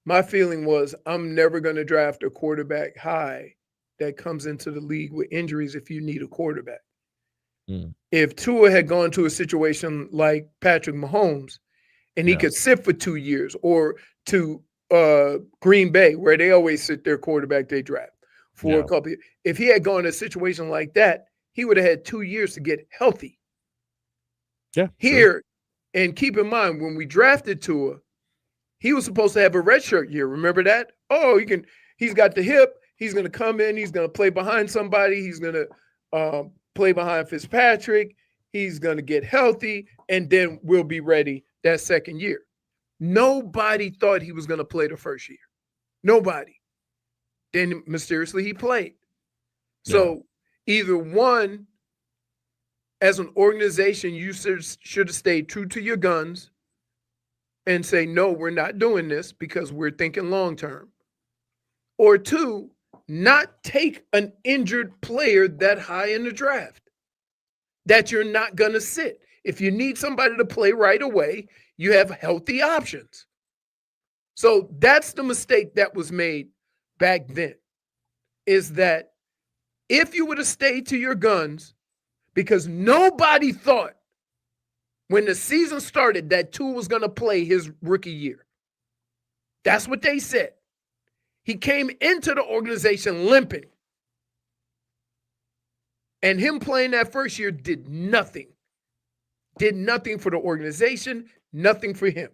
My feeling was I'm never going to draft a quarterback high that comes into the league with injuries if you need a quarterback. If Tua had gone to a situation like Patrick Mahomes and he could sit for 2 years, or to Green Bay, where they always sit their quarterback they draft for a couple of years. If he had gone to a situation like that, he would have had 2 years to get healthy. Yeah. Here, and keep in mind, when we drafted Tua, he was supposed to have a redshirt year. Remember that? Oh, he's got the hip. He's going to come in. He's going to play behind somebody. He's going to play behind Fitzpatrick. He's going to get healthy, and then we'll be ready that second year. Nobody thought he was going to play the first year. Nobody. Then mysteriously he played. So either one, as an organization, you should have stayed true to your guns and say, no, we're not doing this because we're thinking long term. Or two, not take an injured player that high in the draft that you're not going to sit. If you need somebody to play right away, you have healthy options. So that's the mistake that was made back then, is that if you would have stayed to your guns, because nobody thought when the season started that Tua was going to play his rookie year. That's what they said. He came into the organization limping. And him playing that first year did nothing. Did nothing for the organization, nothing for him.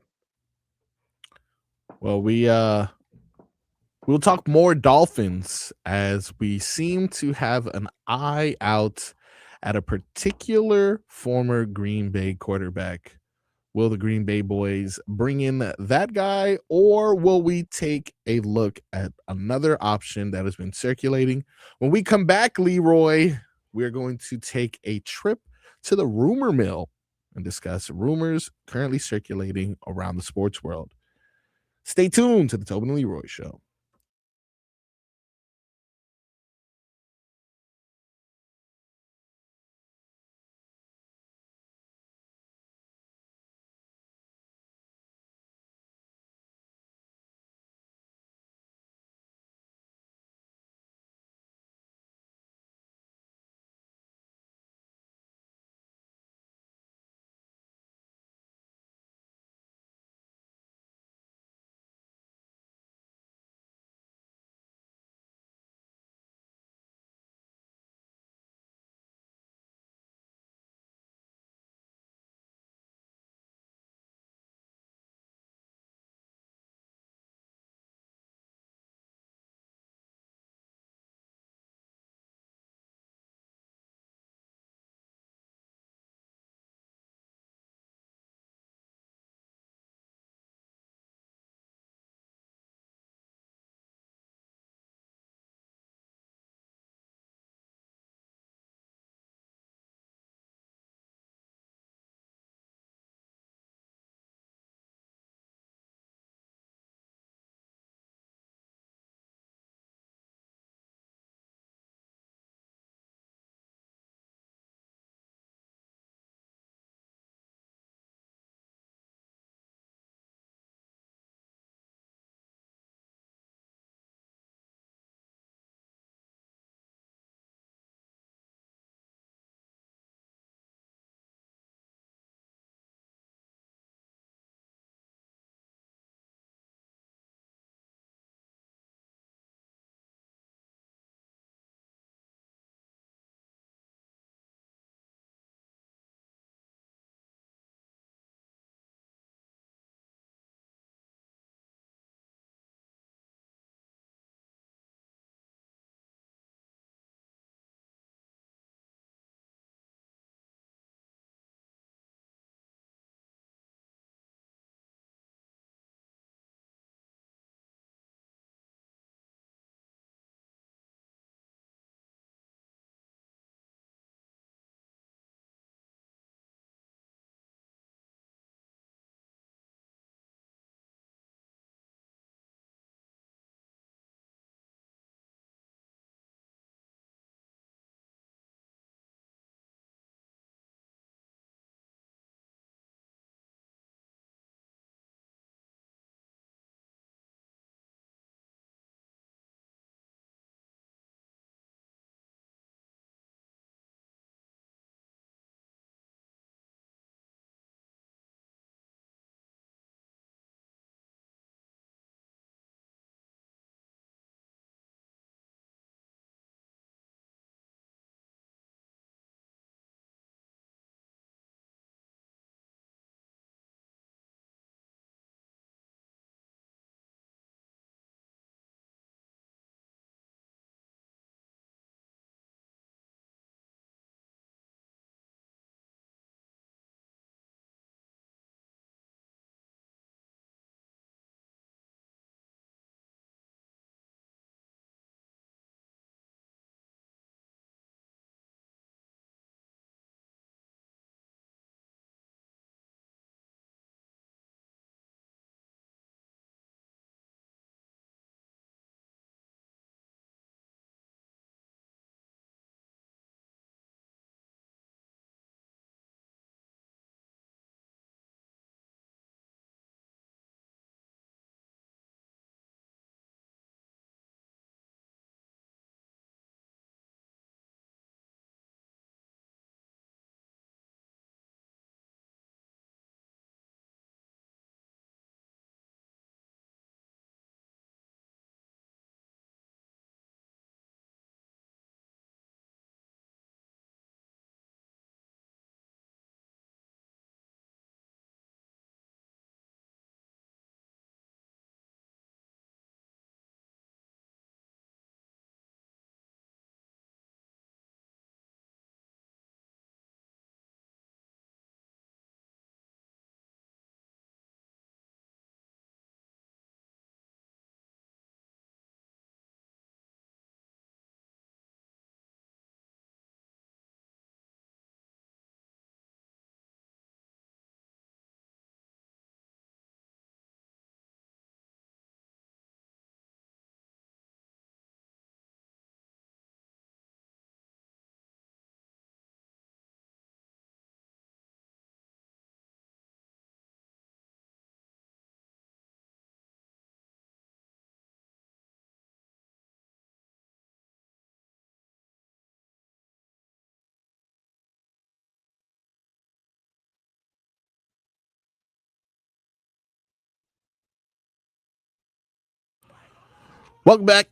Well, we'll talk more Dolphins as we seem to have an eye out at a particular former Green Bay quarterback. Will the Green Bay boys bring in that guy, or will we take a look at another option that has been circulating? When we come back, Leroy, we're going to take a trip to the rumor mill and discuss rumors currently circulating around the sports world. Stay tuned to the Tobin and Leroy Show. Welcome back.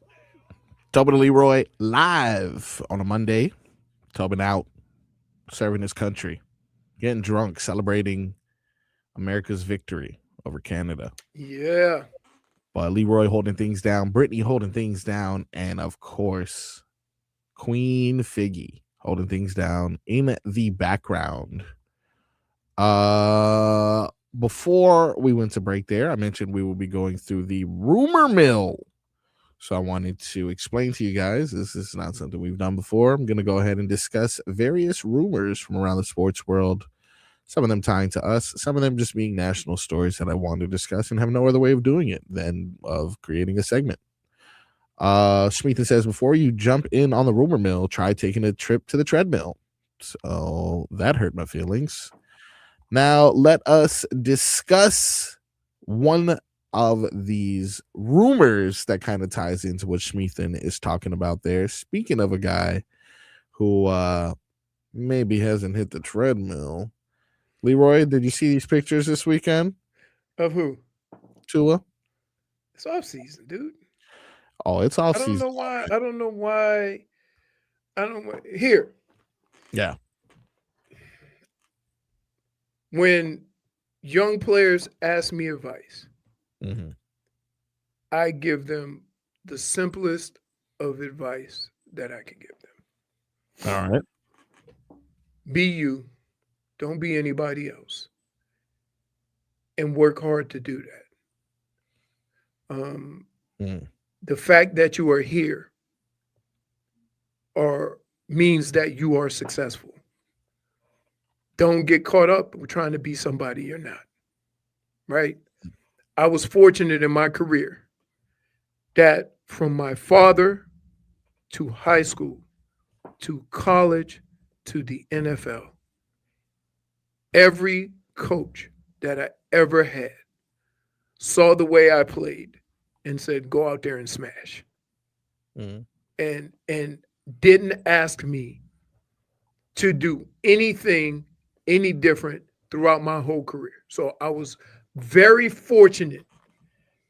Tobin and Leroy live on a Monday. Tobin out, serving his country, getting drunk, celebrating America's victory over Canada. Yeah. But Leroy holding things down, Brittany holding things down, and of course, Queen Figgy holding things down in the background. Before we went to break there, I mentioned we will be going through the rumor mill. So I wanted to explain to you guys, this is not something we've done before. I'm going to go ahead and discuss various rumors from around the sports world, some of them tying to us, some of them just being national stories that I want to discuss and have no other way of doing it than of creating a segment. Smeethan says, before you jump in on the rumor mill, try taking a trip to the treadmill. So that hurt my feelings. Now let us discuss one of these rumors that kind of ties into what Smeethan is talking about there. Speaking of a guy who maybe hasn't hit the treadmill, Leroy, did you see these pictures this weekend? Of who? Tua? It's off season, dude. Oh, it's off season. I don't know why. Here. Yeah. When young players ask me advice, I give them the simplest of advice that I can give them. All right. Be you. Don't be anybody else. And work hard to do that. The fact that you are here means that you are successful. Don't get caught up with trying to be somebody you're not. Right? I was fortunate in my career that from my father to high school to college to the NFL, every coach that I ever had saw the way I played and said, go out there and smash. And didn't ask me to do anything any different throughout my whole career. So I was very fortunate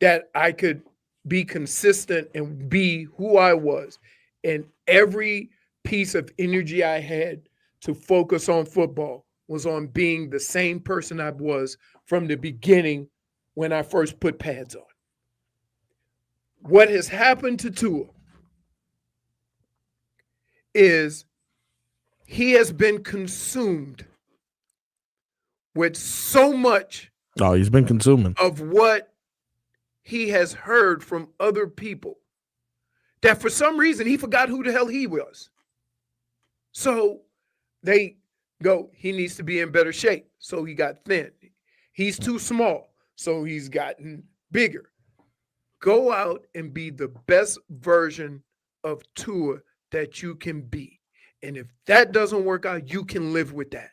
that I could be consistent and be who I was. And every piece of energy I had to focus on football was on being the same person I was from the beginning when I first put pads on. What has happened to Tua is he has been consumed with so much he's been consuming of what he has heard from other people that for some reason he forgot who the hell he was. So they go, he needs to be in better shape. So he got thin. He's too small. So he's gotten bigger. Go out and be the best version of Tua that you can be. And if that doesn't work out, you can live with that.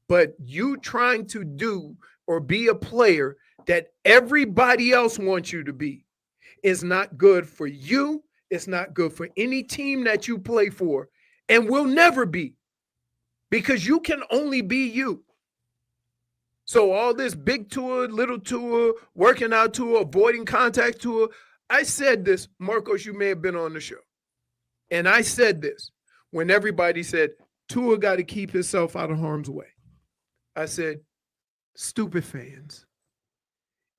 But you trying to do or be a player that everybody else wants you to be is not good for you. It's not good for any team that you play for and will never be, because you can only be you. So all this big Tua, little Tua, working out Tua, avoiding contact Tua, I said this, Marcos, you may have been on the show. And I said this when everybody said, Tua got to keep himself out of harm's way. I said, stupid fans,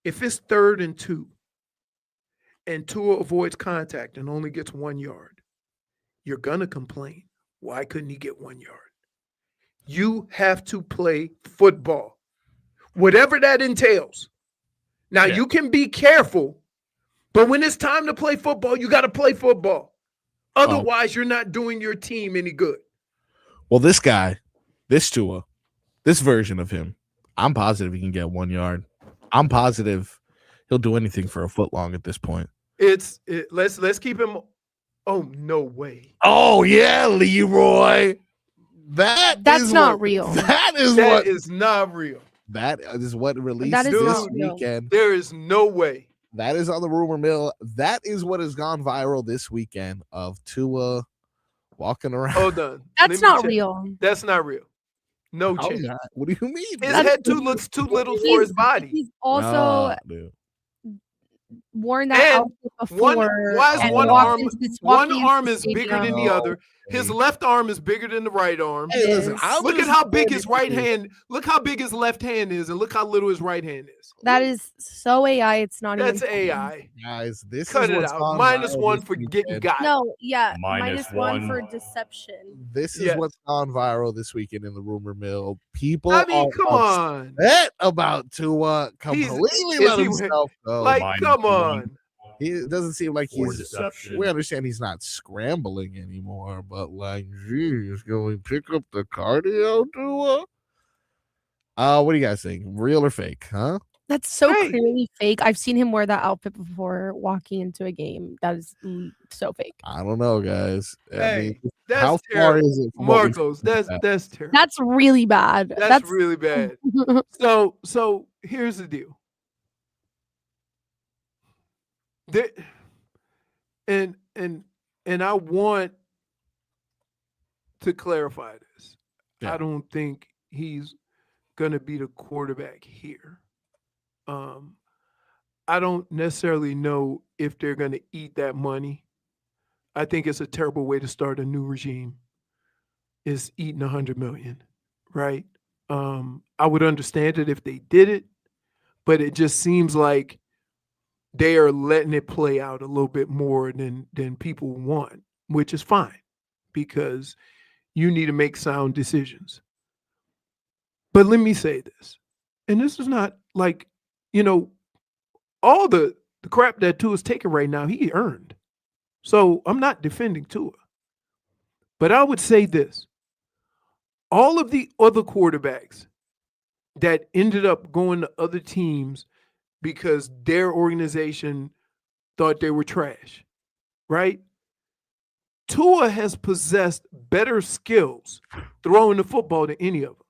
if it's 3rd and 2 and Tua avoids contact and only gets 1 yard, you're going to complain. Why couldn't he get 1 yard? You have to play football, whatever that entails. Now, you can be careful, but when it's time to play football, you got to play football. Otherwise, you're not doing your team any good. Well, this guy, this Tua, this version of him, I'm positive he can get 1 yard. I'm positive he'll do anything for a foot long at this point. Let's keep him. Oh, no way. Oh, yeah, Leroy. That's not real. That is not real. That is what released That is this not real. weekend. There is no way. That is on the rumor mill. That is what has gone viral this weekend of Tua walking around. Hold on. That's not real. That's not real. No How chance. not? What do you mean? His head looks too little for his body. He's also worn that And outfit before. why is and one walked arm into this- one walking into arm the is bigger than stadium. the other? His left arm is bigger than the right arm. Hey, listen, Yes. I'm Look just at how big his saying right it. hand. Look how big his left hand is, and look how little his right hand is. That is so AI. It's not That's even funny. AI. Guys, this Cut is it what's out. on -1 viral for this getting weekend. got. No, yeah, -1. -1 for deception. This is Yes. what's gone viral this weekend in the rumor mill. People I mean, are come on. upset about Tua completely is let he- himself go. Like, -1. come on. It doesn't seem like For he's. deception. We understand he's not scrambling anymore, but like, geez, can we pick up the cardio, Tua? What do you guys think? Real or fake? Huh? That's so Hey. clearly fake. I've seen him wear that outfit before walking into a game. That is so fake. I don't know, guys. I Hey, mean, that's how far terrible. is it? From what we've Marcos, seen that's about? that's terrible. That's really bad. That's really bad. So here's the deal. And I want to clarify this. Yeah. I don't think he's gonna be the quarterback here. I don't necessarily know if they're gonna eat that money. I think it's a terrible way to start a new regime. Is eating 100 million, right? I would understand it if they did it, but it just seems like they are letting it play out a little bit more than people want, which is fine because you need to make sound decisions. But let me say this, and this is not like, all the crap that Tua's taking right now, he earned. So I'm not defending Tua. But I would say this. All of the other quarterbacks that ended up going to other teams because their organization thought they were trash, right? Tua has possessed better skills throwing the football than any of them.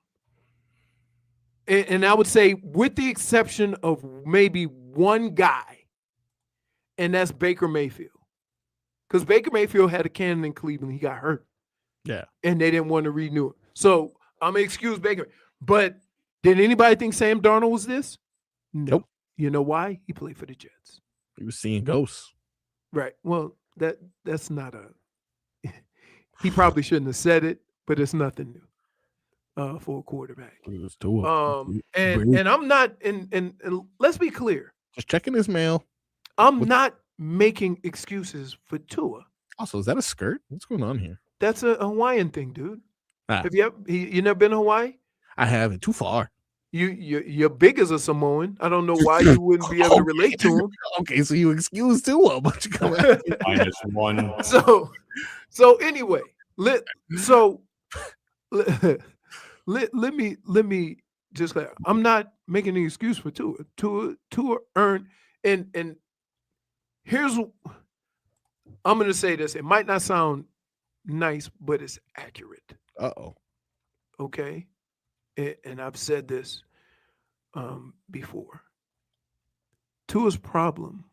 And I would say, with the exception of maybe one guy, and that's Baker Mayfield. Because Baker Mayfield had a cannon in Cleveland. He got hurt. Yeah. And they didn't want to renew it. So I'm going to excuse Baker. But did anybody think Sam Darnold was this? No. Nope. You know why? He played for the Jets. He was seeing ghosts. Right. Well, that's not he probably shouldn't have said it, but it's nothing new for a quarterback. It was Tua. And I'm not and let's be clear. Just checking his mail. I'm not making excuses for Tua. Also, is that a skirt? What's going on here? That's a Hawaiian thing, dude. Ah. Have you never been to Hawaii? I haven't. Too far. You're big as a Samoan. I don't know why you wouldn't be able to relate to him. Okay, so you excuse Tua, but you come at me. -1. So anyway, let me just clarify. I'm not making an excuse for Tua. Tua earned and here's I'm gonna say this. It might not sound nice, but it's accurate. Uh-oh. Okay. And I've said this before. Tua's problem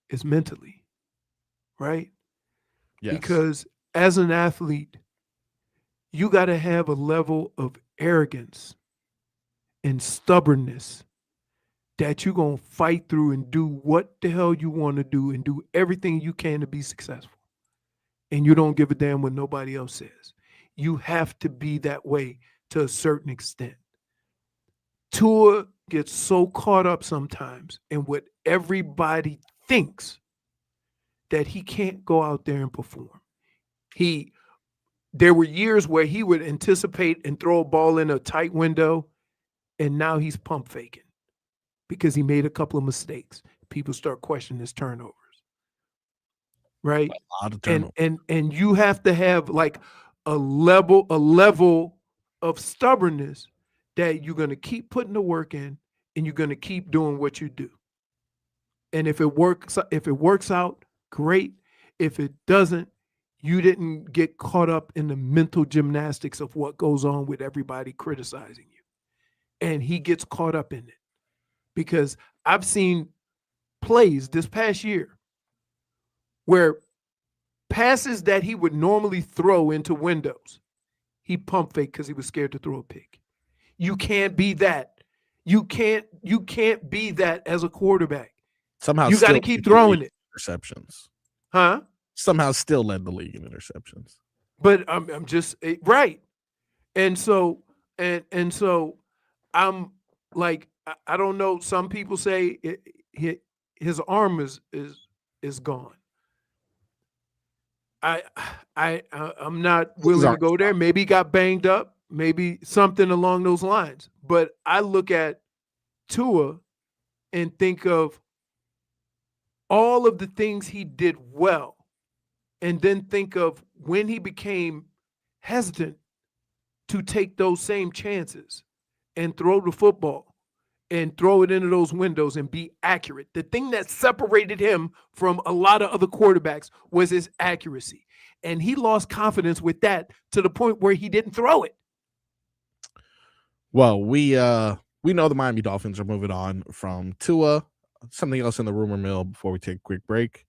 is mentally, right? Yes. Because as an athlete, you got to have a level of arrogance and stubbornness that you're going to fight through and do what the hell you want to do and do everything you can to be successful. And you don't give a damn what nobody else says. You have to be that way to a certain extent. Tua gets so caught up sometimes in what everybody thinks that he can't go out there and perform. There were years where he would anticipate and throw a ball in a tight window, and now he's pump faking because he made a couple of mistakes. People start questioning his turnovers. Right? A lot of turnovers. And you have to have like a level of stubbornness that you're going to keep putting the work in and you're going to keep doing what you do. And if it works out, great. If it doesn't, you didn't get caught up in the mental gymnastics of what goes on with everybody criticizing you. And he gets caught up in it because I've seen plays this past year where passes that he would normally throw into windows, he pump faked because he was scared to throw a pick. You can't be that. You can't be that as a quarterback. Somehow You got to still keep led the throwing league it, in interceptions. huh? Somehow still led the league in interceptions. But I'm just right, and so I'm like I don't know. Some people say his arm is gone. I'm not willing to go there. Maybe he got banged up, maybe something along those lines. But I look at Tua and think of all of the things he did well, and then think of when he became hesitant to take those same chances and throw the football and throw it into those windows and be accurate. The thing that separated him from a lot of other quarterbacks was his accuracy. And he lost confidence with that to the point where he didn't throw it. Well, we know the Miami Dolphins are moving on from Tua. Something else in the rumor mill before we take a quick break.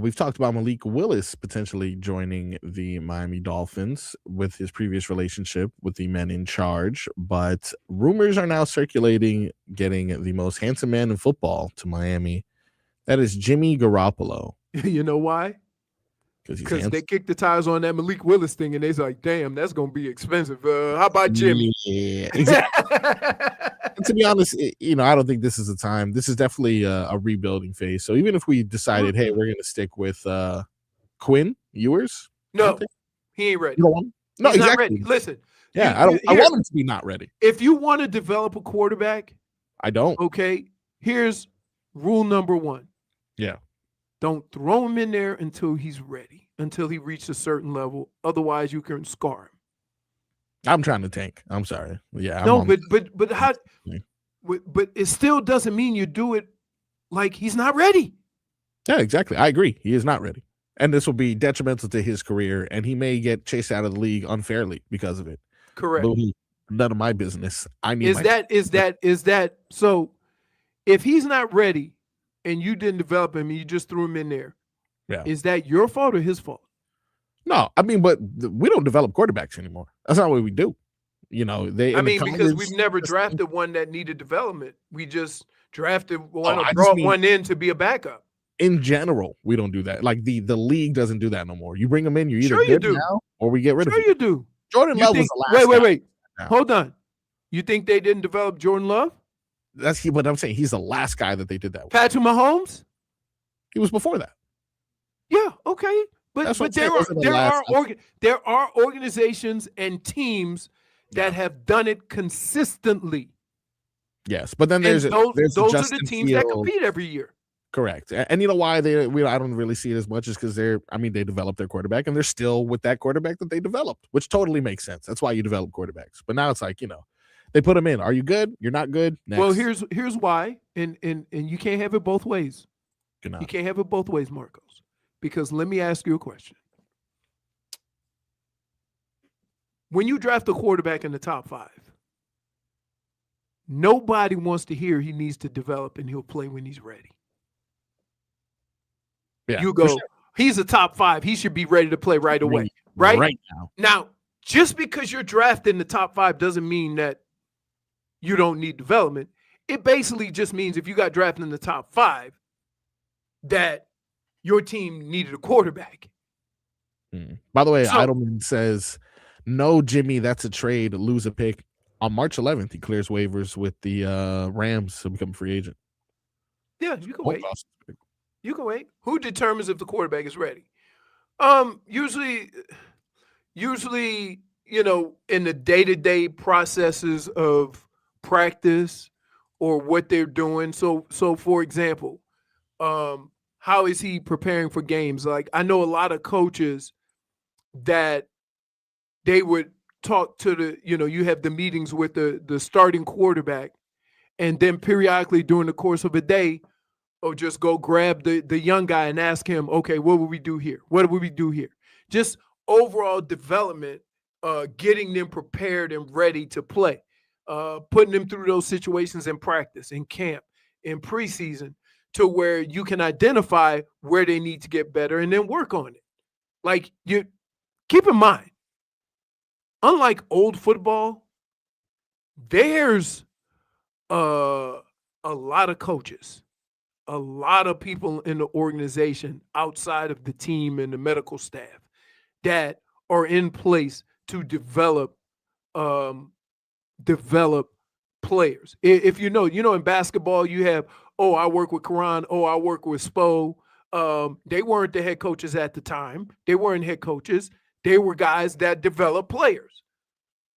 We've talked about Malik Willis potentially joining the Miami Dolphins with his previous relationship with the men in charge, but rumors are now circulating getting the most handsome man in football to Miami. That is Jimmy Garoppolo. You know why? Because they kicked the tires on that Malik Willis thing, and they're like, damn, that's going to be expensive. How about Jimmy? Yeah, exactly. To be honest, I don't think this is the time. This is definitely a rebuilding phase. So even if we decided, hey, we're going to stick with Quinn Ewers. No, he ain't ready. You don't want him? No, He's exactly. not ready. Listen. Yeah, I want him to be not ready. If you want to develop a quarterback, I don't. Okay, here's rule number 1. Yeah. Don't throw him in there until he's ready, until he reaches a certain level. Otherwise, you can scar him. I'm trying to tank. I'm sorry. Yeah. But how? But it still doesn't mean you do it like he's not ready. Yeah, exactly. I agree. He is not ready, and this will be detrimental to his career, and he may get chased out of the league unfairly because of it. Correct. None of my business. I need. Is that so? If he's not ready, and you didn't develop him, and you just threw him in there, is that your fault or his fault? No, I mean, but we don't develop quarterbacks anymore. That's not what we do. Because we've never drafted one that needed development. We just drafted one or brought one in to be a backup. In general, we don't do that. Like the league doesn't do that no more. You bring them in, you're either good now or we get rid of you. Sure you do. Jordan Love was the last. Wait. Hold on. You think they didn't develop Jordan Love? That's what I'm saying. He's the last guy that they did that with. Patrick Mahomes? He was before that. Yeah, okay. But there are organizations and teams that have done it consistently. Yes, but then those are the teams that compete every year. Correct. And you know why I don't really see it as much is because they developed their quarterback and they're still with that quarterback that they developed, which totally makes sense. That's why you develop quarterbacks. But now it's like, they put them in. Are you good? You're not good? Next. Well, here's why. And you can't have it both ways. You can't have it both ways, Marcos. Because let me ask you a question. When you draft a quarterback in the top 5, nobody wants to hear he needs to develop and he'll play when he's ready. Yeah, you go, he's a top 5. He should be ready to play right away. Right? Right now. Now, just because you're drafted in the top 5 doesn't mean that you don't need development. It basically just means if you got drafted in the top 5, that your team needed a quarterback. By the way, Eidelman says, no, Jimmy, that's a trade. Lose a pick. On March 11th, he clears waivers with the Rams to become a free agent. Yeah, you can wait. You can wait. Who determines if the quarterback is ready? Usually, in the day-to-day processes of practice or what they're doing. So for example, how is he preparing for games? Like, I know a lot of coaches that they would talk to you have the meetings with the starting quarterback, and then periodically during the course of a day, or just go grab the young guy and ask him, okay, what would we do here? What would we do here? Just overall development, getting them prepared and ready to play, putting them through those situations in practice, in camp, in preseason, to where you can identify where they need to get better and then work on it. Like, you keep in mind, unlike old football, there's a lot of coaches. a lot of people in the organization outside of the team and the medical staff that are in place to develop players. If you know, in basketball, you have, oh, I work with Karan, oh, I work with Spo. They weren't the head coaches at the time. They weren't head coaches. They were guys that develop players.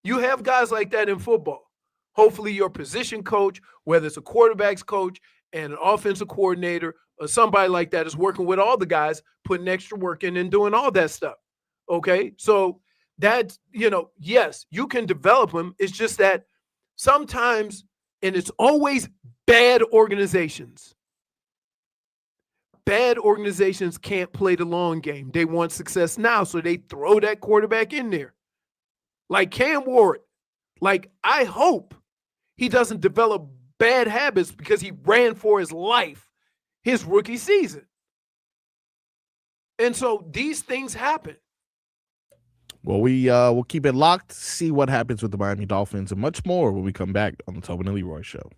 You have guys like that in football. Hopefully your position coach, whether it's a quarterback's coach and an offensive coordinator or somebody like that, is working with all the guys, putting extra work in and doing all that stuff. Okay? So that's, yes, you can develop them. It's just that sometimes, and it's always bad organizations. Bad organizations can't play the long game. They want success now, so they throw that quarterback in there. Like Cam Ward. Like, I hope he doesn't develop bad habits because he ran for his life his rookie season. And so these things happen. Well, we'll keep it locked, see what happens with the Miami Dolphins, and much more when we come back on the Tobin and Leroy Show.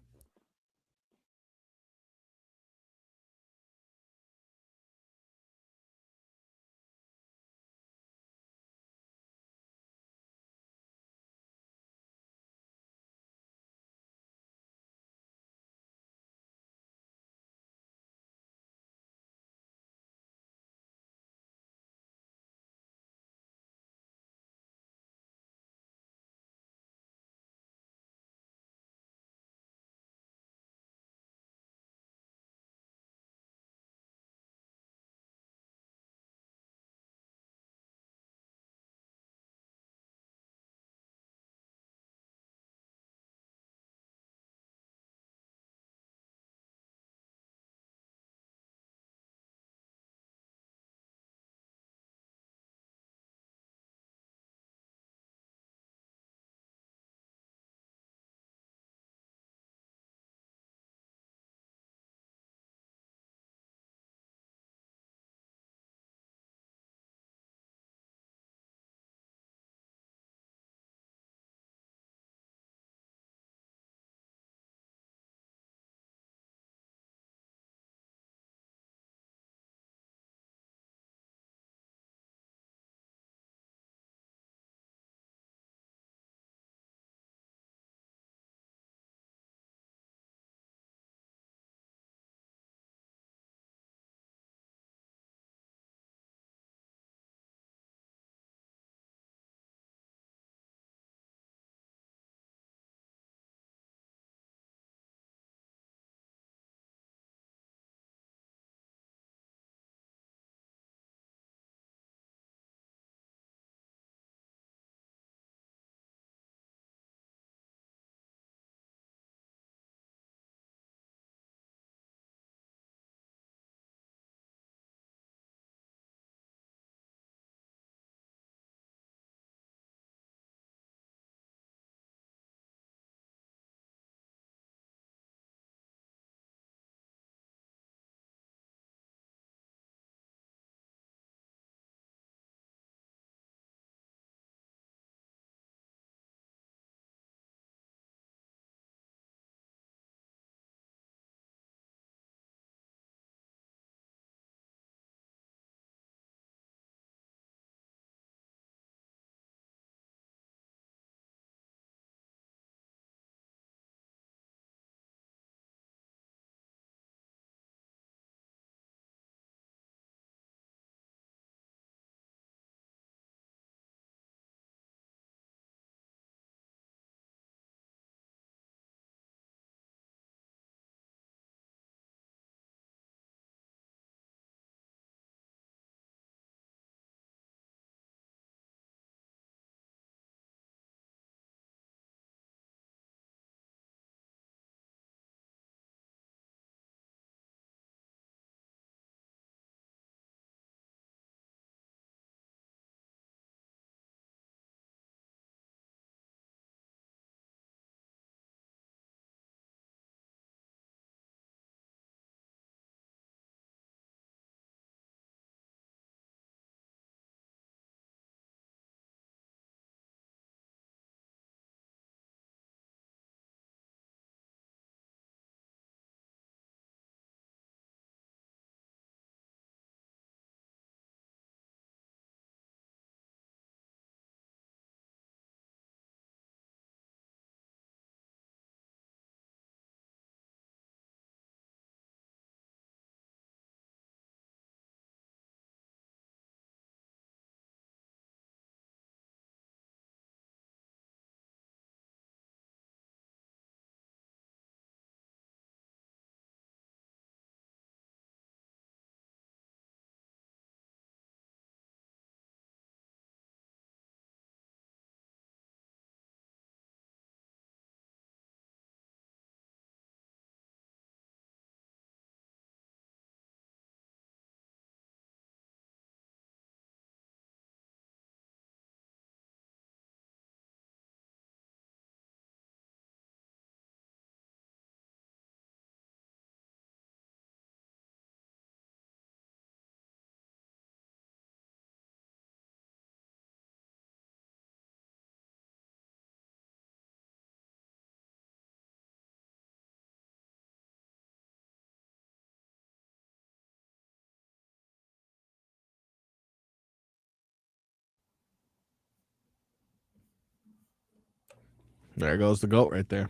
There goes the GOAT right there.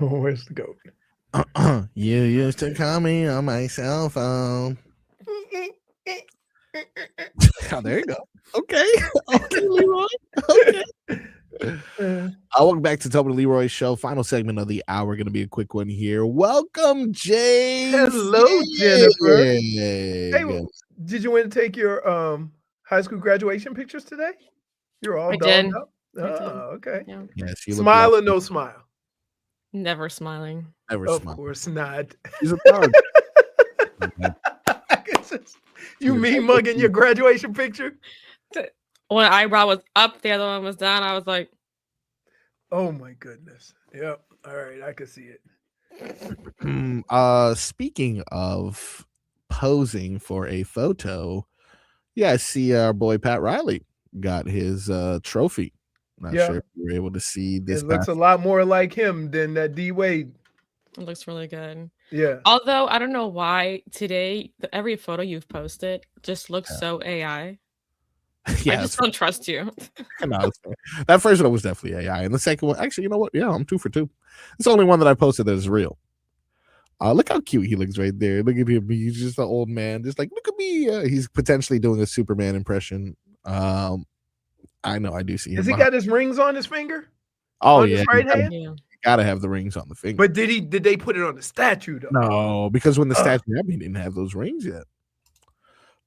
Where's the GOAT? You used to call me on my cell phone. Oh, there you go. Okay. Okay, Leroy. Okay. Welcome back to Tobin and Leroy's show. Final segment of the hour. Going to be a quick one here. Welcome, James. Hello, Jennifer. Hey, Hey, did you want to take your high school graduation pictures today? You're all I dolled did. up. I did. Oh, okay. Yeah. Yes, you look Smile or lovely. no smile? Never smiling. Never Of smile. course not. He's a thug. You mean mugging your graduation picture? One eyebrow was up, the other one was down. I was like, Oh my goodness. Yep. All right, I can see it. Speaking of posing for a photo, yeah, I see our boy Pat Riley got his trophy. Not Yeah. sure if you were able to see this. It looks a lot more like him than that D Wade. it looks really good. Yeah. Although I don't know why today every photo you've posted just looks so AI. I Yeah, just don't trust you. no, it's fair. That first one was definitely AI, and the second one, actually, you know what? Yeah, I'm 2 for 2. It's the only one that I posted that is real. Look how cute he looks right there. Look at him. He's just an old man. Just like, look at me. He's potentially doing a Superman impression. I know. I do see him. Has he behind- got his rings on his finger? Oh on yeah, his right you gotta, hand? Yeah. you gotta have the rings on the finger. But did they put it on the statue though? No, because when the statue happened, he didn't have those rings yet.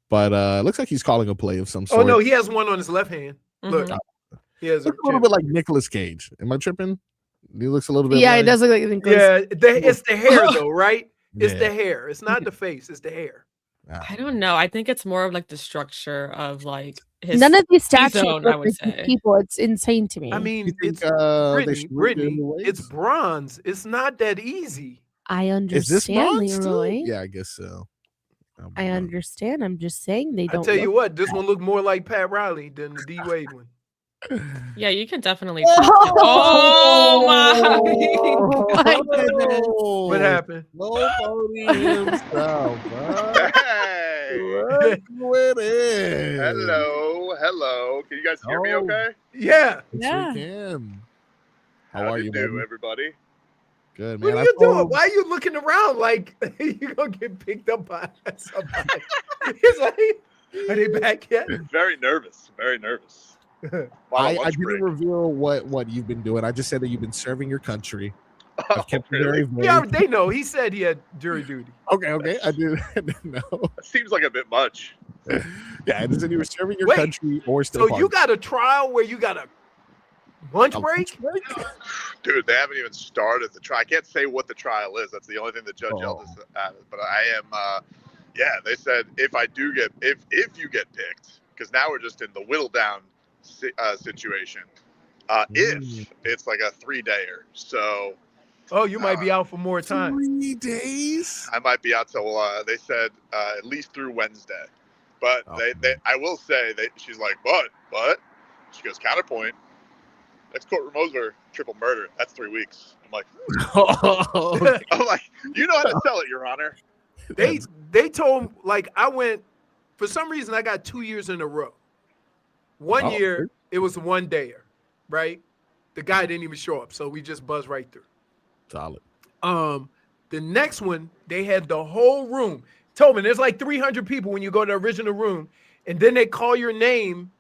But looks like he's calling a play of some Oh sort. no, he has one on his left hand. Look, Mhm. he has Looks a little bit like Nicolas Cage. Am I tripping? He looks a little bit. Yeah, like, it does look like Nicholas. Yeah, it's the hair though, right? It's Yeah. the hair. It's not the face. It's the hair. I don't know. I think it's more of like the structure of like his. None of these statues zone, look I would like these say. people. It's insane to me. I You mean, think it's they Brittany. should do Brittany, the it's weights? bronze. It's not that easy. I Is this understand, bronze too? Leroy. Yeah, I guess so. I understand. I'm just saying they I don't. tell you look- what, this one looked more like Pat Riley than the D Wade one. Yeah, you can definitely. Oh my! my goodness. What happened? Nobody himself, bro. Hey, Look who it is. hello. Can you guys hear me Oh. okay? Yeah. Yes, Yeah. we can. How How'd are you you, do, baby? everybody? Good, man. What are I you doing? told- Why are you looking around like you gonna get picked up by somebody? It's like, are they back yet? Very nervous. Very nervous. I didn't reveal what you've been doing. I just said that you've been serving your country. I've kept it very vague. Yeah, they know. He said he had jury duty. Okay. I didn't know. That seems like a bit much. Yeah, I just said you were serving your Wait, country or still. So you got a trial where you got a lunch break? Dude, they haven't even started the trial. I can't say what the trial is. That's the only thing that Judge Elders added. But I am, yeah, they said if you get picked, because now we're just in the whittle down situation. If it's like a 3-dayer. So. Oh, you might be out for more time. 3 days. I might be out till they said at least through Wednesday, but I will say she's like, but she goes counterpoint. Next courtroom over, triple murder. That's 3 weeks. I'm like, I'm like, you know how to sell it, Your Honor. They told like I went for some reason I got 2 years in a row. One year it was a 1-dayer, right? The guy didn't even show up, so we just buzzed right through. Solid. The next one, they had the whole room. Tobin, there's like 300 people when you go to the original room, and then they call your name,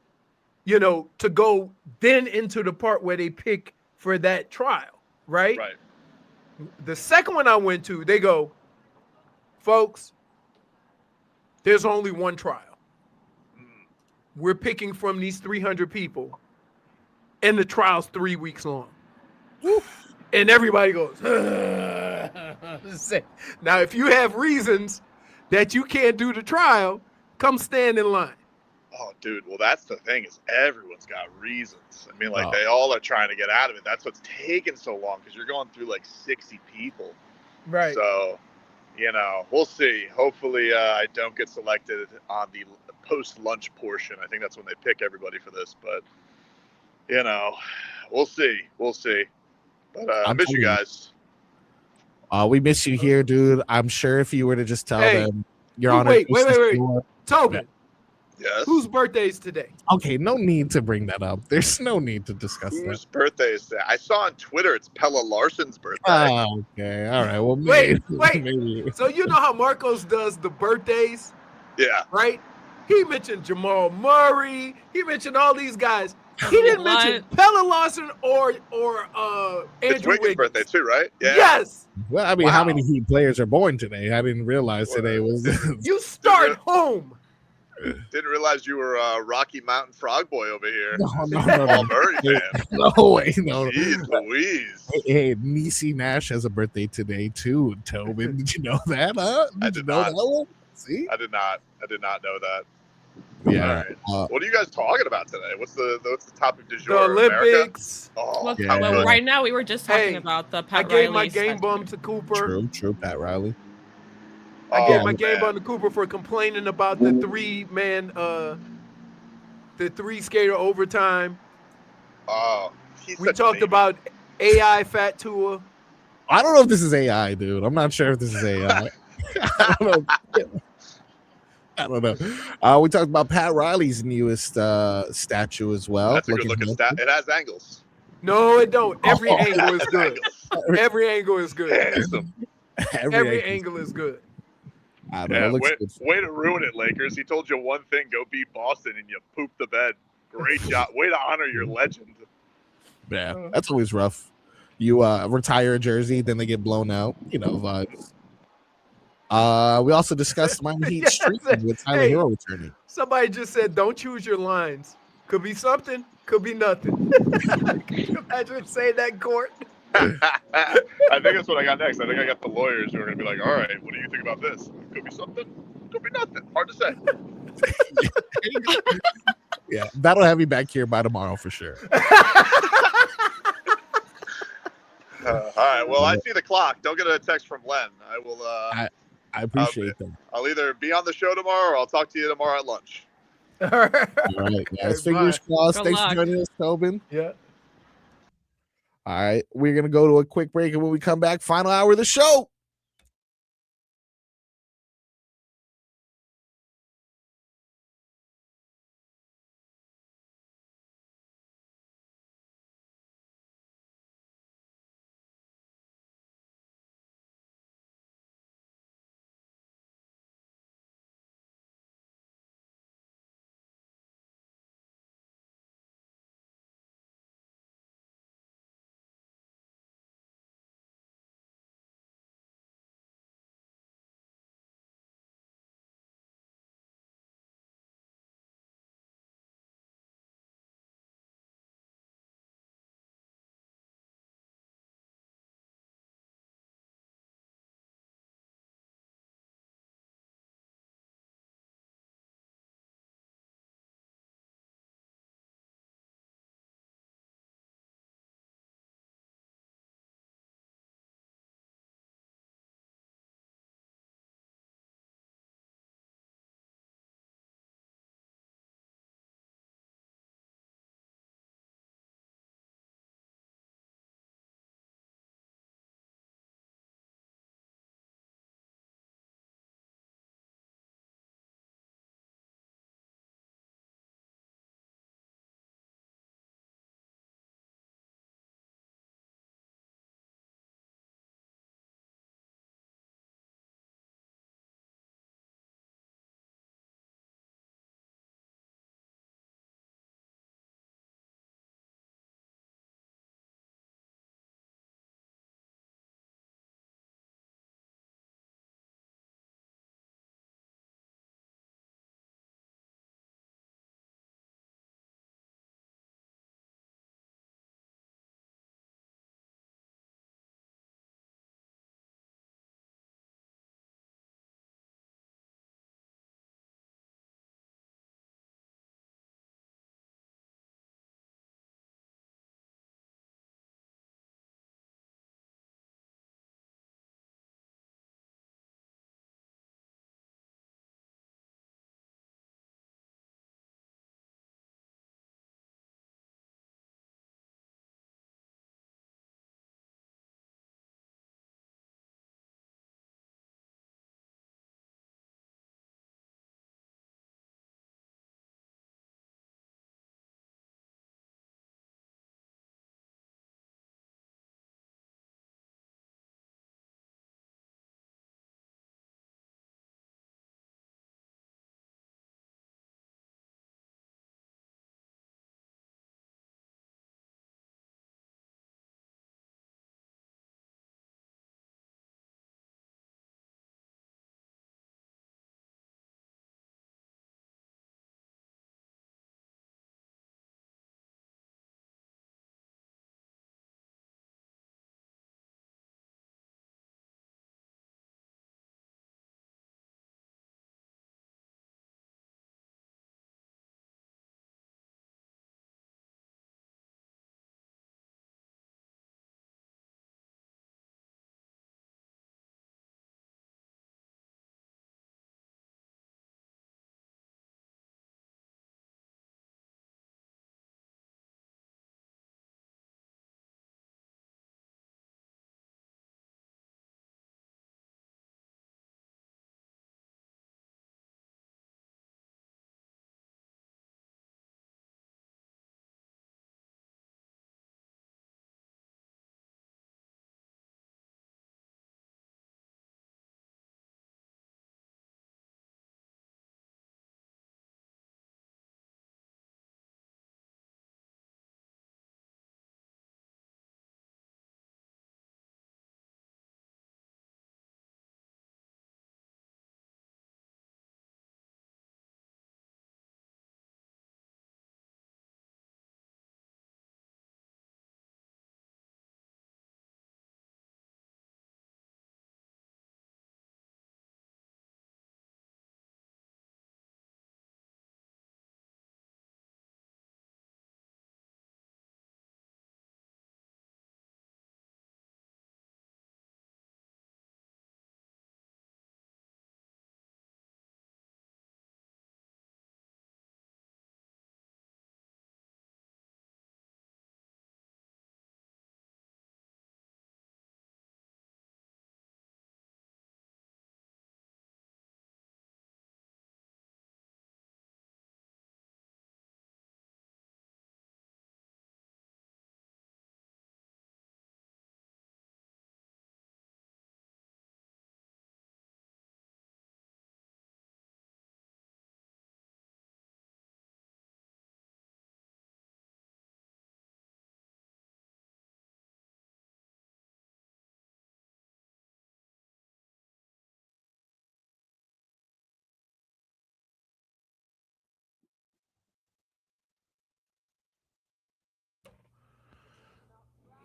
to go then into the part where they pick for that trial, right? Right. The second one I went to, they go, folks, there's only one trial. We're picking from these 300 people, and the trial's 3 weeks long. And everybody goes, now, if you have reasons that you can't do the trial, come stand in line. Oh, dude. Well, that's the thing is everyone's got reasons. I mean, like they all are trying to get out of it. That's what's taking so long because you're going through like 60 people. Right. So, we'll see. Hopefully I don't get selected on the post-lunch portion. I think that's when they pick everybody for this. But, we'll see. We'll see. But I miss you guys. We miss you here, dude. I'm sure if you were to just tell them, Your Honor. Wait. Tobin, Yes. Whose birthday is today? Okay, no need to bring that up. There's no need to discuss Whose birthday is that? I saw on Twitter it's Pelle Larsson's birthday. that. Oh, okay. All right. Well, Wait. maybe. So you know how Marcos does the birthdays, Yeah. right? He mentioned Jamal Murray. He mentioned all these guys. He didn't mention Pelle Larsson or Andrew It's Wiggins' Wiggins. birthday too, right? Yeah. Yes. Well, I mean, how many Heat players are born today? I didn't realize today was. You start home. Didn't realize you were Rocky Mountain Frog Boy over here. No. Jamal Murray fan. No way, no. Jeez Louise. Hey, Niecy Nash has a birthday today too. Tobin, did you know that? Huh? I Did did you know not. that one? See? I did not know that. Yeah. All right. What are you guys talking about today? What's the topic du The jour? Olympics. Oh, Well, right now we were just talking about the Pat I gave Riley my game statue. bum to Cooper. True, Pat Riley. I gave my man. game bum to Cooper for complaining about the three skater overtime. Oh, We talked about AI Fat Tua. I don't know if this is AI, dude. I'm not sure if this is AI. I don't know. We talked about Pat Riley's newest statue as well. That's a good looking stat. It has angles. No, it don't. Every Oh, angle it is has good. angles. Every angle is good. Handsome. Every angle is good. I don't know. Yeah, way to ruin it, Lakers. He told you one thing, go beat Boston, and you pooped the bed. Great job. Way to honor your legend. Yeah, that's always rough. You retire a jersey, then they get blown out. You know, vibes. We also discussed Miami Heat streaking with Tyler Herro returning. Somebody just said, don't choose your lines. Could be something, could be nothing. Can you imagine saying that in court? I think that's what I got next. I think I got the lawyers who are going to be like, all right, what do you think about this? Could be something, could be nothing. Hard to say. Yeah, that'll have you back here by tomorrow for sure. All right. Well, I see the clock. Don't get a text from Len. I will. I appreciate that. I'll either be on the show tomorrow or I'll talk to you tomorrow at lunch. All right. All right, guys. Fingers crossed. Thanks for joining us, Tobin. Yeah. All right. We're going to go to a quick break. And when we come back, final hour of the show.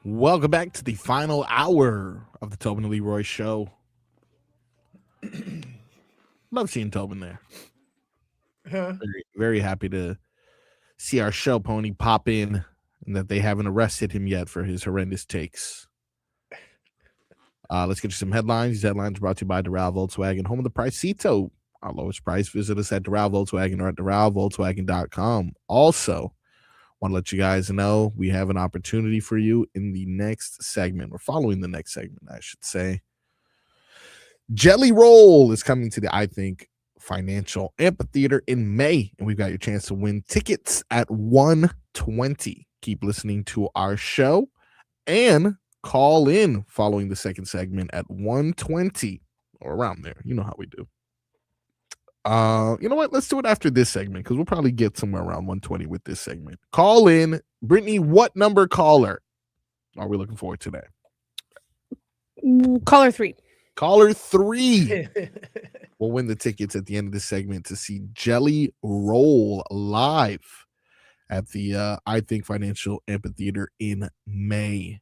Welcome back to the final hour of the Tobin and Leroy show. Love seeing Tobin there. Huh? Very, very happy to see our show pony pop in and that they haven't arrested him yet for his horrendous takes. Let's get you some headlines. These headlines are brought to you by Doral Volkswagen, home of the Pricito. Our lowest price. Visit us at Doral Volkswagen or at DoralVolkswagen.com. Also, want to let you guys know we have an opportunity for you in the next segment. We're following the next segment, I should say. Jelly Roll is coming to the, I think, Financial Amphitheater in May, and we've got your chance to win tickets at 1:20. Keep listening to our show and call in following the second segment at 1:20 or around there. You know how we do. You know what? Let's do it after this segment because we'll probably get somewhere around 1:20 with this segment. Call in. Brittany, what number caller are we looking for today? Caller 3. Caller 3 will win the tickets at the end of this segment to see Jelly Roll live at the I think Financial Amphitheater in May.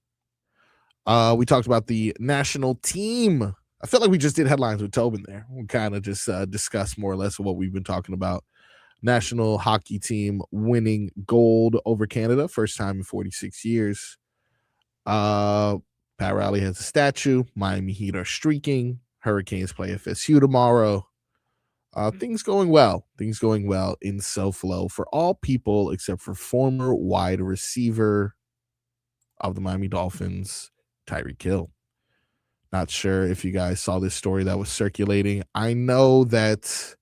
We talked about the national team. I felt like we just did headlines with Tobin there. We kind of just discussed more or less what we've been talking about. National hockey team winning gold over Canada, first time in 46 years. Pat Riley has a statue. Miami Heat are streaking. Hurricanes play FSU tomorrow. Things going well. Things going well in SoFlo for all people except for former wide receiver of the Miami Dolphins, Tyreek Hill. Not sure if you guys saw this story that was circulating. I know that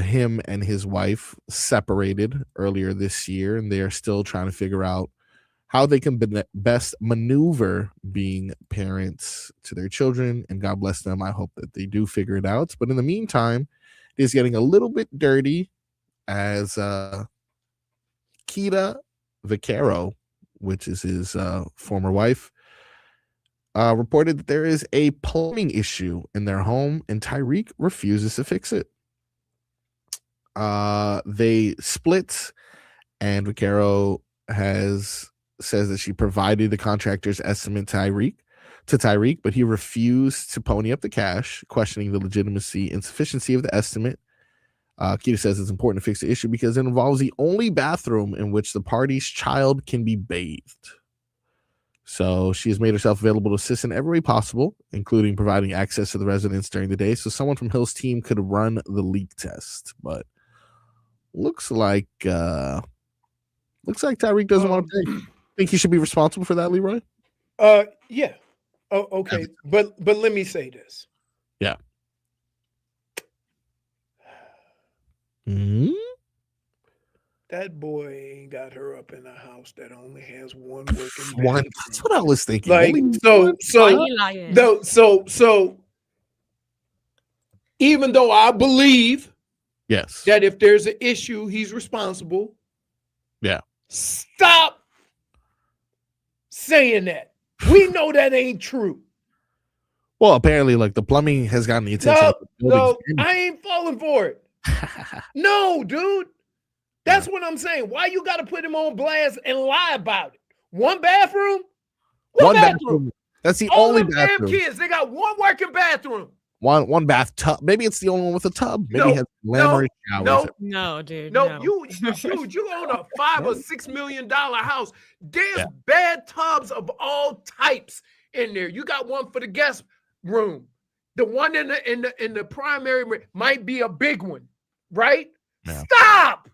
him and his wife separated earlier this year, and they are still trying to figure out how they can best maneuver being parents to their children, and God bless them. I hope that they do figure it out. But in the meantime, it is getting a little bit dirty as Kita Vaquero, which is his former wife, reported that there is a plumbing issue in their home, and Tyreek refuses to fix it. They split, and Vaquero says that she provided the contractor's estimate to Tyreek, but he refused to pony up the cash, questioning the legitimacy and sufficiency of the estimate. Kita says it's important to fix the issue because it involves the only bathroom in which the party's child can be bathed. So she has made herself available to assist in every way possible, including providing access to the residence during the day so someone from Hill's team could run the leak test. But looks like Tyreek doesn't want to pay. Think he should be responsible for that, Leroy? Yeah. Oh, okay. But let me say this. Yeah. Mm-hmm. That boy ain't got her up in a house that only has one working One. bathroom. That's what I was thinking. Like, Why you lying? so even though I believe Yes. that if there's an issue, he's responsible. Yeah. Stop saying that. We know that ain't true. Well, apparently, like the plumbing has gotten the attention. of the No, building. I ain't falling for it. No, dude. That's what I'm saying. Why you got to put him on blast and lie about it? One bathroom? One bathroom. That's the All only them damn bathroom. kids, they got one working bathroom. One bathtub. Maybe it's the only one with a tub. Maybe No, it has glamorous showers. No, dude. No, you own a $5 or $6 million house. There's bad tubs of all types in there. You got one for the guest room. The one in the primary room might be a big one, right? Yeah. Stop.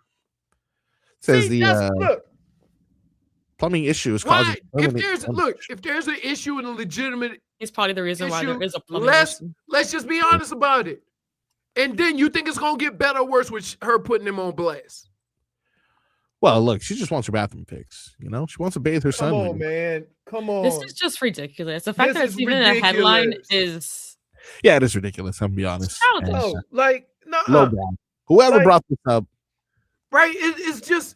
Says See, look. Plumbing issue is Why? causing. If there's an issue and a legitimate He's probably the reason why there is a plumbing let's issue. just be honest about it. And then you think it's gonna get better or worse with her putting him on blast? Well, look, she just wants her bathroom fixed. You know, she wants to bathe her son. Come on, man. Come on. This is just ridiculous. The fact This that it's is even in a headline ridiculous. is Yeah, it is ridiculous. I'm gonna be honest. childish. no, like no, Lowbrow. Whoever Like- brought this up, right? It's just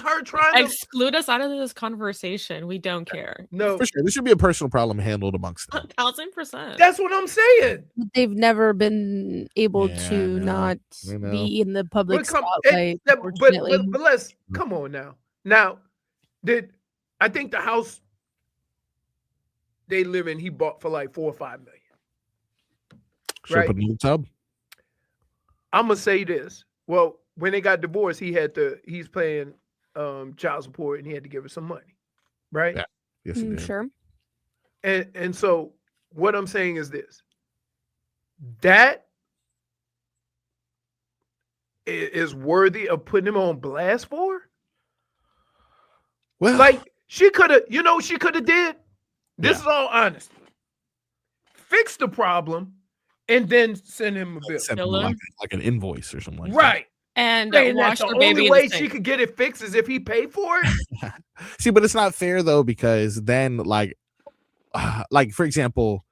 her trying to Exclude us out of this conversation. We don't care. no. for sure, this should be a personal problem handled amongst them. 1000%. That's what I'm saying. They've never been able Yeah, I to know. not I know. be in the public But come, spotlight. but unfortunately. let's come on now. Now, did I think the house they live in, he bought for like $4 or $5 million. Should Right. put in the tub. I'm gonna say this. Well, when they got divorced, he's paying child support and he had to give her some money. Right? Yeah. Yes, he did. Sure. And so what I'm saying is this. That is worthy of putting him on blast for? Well, Like she could have, she could have did. This is all honest. Fix the problem and then send him a bill. send him like an invoice or something like Right. And Saying wash that's her the baby only in way the she sink. could get it fixed is if he paid for it. See, but it's not fair though, because then like for example,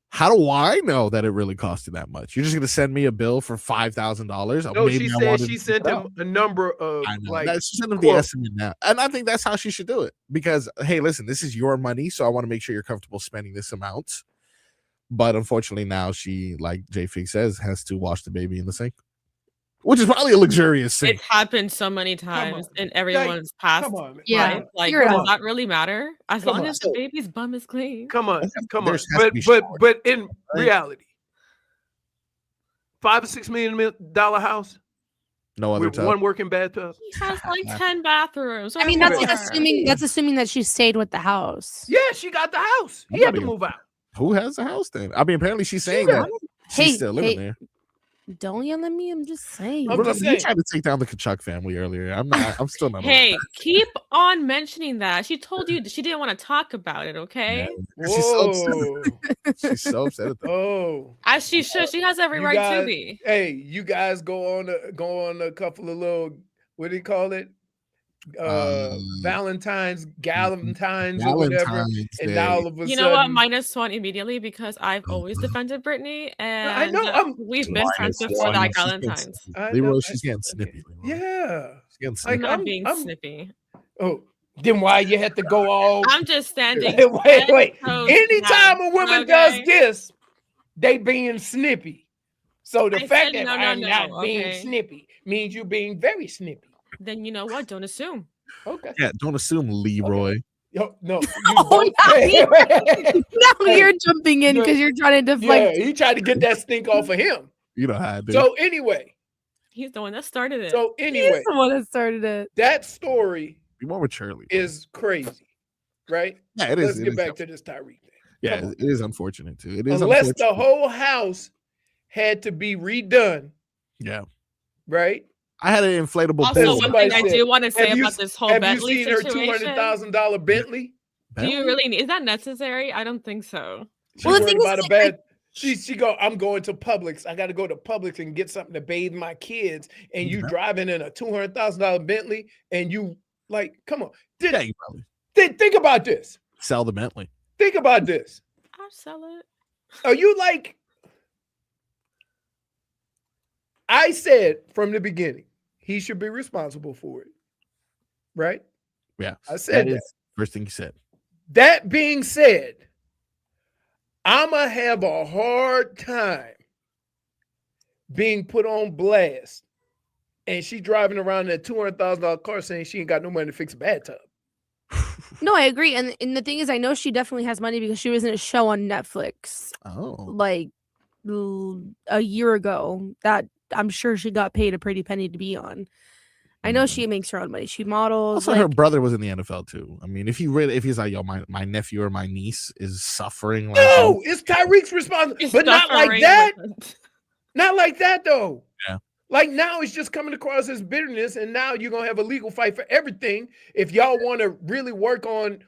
how do I know that it really cost you that much? You're just gonna send me a bill for $5,000? No, she said she sent him a number of she sent him the estimate now, and I think that's how she should do it. Because hey, listen, this is your money, so I want to make sure you're comfortable spending this amount. But unfortunately, now she, like J Fig says, has to wash the baby in the sink, which is probably a luxurious thing. It's happened so many times in everyone's past. Come on, man. Yeah. life. Like, Figure it does out. that really matter? As Come long on. as the baby's bum is clean. Come on. There's has to be But in reality, $5 or $6 million house No other with tub. one working bathtub. He has like 10 bathrooms. I mean, that's like whatever. assuming that she stayed with the house. Yeah, she got the house. He had to move out. Who has the house then? I mean, apparently she's saying that she's still living there. Don't yell at me. I'm just saying. I'm just You saying. tried to take down the Kachuk family earlier. I'm still not. Hey, keep on mentioning that. She told you that she didn't want to talk about it, okay? She's so upset. She's so upset at that. Oh, As she should. She has every you right guys, to be. Hey, you guys go on a couple of little, what do you call it? Galentines or whatever. And now all of a sudden, You know what? -1 immediately because I've always defended Brittany, and I know, we've been friends before that Galentine's. Leroy, she's getting snippy. Leroy. Yeah. She's getting Like, snippy. I'm not being snippy. Oh, then why you had to go all I'm just standing. wait. toes Anytime down, a woman okay? does this, they being snippy. So the I fact said that no, I'm not being okay. snippy means you're being very snippy. Then you know what? Don't assume. Okay. Yeah, don't assume No, Leroy. you Oh, both- Now you're jumping in because you're trying to yeah, deflect. he tried to get that stink off of him. You know how I do. So anyway, He's the one that started it. so He's anyway, the one that started it. that story Be more maturely. is crazy, right? Yeah, it is. Let's it get is back to this Tyreek thing. Yeah, Come on. it is unfortunate too. It is Unless unfortunate. the whole house had to be redone, Yeah, right? I had an inflatable Also, pool. one Somebody thing I said, do want to say have you- about this whole Have you Bentley seen her situation. $200,000 Bentley? Do you really need? Is that necessary? I don't think so. She Well, the worried thing is, about a like, bad. She go. I'm going to Publix. I got to go to Publix and get something to bathe my kids. And you driving in a $200,000 Bentley, and you like, come on. Yeah, you probably Think about this. sell the Bentley. Think about this. I'll sell it. Are you like? I said from the beginning, he should be responsible for it, right? Yeah, I said that. is first thing you said. That being said, I'ma have a hard time being put on blast, and she driving around in a $200,000 car saying she ain't got no money to fix a bathtub. No, I agree. And the thing is, I know she definitely has money because she was in a show on Netflix Oh, like a year ago that I'm sure she got paid a pretty penny to be on. I know she makes her own money. She models. also her brother was in the NFL too. I mean, if he's like, yo, my nephew or my niece is suffering. Like, No, it's Tyreek's responsibility, but not like that. Not like that though. Yeah. Like now it's just coming across as bitterness, and now you're gonna have a legal fight for everything. If y'all want to really work on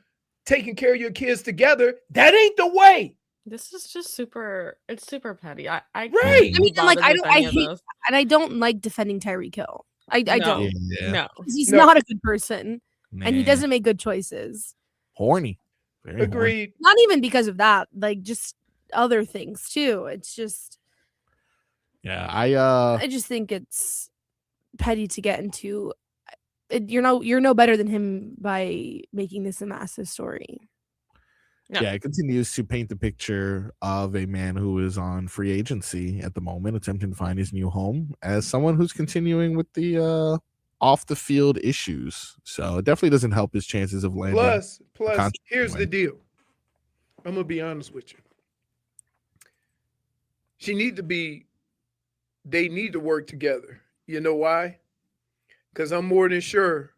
taking care of your kids together, that ain't the way. This is just super. It's super petty. I Right. I mean, can't like bother with I any of hate, those. and I don't like defending Tyreek Hill. I No. don't. yeah, No. He's No. not a good person, and he nah. doesn't make good choices. horny. Very horny. Agreed. Not even because of that, like just other things too. It's just Yeah, I just think it's petty to get into. You're no better than him by making this a massive story. No. Yeah, it continues to paint the picture of a man who is on free agency at the moment, attempting to find his new home, as someone who's continuing with the off the field issues. So it definitely doesn't help his chances of landing. Plus, contract here's the win. deal. I'm gonna be honest with you. They need to work together. You know why? Because I'm more than sure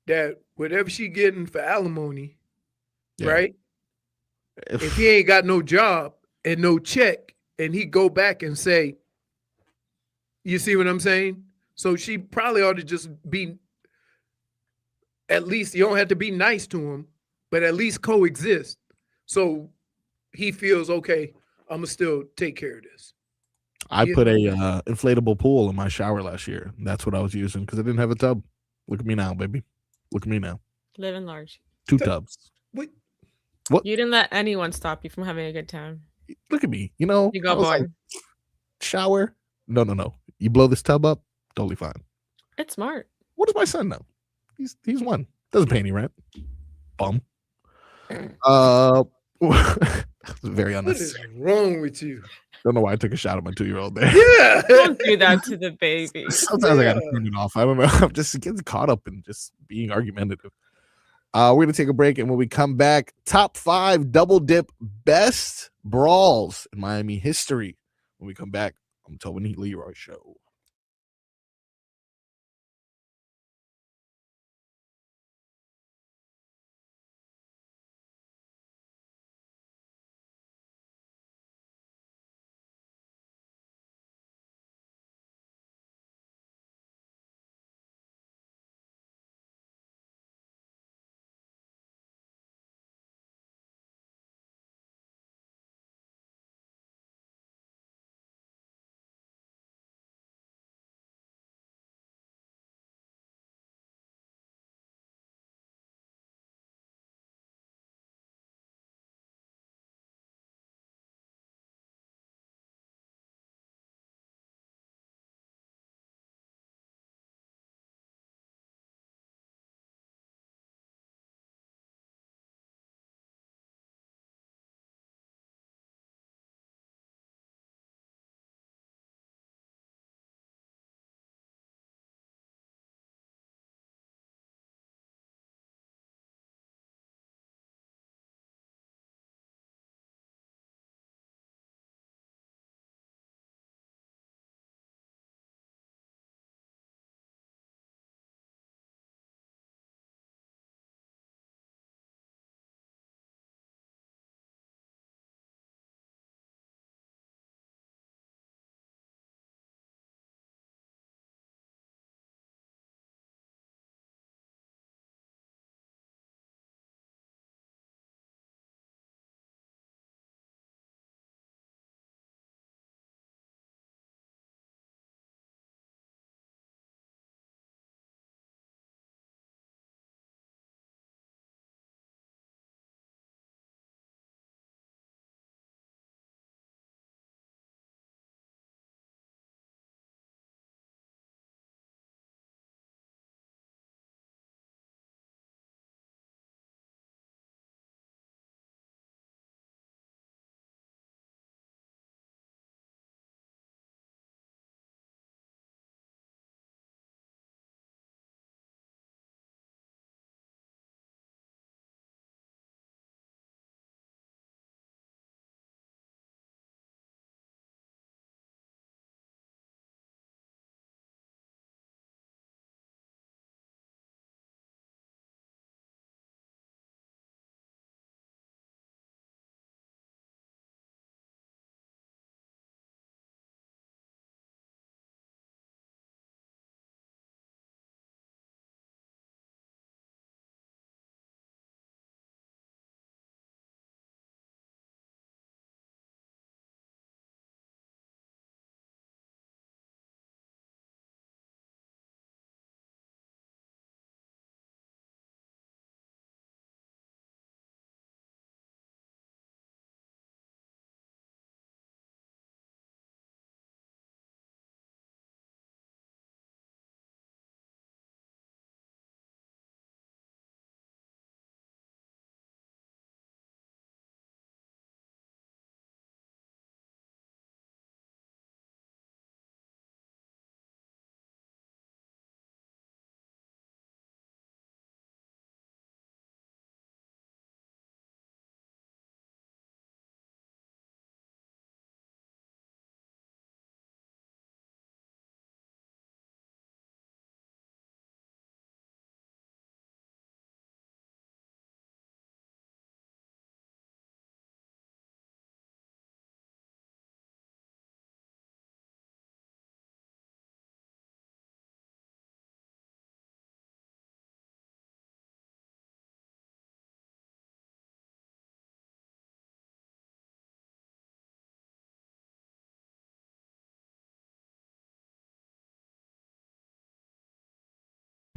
that whatever she getting for alimony, Yeah. right? If he ain't got no job and no check, and he go back and say, you see what I'm saying? So she probably ought to just be, at least you don't have to be nice to him, but at least coexist. So he feels, okay, I'm gonna still take care of this. I put a inflatable pool in my shower last year. That's what I was using because I didn't have a tub. Look at me now, baby. Look at me now. Living large. 2 tubs. What? You didn't let anyone stop you from having a good time. Look at me. You know, You I got was like, born. shower. No. You blow this tub up, totally fine. It's smart. What does my son know? He's 1. Doesn't pay any rent. Bum. Very What is unnecessary. wrong with you? Don't know why I took a shot at my 2-year-old there. Yeah. Don't do that to the baby. Sometimes I gotta turn it off. I don't know. I'm just getting caught up in just being argumentative. We're gonna take a break, and when we come back, top 5 double dip best brawls in Miami history. When we come back on the Tobin Leroy Show.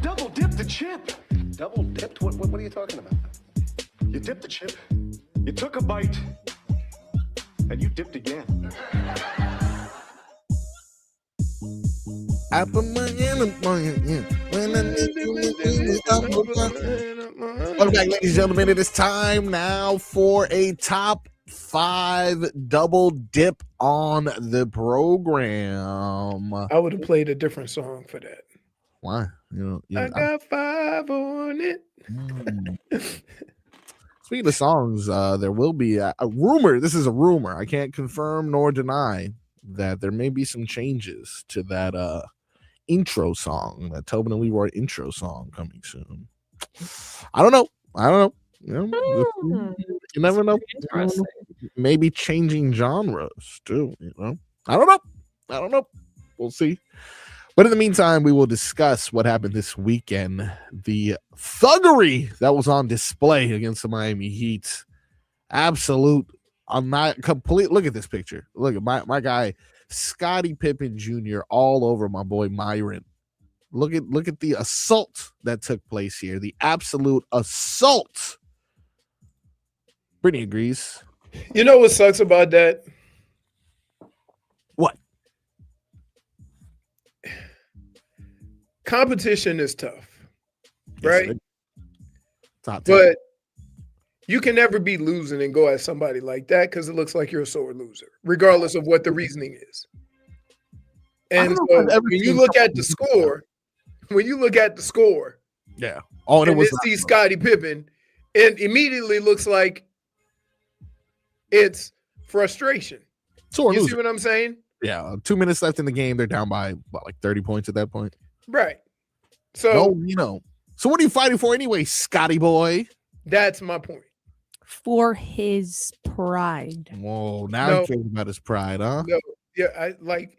Double dip the chip. Double dipped? What are you talking about? You dipped the chip, you took a bite, and you dipped again. Welcome back, ladies and gentlemen. It is time now for a top 5 double dip on the program. I would have played a different song for that. Why? I got 5 on it. Speaking of songs, there will be a rumor. This is a rumor. I can't confirm nor deny that there may be some changes to that intro song, that Tobin and Leroy intro song coming soon. I don't know. You never know. Maybe changing genres too. I don't know. We'll see. But in the meantime, we will discuss what happened this weekend. The thuggery that was on display against the Miami Heat. Absolute. I'm not complete. Look at this picture. Look at my guy, Scotty Pippen Jr. all over my boy Myron. Look at the assault that took place here. The absolute assault. Brittany agrees. You know what sucks about that? What? Competition is tough, right? But you can never be losing and go at somebody like that because it looks like you're a sore loser, regardless of what the reasoning is. And so when you look at the score, yeah. Oh, and it was see Scotty Pippen, it immediately looks like it's frustration. Sore you loser. See what I'm saying? Yeah. 2 minutes left in the game. They're down by like 30 points at that point. Right. So So what are you fighting for anyway, Scotty boy? That's my point. For his pride. Whoa, now he cares about his pride, huh? No, yeah,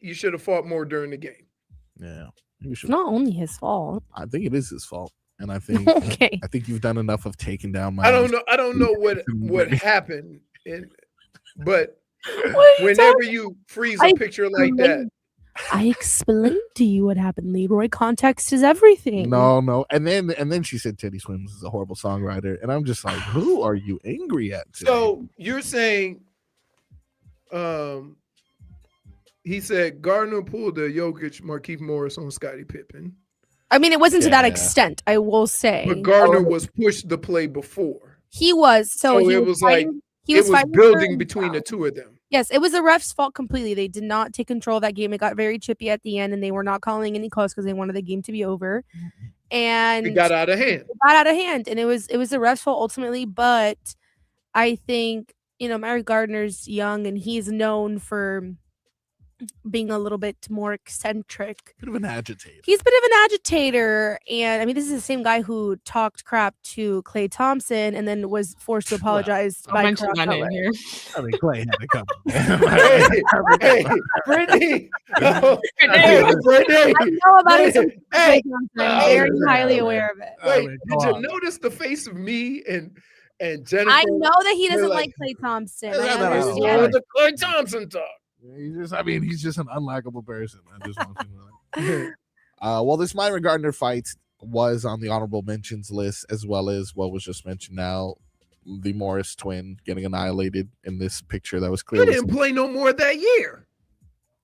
you should have fought more during the game. Yeah. It's not only his fault. I think it is his fault. And I think I think you've done enough of taking down my I don't know what happened, but whenever you freeze a picture like that. I explained to you what happened, Leroy. Context is everything. No. And then she said Teddy Swims is a horrible songwriter. And I'm just like, who are you angry at today? So you're saying he said Gardner pulled a Jokić, Markieff Morris on Scotty Pippen. I mean, it wasn't to that extent, I will say. But Gardner was pushed the play before. He was. So he it was was fighting, it was building between the two of them. Yes, it was the ref's fault completely. They did not take control of that game. It got very chippy at the end, and they were not calling any calls because they wanted the game to be over. And it got out of hand. And it was the ref's fault ultimately. But I think Mary Gardner's young, and he's known for being a little bit more eccentric. Bit of an agitator. He's a bit of an agitator. And I mean, this is the same guy who talked crap to Klay Thompson and then was forced to apologize by name here. I mean, Klay had to come. Hey, Brittany. Brittany. I know about it. I'm very highly aware of it. Wait, did you notice the face of me and Jennifer? I know that he doesn't like Klay Thompson. I understand. The Klay Thompson talk. He's just an unlikable person. I just want to know. Well, this Myron Gardner fight was on the honorable mentions list, as well as what was just mentioned now, the Morris twin getting annihilated in this picture that was clear. He didn't play no more that year.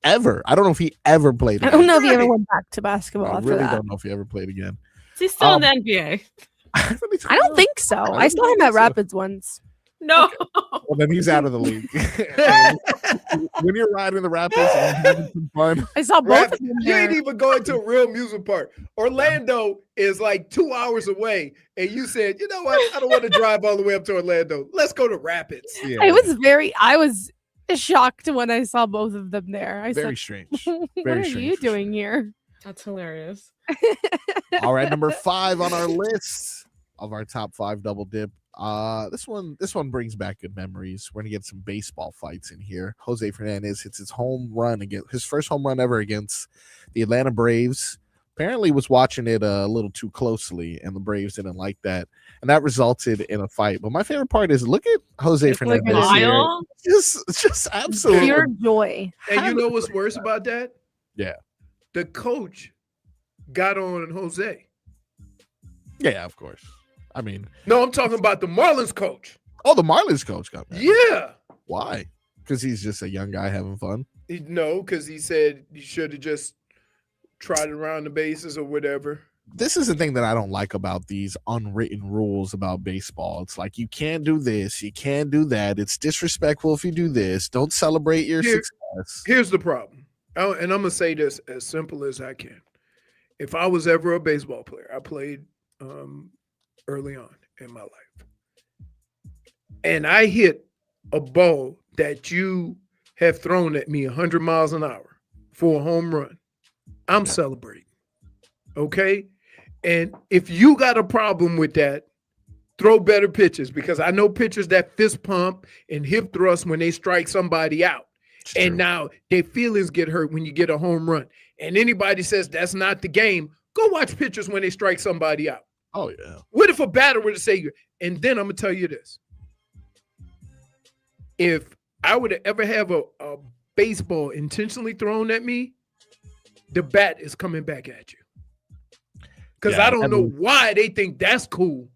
Ever. I don't know if he ever played again. I don't know if he ever went back to basketball after that. I really don't know if he ever played again. Is he still in the NBA? I don't think so. I saw him at Rapids once. No. Well, then he's out of the league. When you're riding the Rapids and having some fun. I saw both of them You ain't even going to a real amusement park. Orlando is like 2 hours away. And you said, you know what? I don't want to drive all the way up to Orlando. Let's go to Rapids. Yeah. I was shocked when I saw both of them there. I Very said, strange. What Very are strange you for sure. doing here? That's hilarious. All right, number 5 on our list of our top 5 double dip. This one brings back good memories. We're gonna get some baseball fights in here. José Fernández hits his first home run ever against the Atlanta Braves. Apparently was watching it a little too closely, and the Braves didn't like that, and that resulted in a fight. But my favorite part is look at José Fernández here. Just absolutely pure joy. And you know what's worse about that? Yeah. The coach got on Jose. Yeah, of course. I mean, No, I'm talking about the Marlins coach. oh, the Marlins coach got mad. Yeah. Why? Because he's just a young guy having fun. No, because he said you should have just tried around the bases or whatever. This is the thing that I don't like about these unwritten rules about baseball. It's like you can't do this, you can't do that. It's disrespectful if you do this. Don't celebrate your success. Here's the problem, and I'm gonna say this as simple as I can. If I was ever a baseball player, I played early on in my life, and I hit a ball that you have thrown at me 100 miles an hour for a home run, I'm celebrating. Okay? And if you got a problem with that, throw better pitches, because I know pitchers that fist pump and hip thrust when they strike somebody out. And now their feelings get hurt when you get a home run. And anybody says that's not the game, go watch pitchers when they strike somebody out. Oh, yeah. What if a batter were to say, and then I'm going to tell you this. If I were to ever have a baseball intentionally thrown at me, the bat is coming back at you. Because I don't know why they think that's cool.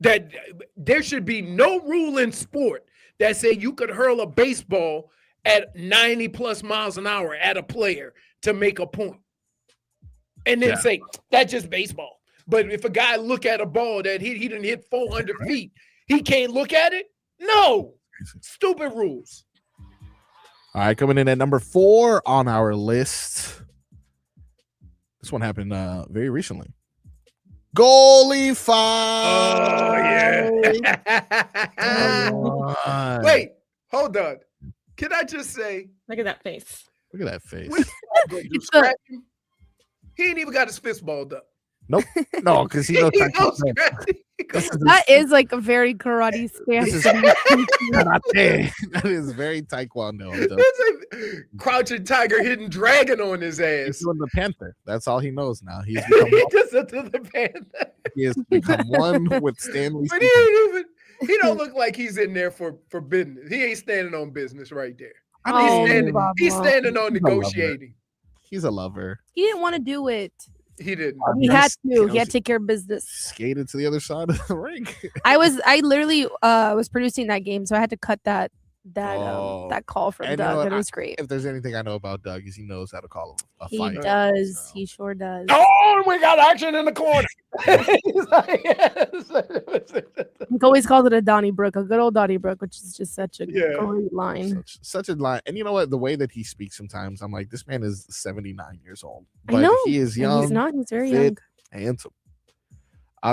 That there should be no rule in sport that say you could hurl a baseball at 90 plus miles an hour at a player to make a point. And then say, that's just baseball. But if a guy look at a ball that he didn't hit 400 feet, he can't look at it? No. Stupid rules. All right, coming in at number 4 on our list. This one happened very recently. Goalie foul. Oh, yeah. Wait, hold on. Can I just say? Look at that face. Look at that face. He ain't even got his fist balled up. Nope. No, because he knows that is like a very karate stance. That is very taekwondo. It's a crouching tiger, hidden dragon on his ass. He's doing the Panther. That's all he knows now. He's become the Panther. He has become one with Stanley. But he don't look like he's in there for business. He ain't standing on business right there. He's standing on negotiating. He's a lover. He didn't want to do it. He didn't. He had to. He had to take care of business. Skated to the other side of the rink. I literally was producing that game, so I had to cut that call from Doug. It was great. If there's anything I know about Doug, is he knoes how to call a fight. He does. So. He sure does. Oh, we got action in the corner. He always calls it a Donnybrook, a good old Donnybrook, which is just such a great line. Such a line. And you know what? The way that he speaks sometimes, I'm like, this man is 79 years old. But I know. He is young. He's not. He's very fit, young. Handsome.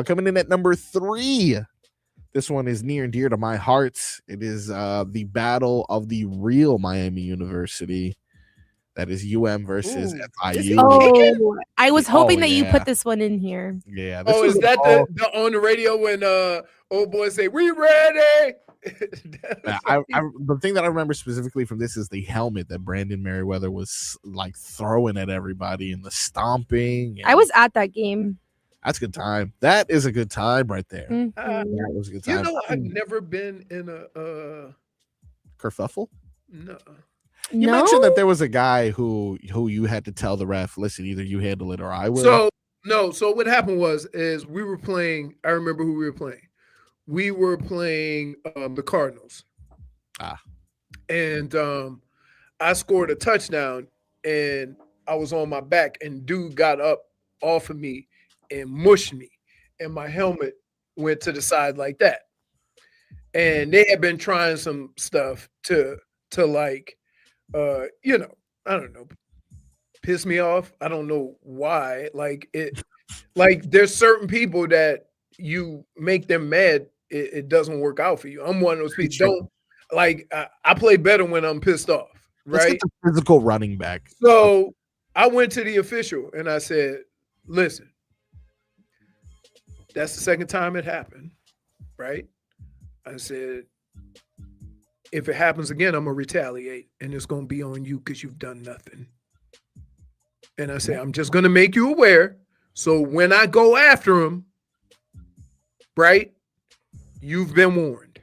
Coming in at number 3. This one is near and dear to my heart. It is the battle of the real Miami University. That is UM versus FIU. Oh, I was hoping that you put this one in here. Yeah. Is that the on the radio when old boys say, "We ready"? The thing that I remember specifically from this is the helmet that Brandon Meriweather was like throwing at everybody and the stomping. I was at that game. That's a good time. That is a good time right there. Mm-hmm. That was a good time. You know, I've never been in a kerfuffle. No. You mentioned that there was a guy who you had to tell the ref, listen, either you handle it or I will. So what happened is we were playing. I remember who we were playing. We were playing the Cardinals. And I scored a touchdown, and I was on my back, and dude got up off of me and mushed me, and my helmet went to the side like that. And they had been trying some stuff to like, I don't know, piss me off. I don't know why. Like there's certain people that you make them mad, it doesn't work out for you. I'm one of those people. I play better when I'm pissed off, right? Let's get the physical running back. So I went to the official and I said, listen, that's the second time it happened, right? I said, if it happens again, I'm going to retaliate, and it's going to be on you because you've done nothing. And I said, I'm just going to make you aware, so when I go after him, right, you've been warned.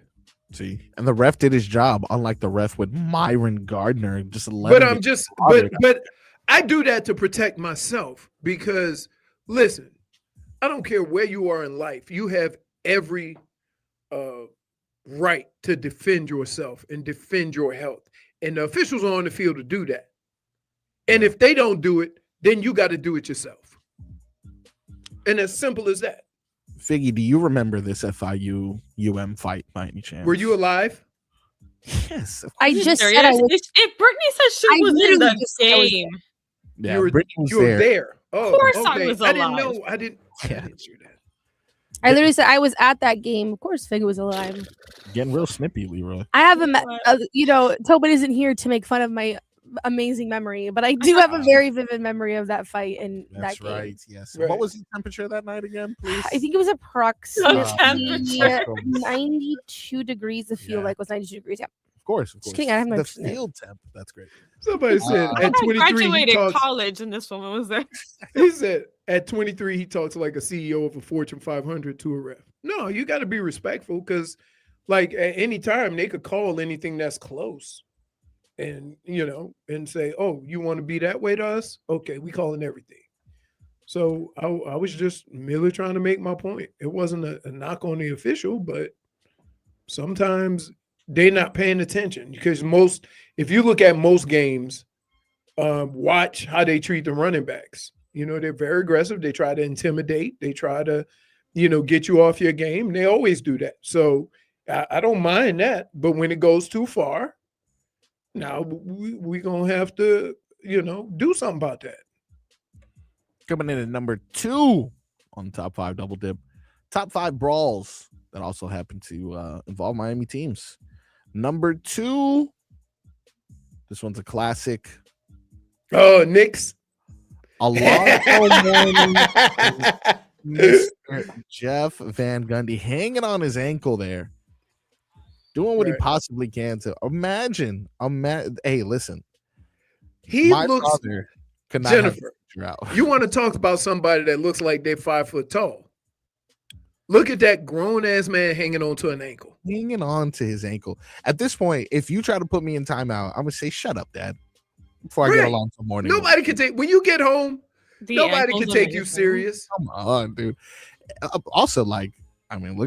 See, and the ref did his job, unlike the ref with Myron Gardner. But I do that to protect myself because, listen, I don't care where you are in life. You have every right to defend yourself and defend your health. And the officials are on the field to do that. And if they don't do it, then you got to do it yourself. And as simple as that. Figgy, do you remember this FIU-UM fight by any chance? Were you alive? Yes. I just said I was. If Brittany said she I was in literally the just said I was game, Yeah, you were, Brittany was you were there. there. Oh, Of course I okay. was I didn't alive. know. I didn't hear that. I literally said I was at that game. Of course, Fig was alive. Getting real snippy, Leroy. I have Tobin isn't here to make fun of my amazing memory, but I do have a very vivid memory of that fight and That's that game. right. Yes. Right. What was the temperature that night again, please? I think it was approximately temperature. 92 degrees. I feel Yeah. like was 92 degrees. Yeah. Of course. Just kidding, I have my the percent. field temp. That's great. Somebody said I at 23 he graduated talks. college, and this woman was there. He said at 23 he talks like a CEO of a Fortune 500 to a ref. No, you got to be respectful because, like, at any time they could call anything that's close, and and say, "Oh, you want to be that way to us? Okay, we calling everything." So I was just merely trying to make my point. It wasn't a knock on the official, but sometimes they're not paying attention because if you look at most games, watch how they treat the running backs. They're very aggressive. They try to intimidate. They try to, get you off your game. They always do that. So I don't mind that. But when it goes too far, now we're going to have to, do something about that. Coming in at number 2 on the top 5 double dip. Top 5 brawls that also happen to involve Miami teams. Number 2. This one's a classic. Oh, Knicks. Alonzo Mourning, Mr. Jeff Van Gundy hanging on his ankle there, doing what he possibly can to imagine. Hey, listen, He looks father could not have Jennifer. a out. You want to talk about somebody that looks like they're 5 foot tall? Look at that grown ass man hanging on to an ankle. Hanging on to his ankle. At this point, if you try to put me in timeout, I'm gonna say, "Shut up, Dad." Before I get Alonzo Mourning. Nobody can take when you get home. The Nobody can ankle's take you amazing. serious. Come on, dude. Also, look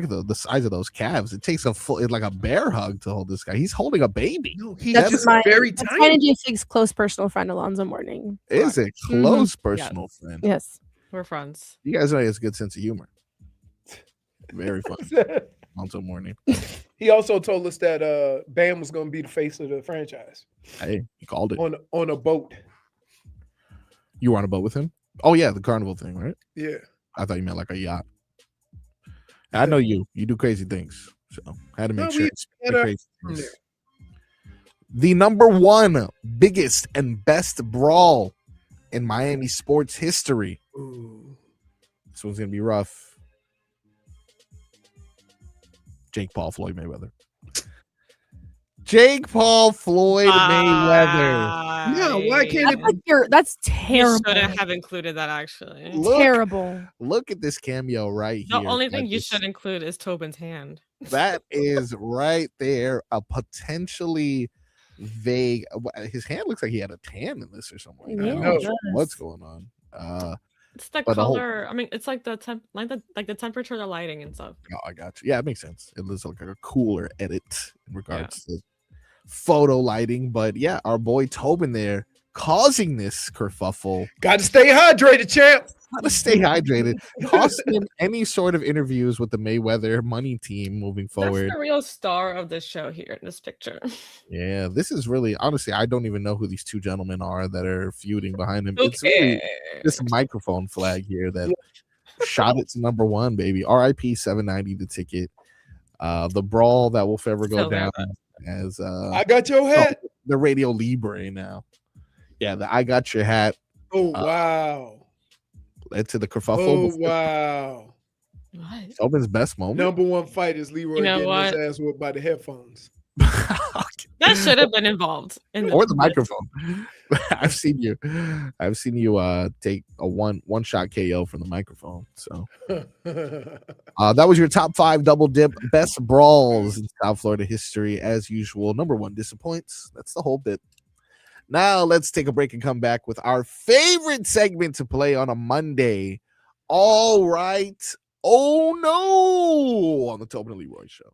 at the size of those calves. It takes like a bear hug to hold this guy. He's holding a baby. No, he's That's just my very that's tiny. kind of J6's close personal friend, Alonzo Mourning. Is it close personal friend? Yes. We're friends. You guys know he has a good sense of humor. Very fun. Alonzo Mourning. He also told us that Bam was going to be the face of the franchise Hey, he called it. on a boat. You were on a boat with him? Oh yeah, the carnival thing, right? Yeah. I thought you meant like a yacht. I know you. You do crazy things, so I had to make sure. It's crazy things. The number 1 biggest and best brawl in Miami sports history. Ooh. This one's gonna be rough. Jake Paul, Floyd Mayweather. Jake Paul, Floyd Mayweather. No, why can't it? That's You terrible. shouldn't have included that, actually. Terrible. Look at this cameo right The here. only thing Like you this. should include is Tobin's hand. That is right there. A potentially vague. His hand looks like he had a tan in this or something. Yeah, I'm it not sure does. what's going on. It's the But the whole- color. I mean, it's like the the temperature, the lighting, and stuff. Oh, I got you. Yeah, it makes sense. It looks like a cooler edit in regards to photo lighting. But yeah, our boy Tobin there causing this kerfuffle. Got to stay hydrated, champ. Gotta stay hydrated. Costing him any sort of interviews with the Mayweather money team moving forward. That's the real star of this show here in this picture. Yeah, this is really, honestly, I don't even know who these two gentlemen are that are feuding behind him. It's really just a microphone flag here that shot it to number 1, baby. RIP 790 the ticket. The brawl that will forever go Still down there. as I got your hat. the Radio Libre now. Yeah, the I got your hat Oh wow. led to the Oh kerfuffle. wow. What? Tobin's best moment. Number 1 fight is Leroy You know getting what? his ass whooped by the headphones. That should have been involved in Or the microphone. I've seen you take a one shot KO from the microphone. So that was your top 5 double dip best brawls in South Florida history. As usual, number 1 disappoints. That's the whole bit. Now let's take a break and come back with our favorite segment to play on a Monday All right. Oh no, on the Tobin and Leroy show.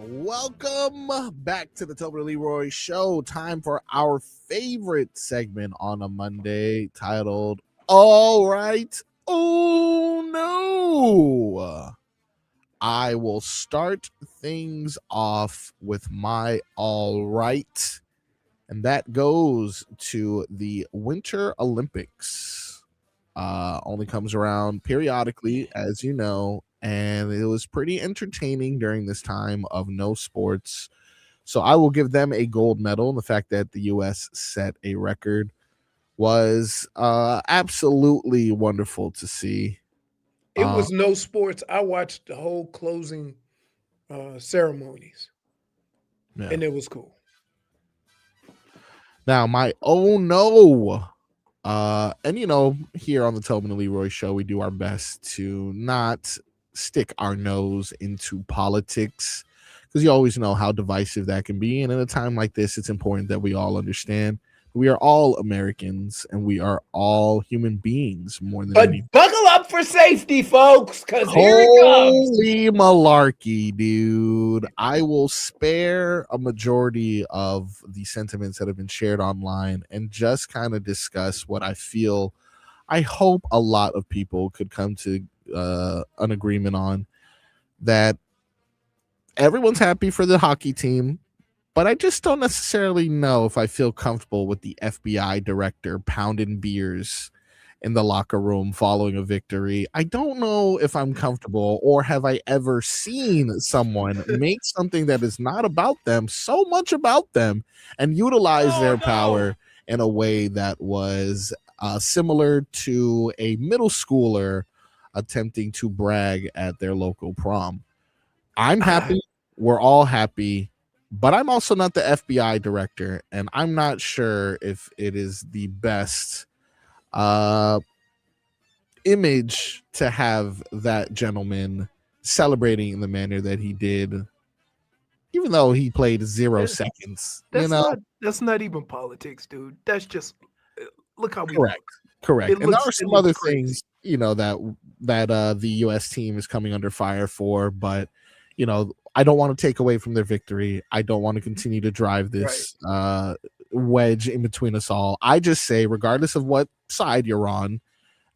Welcome back to the Tobin and Leroy show. Time for our favorite segment on a Monday titled All Right. Oh no. I will start things off with my all right, and that goes to the Winter Olympics. Only comes around periodically, as you know, and it was pretty entertaining during this time of no sports. So I will give them a gold medal. And the fact that the U.S. set a record was absolutely wonderful to see. It was no sports. I watched the whole closing ceremonies, and it was cool. Now, my oh no. And you know, here on the Tobin and Leroy show, we do our best to not stick our nose into politics, because you always know how divisive that can be. And in a time like this, it's important that we all understand we are all Americans and we are all human beings more than anything. Buckle up for safety, folks, because here it comes. Holy malarkey, dude. I will spare a majority of the sentiments that have been shared online and just kind of discuss what I feel I hope a lot of people could come to an agreement on, that everyone's happy for the hockey team, but I just don't necessarily know if I feel comfortable with the FBI director pounding beers in the locker room following a victory. I don't know if I'm comfortable, or have I ever seen someone make something that is not about them so much about them and utilize their power in a way that was similar to a middle schooler attempting to brag at their local prom. I'm happy. We're all happy. But I'm also not the FBI director, and I'm not sure if it is the best image to have that gentleman celebrating in the manner that he did, even though he played 0 seconds. That's not even politics, dude. That's just look how we correct. And there are some other things, you know, that the U.S. team is coming under fire for, but you know, I don't want to take away from their victory. I don't want to continue to drive this wedge in between us all. I just say, regardless of what side you're on,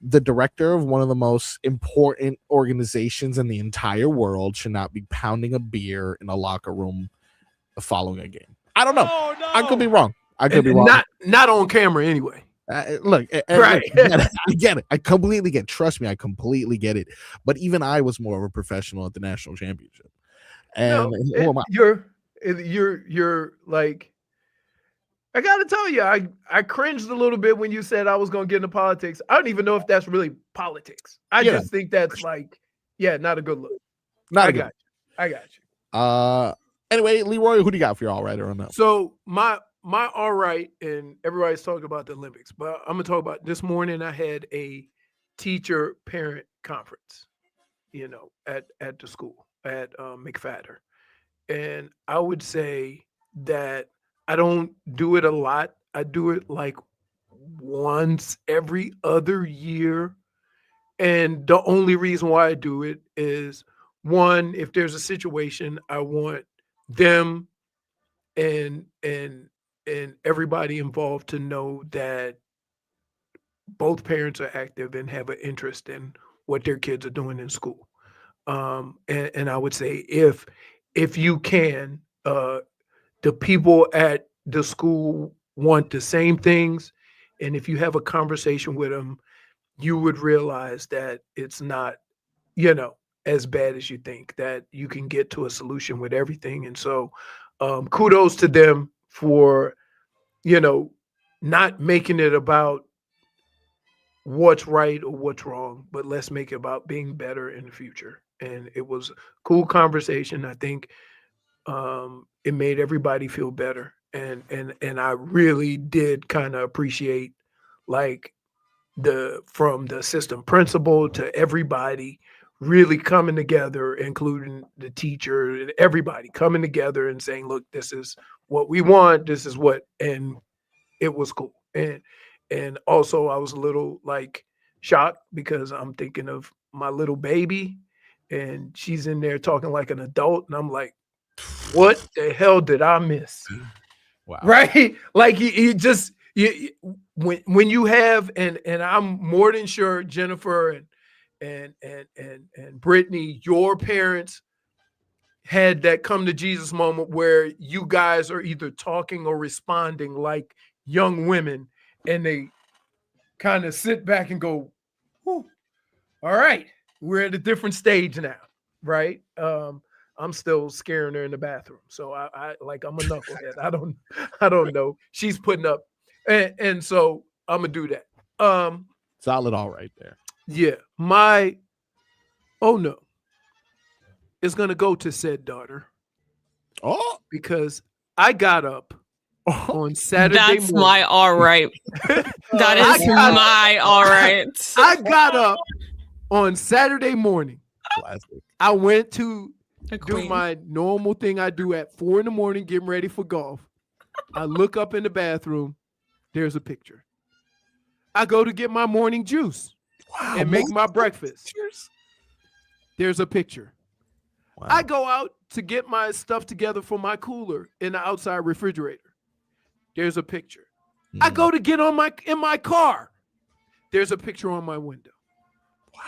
the director of one of the most important organizations in the entire world should not be pounding a beer in a locker room following a game. I don't know. Oh, no. I could be wrong. Not on camera anyway. Look, right. I get it. I completely get it. Trust me, I completely get it. But even I was more of a professional at the national championship. And you're like, I gotta tell you, I cringed a little bit when you said I was gonna get into politics. I don't even know if that's really politics. I just think that's like, not a good look. I got you. Anyway, Leroy, who do you got for your all right or no? So my all right, and everybody's talking about the Olympics, but I'm gonna talk about this morning. I had a teacher parent conference, you know, at the school at McFadder, and I would say that I don't do it a lot. I do it like once every other year, and the only reason why I do it is, one, if there's a situation, I want them and everybody involved to know that both parents are active and have an interest in what their kids are doing in school. And I would say if you can, the people at the school want the same things, and if you have a conversation with them, you would realize that it's not, you know, as bad as you think, that you can get to a solution with everything. And so kudos to them for, you know, not making it about what's right or what's wrong, but let's make it about being better in the future. And it was a cool conversation. I think it made everybody feel better. And I really did kind of appreciate, like, from the assistant principal to everybody really coming together, including the teacher and everybody coming together and saying, look, this is what we want. This is what, and it was cool. And also I was a little like shocked because I'm thinking of my little baby and she's in there talking like an adult, and I'm like, what the hell did I miss? Wow. Right? Like when you have, and I'm more than sure Jennifer and Brittany, your parents had that come to Jesus moment where you guys are either talking or responding like young women, and they kind of sit back and go, whew, all right, we're at a different stage now, right? I'm still scaring her in the bathroom. So I like, I'm a knucklehead. I don't know. She's putting up. And so I'm gonna do that. Solid all right there. Yeah. My oh no is gonna go to said daughter. Oh, because I got up on Saturday That's morning. my all right. That is my all right. I got up on Saturday morning. classic. I went to The do queen. my normal thing I do at 4 a.m, getting ready for golf. I look up in the bathroom. There's a picture. I go to get my morning juice and make my breakfast. There's a picture. Wow. I go out to get my stuff together for my cooler in the outside refrigerator. There's a picture. I go to get in my car. There's a picture on my window.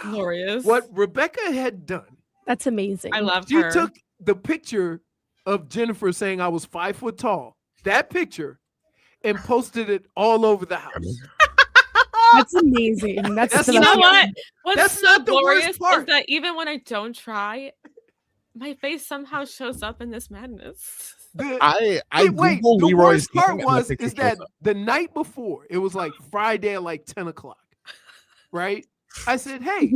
Glorious. What Rebecca had done, That's amazing. I love she her. took the picture of Jennifer saying I was 5 foot tall, that picture, and posted it all over the house. That's amazing. That's You You know not- what? What's that's so not the worst glorious is part. that even when I don't try, my face somehow shows up in this madness. I Wait, Googled the Leroy's worst part name and the was picture is shows that up. the night before, it was like Friday at like 10 o'clock, right? I said, hey,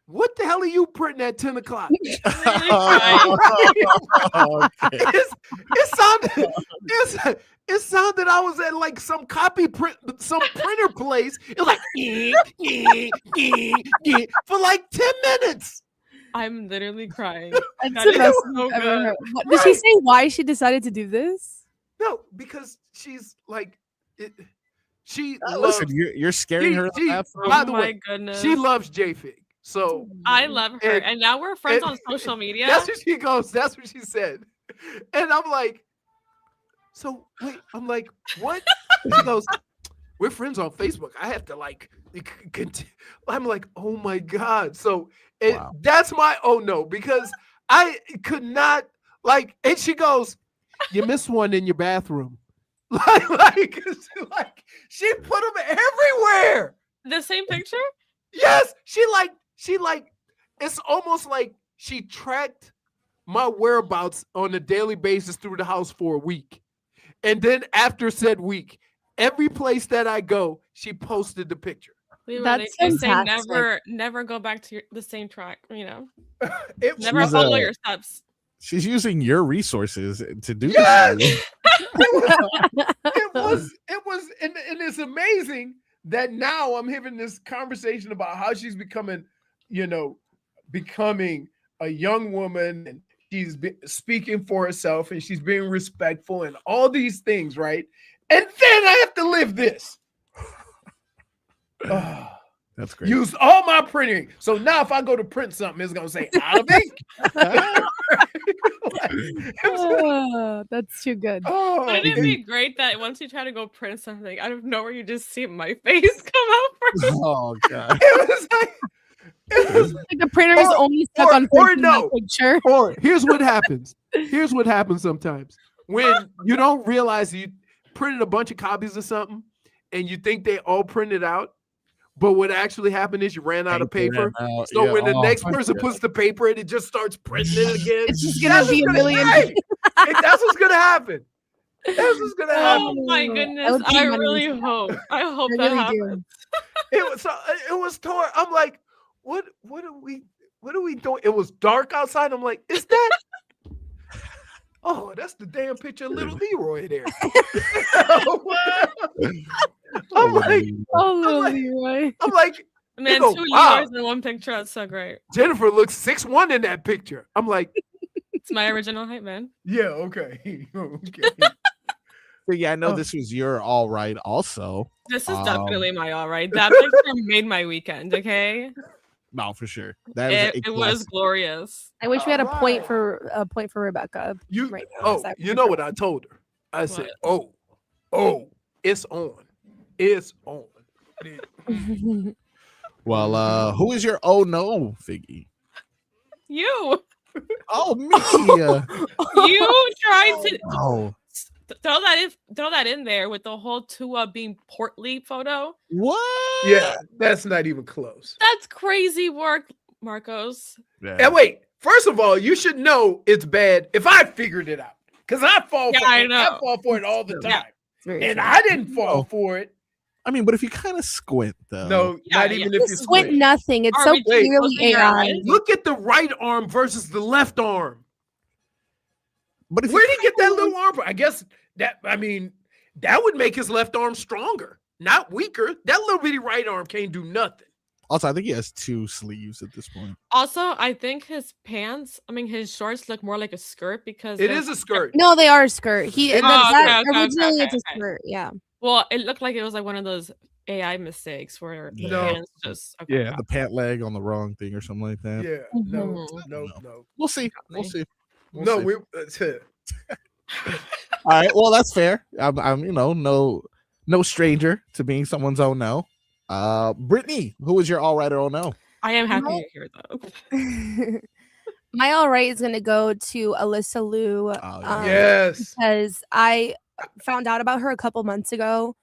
what the hell are you printing at 10 o'clock? Okay. It sounded I was at like some some printer place. It was like for like 10 minutes. I'm literally crying. That's That the is best so I've ever good. heard. Did she say why she decided to do this? No, because she's like, she loves. Listen, you're scaring her. Oh By the my way, goodness. she loves J-Fig. So I love her. And now we're friends and- on social media. That's what she goes. That's what she said. And I'm like, so wait, I'm like, what? She goes, we're friends on Facebook. I have to like, I'm like, oh my God. So Wow. that's my oh no, because I could not like, and she goes, you missed one in your bathroom. like she put them everywhere. The same picture? Yes, she like, it's almost like she tracked my whereabouts on a daily basis through the house for a week. And then after said week, every place that I go, she posted the picture. Leroy, That's they say fantastic. never go back to the same track, you know. It Never She's follow a- your steps. She's using your resources to do Yes! this. it was, and it's amazing that now I'm having this conversation about how she's becoming a young woman, and she's speaking for herself, and she's being respectful, and all these things, right? And then I have to live this. That's great. Used all my printing. So now if I go to print something, it's gonna say out of ink. That's too good. Wouldn't it be great that once you try to go print something, out of nowhere you just see my face come out first? Oh God. It was like Like the printer is only stuck on or printing no. that picture. Or here's what happens. Here's what happens sometimes when you don't realize you printed a bunch of copies of something and you think they all printed out, but what actually happened is you ran out of paper. So when the next person puts the paper in, it just starts printing it again. It's just gonna be a million. Right. That's what's gonna happen. That's what's gonna happen. Oh my That goodness. would be I money. really hope. I hope I that really happens. do. It was torn. I'm like, what are we doing? It was dark outside. I'm like, is that? Oh, that's the damn picture of little Leroy there. I'm like, Oh, Leroy. I'm like, Man, go, two wow. Leroys in one picture. That's so great. Jennifer looks 6'1" in that picture. I'm like, It's my original height, man. yeah, okay. Okay. So yeah, I know this was your all right also. This is definitely my all right. That picture made my weekend, okay? No, for sure. That is It was glorious. I wish we had a point for Rebecca. You right now. oh, you know what I told her? I said, oh, it's on. It's on. Well, who is your oh no, Figgy? You. Oh, me. You tried to Oh. throw that in there with the whole Tua being portly photo. What? Yeah, that's not even close. That's crazy work, Marcos. Yeah. And wait, first of all, you should know it's bad if I figured it out. Because I fall for I it. know. I fall for it all the time. Very And true. I didn't fall for it. I mean, but if you kind of squint, though. No, not even if you Squint squint. nothing. It's Are so we just clearly closing your AI. eyes? Look at the right arm versus the left arm. But if Where you did he get that little arm from? I guess that would make his left arm stronger, not weaker. That little bitty right arm can't do nothing. Also, I think he has 2 sleeves at this point. Also, I think his shorts look more like a skirt because It is a skirt. No, they are a skirt. Okay, Originally it's a okay. skirt. Yeah. Well, it looked like it was like one of those AI mistakes where the No. pants just Yeah, the pant leg on the wrong thing or something like that. Yeah, no. We'll see. We'll see. No, see. we. All right. Well, that's fair. I'm no stranger to being someone's oh no. Brittany, who is your all right or oh no? I am happy to hear though. My all right is gonna go to Alyssa Liu. Yes. Because I found out about her a couple months ago,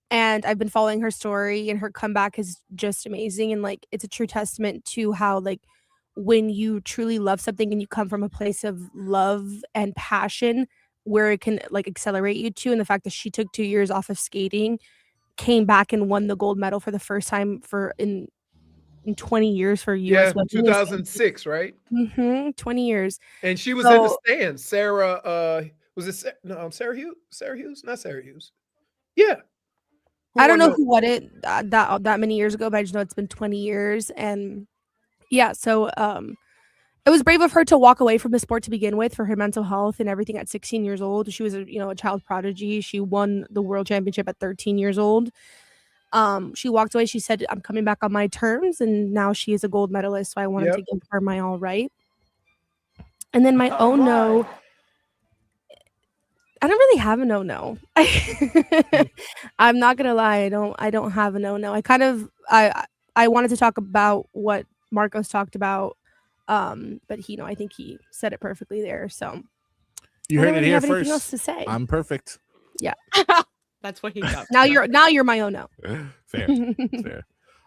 and I've been following her story, and her comeback is just amazing. And like, it's a true testament to how like when you truly love something and you come from a place of love and passion, where it can like accelerate you to. And the fact that she took 2 years off of skating, came back and won the gold medal for the first time in 20 years for US. Yeah, 2006, right? 20 years. And she was in the stands. Sarah, was it Sarah Hughes? Sarah Hughes? Not Sarah Hughes. Yeah. I don't know who won it that many years ago, but I just know it's been 20 years. And yeah, so it was brave of her to walk away from the sport to begin with for her mental health and everything at 16 years old. She was a child prodigy. She won the world championship at 13 years old. She walked away. She said, I'm coming back on my terms. And now she is a gold medalist. So I wanted to give her my all right. And then my oh no. I don't really have a no. I'm not gonna lie. I don't have a no. I wanted to talk about what Marcos talked about. But I think he said it perfectly there. So you heard it here first. Anything else to say? I'm perfect. Yeah. That's what he got. Now you're my oh no. Fair.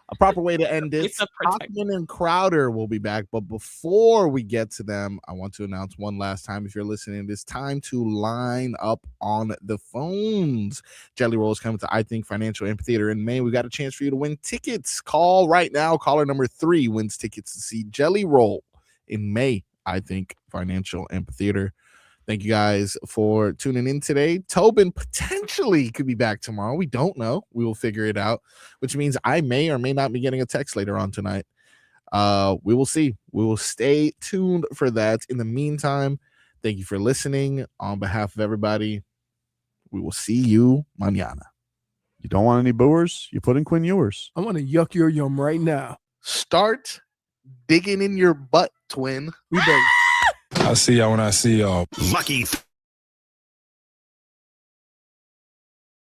A proper way to end this. Hockman and Crowder will be back, but before we get to them, I want to announce one last time. If you're listening, it's time to line up on the phones. Jelly Roll is coming to I Think Financial Amphitheater in May. We got a chance for you to win tickets. Call right now. Caller number 3 wins tickets to see Jelly Roll in May. I Think Financial Amphitheater. Thank you guys for tuning in today. Tobin potentially could be back tomorrow. We don't know. We will figure it out, which means I may or may not be getting a text later on tonight. We will see. We will stay tuned for that. In the meantime, thank you for listening. On behalf of everybody, we will see you mañana. You don't want any booers? You put in Quinn Ewers. I want to yuck your yum right now. Start digging in your butt, twin. We better. I'll see y'all when I see y'all. Lucky.